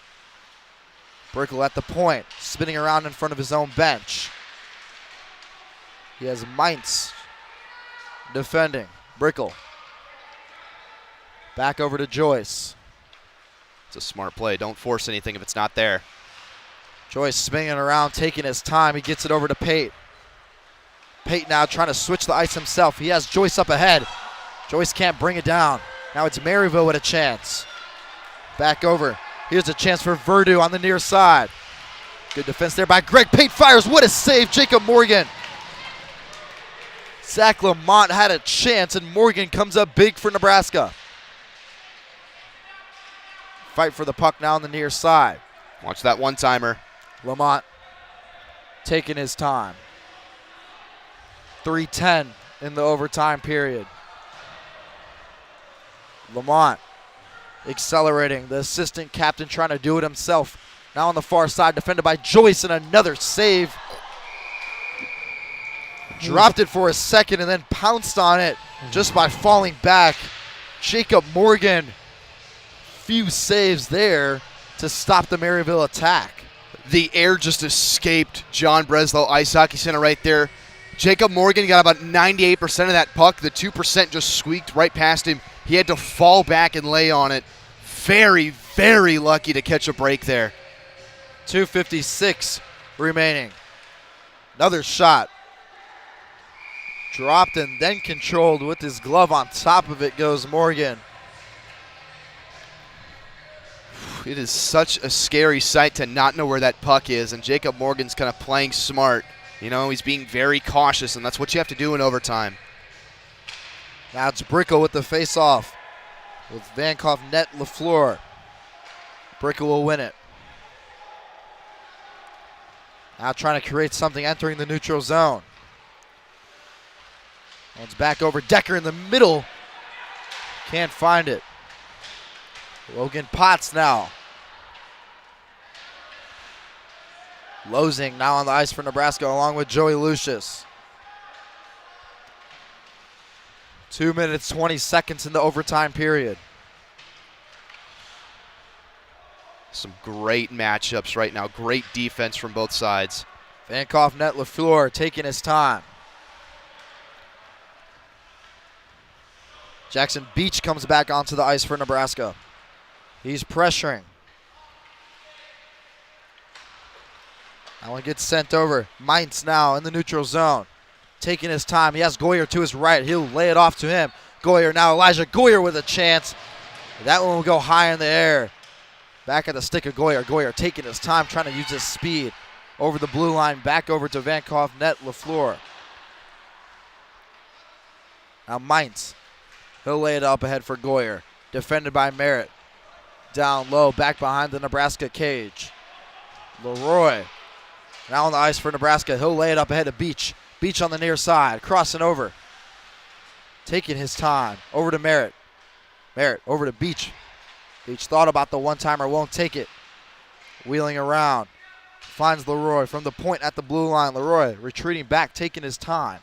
Brickle at the point. Spinning around in front of his own bench. He has Mintz defending. Brickle. Back over to Joyce. It's a smart play. Don't force anything if it's not there. Joyce spinning around, taking his time. He gets it over to Pate. Pate now trying to switch the ice himself. He has Joyce up ahead. Joyce can't bring it down. Now it's Maryville with a chance. Back over. Here's a chance for Verdu on the near side. Good defense there by Greg Pate. Fires. What a save. Jacob Morgan. Zach Lamont had a chance, and Morgan comes up big for Nebraska. Fight for the puck now on the near side. Watch that one-timer. Lamont taking his time. 3:10 in the overtime period. Lamont accelerating. The assistant captain trying to do it himself. Now on the far side, defended by Joyce, and another save. Dropped it for a second and then pounced on it just by falling back. Jacob Morgan, few saves there to stop the Maryville attack. The air just escaped John Breslow Ice Hockey Center right there. Jacob Morgan got about 98% of that puck. The 2% just squeaked right past him. He had to fall back and lay on it. Very, very lucky to catch a break there. 2:56 remaining. Another shot. Dropped and then controlled with his glove on top of it goes Morgan. It is such a scary sight to not know where that puck is, and Jacob Morgan's kind of playing smart. You know, he's being very cautious, and that's what you have to do in overtime. Now it's Brickle with the face-off with Vankoff net LaFleur. Brickle will win it. Now trying to create something entering the neutral zone. And it's back over Decker in the middle. Can't find it. Logan Potts now. Losing now on the ice for Nebraska along with Joey Lucius. 2 minutes, 20 seconds in the overtime period. Some great matchups right now. Great defense from both sides. Vankoff net LaFleur taking his time. Jackson Beach comes back onto the ice for Nebraska. He's pressuring. That one gets sent over. Mainz now in the neutral zone. Taking his time. He has Goyer to his right. He'll lay it off to him. Goyer now. Elijah Goyer with a chance. That one will go high in the air. Back at the stick of Goyer. Goyer taking his time, trying to use his speed. Over the blue line. Back over to Vankoff net LaFleur. Now Mainz. He'll lay it up ahead for Goyer. Defended by Merritt. Down low. Back behind the Nebraska cage. Leroy. Now on the ice for Nebraska. He'll lay it up ahead of Beach. Beach on the near side. Crossing over. Taking his time. Over to Merritt. Merritt over to Beach. Beach thought about the one-timer. Won't take it. Wheeling around. Finds Leroy from the point at the blue line. Leroy retreating back. Taking his time.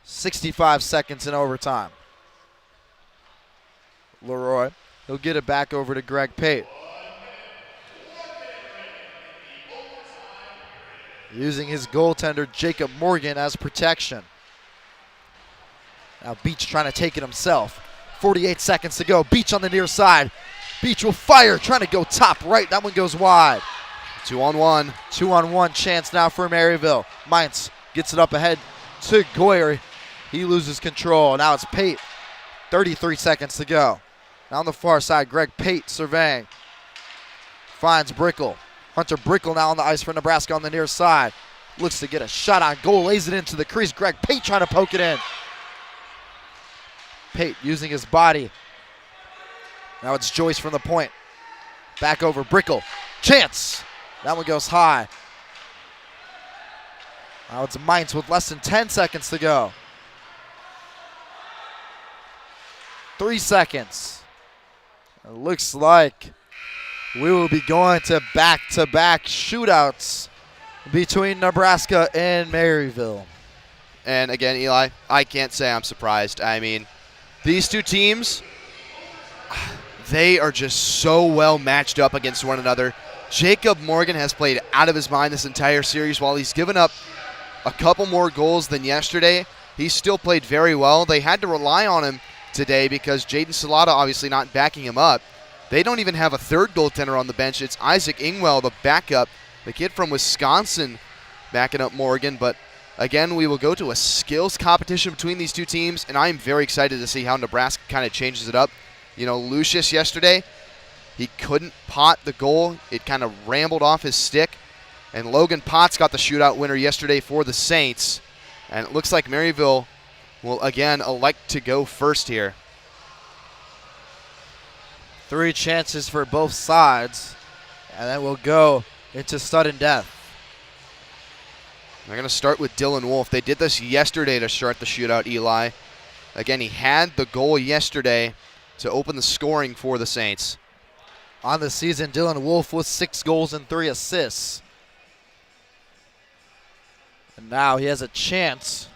65 seconds in overtime. Leroy. He'll get it back over to Greg Pate. Using his goaltender, Jacob Morgan, as protection. Now Beach trying to take it himself. 48 seconds to go. Beach on the near side. Beach will fire, trying to go top right. That one goes wide. 2-on-1. 2-on-1 chance now for Maryville. Mainz gets it up ahead to Goyer. He loses control. Now it's Pate. 33 seconds to go. Now on the far side, Greg Pate surveying. Finds Brickle. Hunter Brickle now on the ice for Nebraska on the near side. Looks to get a shot on goal, lays it into the crease. Greg Pate trying to poke it in. Pate using his body. Now it's Joyce from the point. Back over Brickle. Chance. That one goes high. Now it's Mainz with less than 10 seconds to go. 3 seconds. It looks like we will be going to back-to-back shootouts between Nebraska and Maryville. And again, Eli, I can't say I'm surprised. I mean, these two teams, they are just so well matched up against one another. Jacob Morgan has played out of his mind this entire series. While he's given up a couple more goals than yesterday, he's still played very well. They had to rely on him today because Jaden Salata obviously not backing him up. They don't even have a third goaltender on the bench. It's Isaac Ingwell, the backup, the kid from Wisconsin, backing up Morgan. But again, we will go to a skills competition between these two teams, and I'm very excited to see how Nebraska kind of changes it up. You know, Lucius yesterday, he couldn't pot the goal. It kind of rambled off his stick. And Logan Potts got the shootout winner yesterday for the Saints. And it looks like Maryville will again elect to go first here. 3 chances for both sides, and then we'll go into sudden death. They're going to start with Dylan Wolf. They did this yesterday to start the shootout, Eli. Again, he had the goal yesterday to open the scoring for the Saints. On the season, Dylan Wolf with 6 goals and 3 assists. And now he has a chance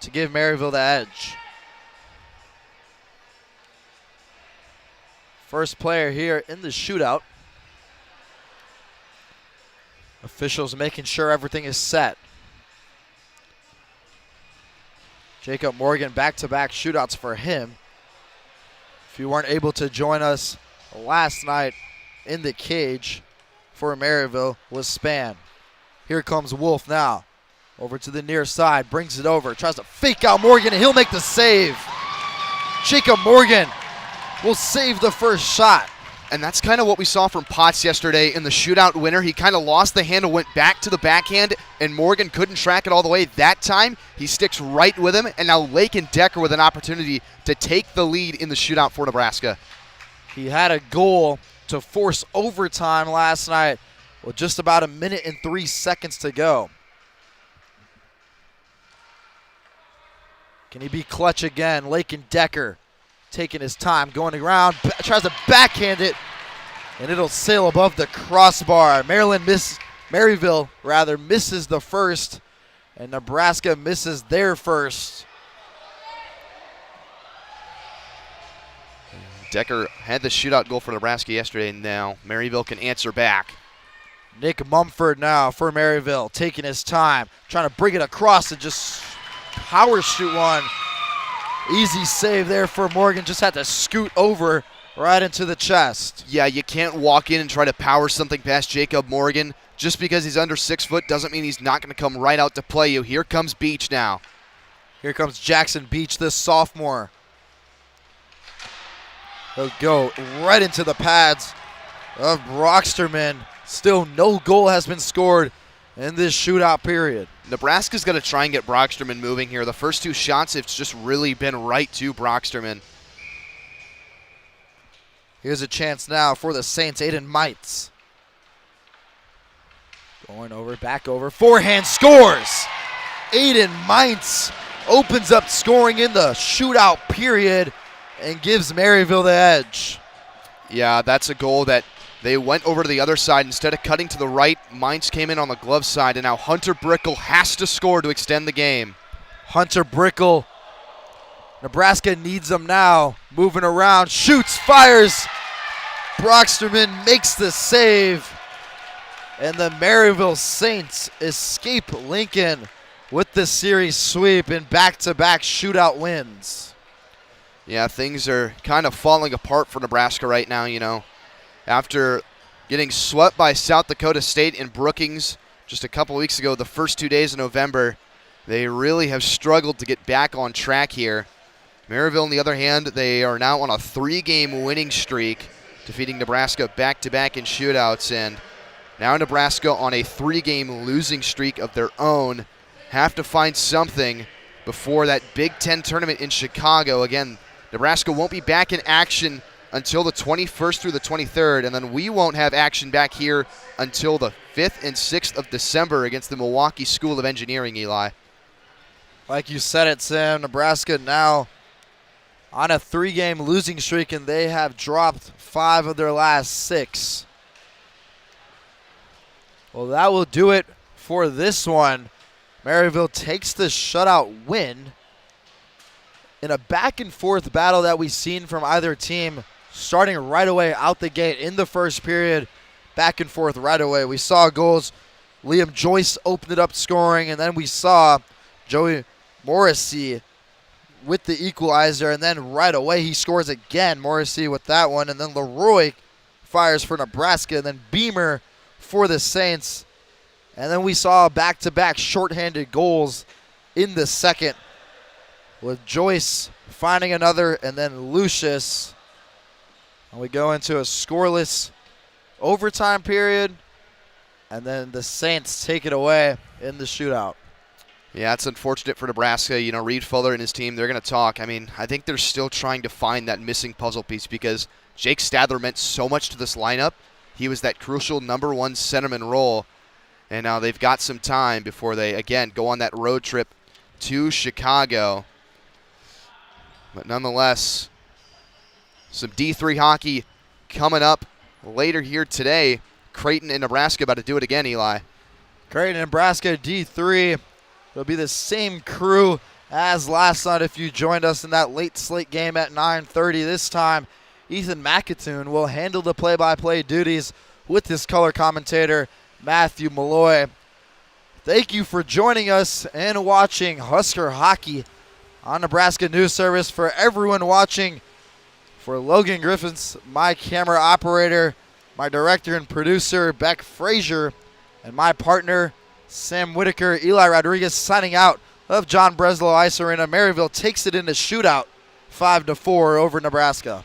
to give Maryville the edge. First player here in the shootout. Officials making sure everything is set. Jacob Morgan, back-to-back shootouts for him. If you weren't able to join us last night in the cage for Maryville, was Span. Here comes Wolf now. Over to the near side, brings it over, tries to fake out Morgan, and he'll make the save. Jacob Morgan will save the first shot. And that's kind of what we saw from Potts yesterday in the shootout winner. He kind of lost the handle, went back to the backhand, and Morgan couldn't track it all the way. That time, he sticks right with him, and now Lakin Decker with an opportunity to take the lead in the shootout for Nebraska. He had a goal to force overtime last night with just about 1 minute and 3 seconds to go. Can he be clutch again? Lakin Decker taking his time, going around, tries to backhand it, and it'll sail above the crossbar. Maryville misses the first, and Nebraska misses their first. Decker had the shootout goal for Nebraska yesterday, and now Maryville can answer back. Nick Mumford now for Maryville, taking his time, trying to bring it across and just power shoot one. Easy save there for Morgan, just had to scoot over right into the chest. Yeah, you can't walk in and try to power something past Jacob Morgan. Just because he's under 6 foot doesn't mean he's not going to come right out to play you. Here comes Beach now. Here comes Jackson Beach, this sophomore. He'll go right into the pads of Brocksterman. Still no goal has been scored in this shootout period. Nebraska's going to try and get Brocksterman moving here. The first 2 shots, it's just really been right to Brocksterman. Here's a chance now for the Saints. Aiden Mites. Going over, back over, forehand, scores! Aiden Mites opens up scoring in the shootout period and gives Maryville the edge. Yeah, that's a goal that they went over to the other side. Instead of cutting to the right, Mainz came in on the glove side, and now Hunter Brickle has to score to extend the game. Hunter Brickle, Nebraska needs him now. Moving around, shoots, fires. Brocksterman makes the save. And the Maryville Saints escape Lincoln with the series sweep and back-to-back shootout wins. Yeah, things are kind of falling apart for Nebraska right now, you know. After getting swept by South Dakota State in Brookings just a couple weeks ago, the first 2 days of November, they really have struggled to get back on track here. Maryville, on the other hand, they are now on a 3-game winning streak, defeating Nebraska back-to-back in shootouts, and now Nebraska on a 3-game losing streak of their own. Have to find something before that Big Ten tournament in Chicago. Again, Nebraska won't be back in action until the 21st through the 23rd, and then we won't have action back here until the 5th and 6th of December against the Milwaukee School of Engineering, Eli. Like you said it, Sam, Nebraska now on a 3-game losing streak, and they have dropped 5 of their last 6. Well, that will do it for this one. Maryville takes the shutout win in a back-and-forth battle that we've seen from either team, starting right away out the gate in the first period, back and forth right away. We saw goals. Liam Joyce opened it up scoring, and then we saw Joey Morrissey with the equalizer, and then right away he scores again, Morrissey with that one, and then Leroy fires for Nebraska, and then Beamer for the Saints. And then we saw back-to-back shorthanded goals in the second, with Joyce finding another, and then Lucius. And we go into a scoreless overtime period, and then the Saints take it away in the shootout. Yeah, it's unfortunate for Nebraska. You know, Reed Fuller and his team, they're going to talk. I mean, I think they're still trying to find that missing puzzle piece because Jake Stadler meant so much to this lineup. He was that crucial number 1 centerman role, and now they've got some time before they, again, go on that road trip to Chicago. But nonetheless, some D3 hockey coming up later here today. Creighton and Nebraska about to do it again, Eli. Creighton and Nebraska D3. It'll be the same crew as last night if you joined us in that late slate game at 9:30. This time, Ethan McAtoon will handle the play-by-play duties with his color commentator, Matthew Malloy. Thank you for joining us and watching Husker Hockey on Nebraska News Service. For everyone watching, for Logan Griffiths, my camera operator, my director and producer, Beck Frazier, and my partner, Sam Whitaker, Eli Rodriguez signing out of John Breslow Ice Arena. Maryville takes it in a shootout 5-4 over Nebraska.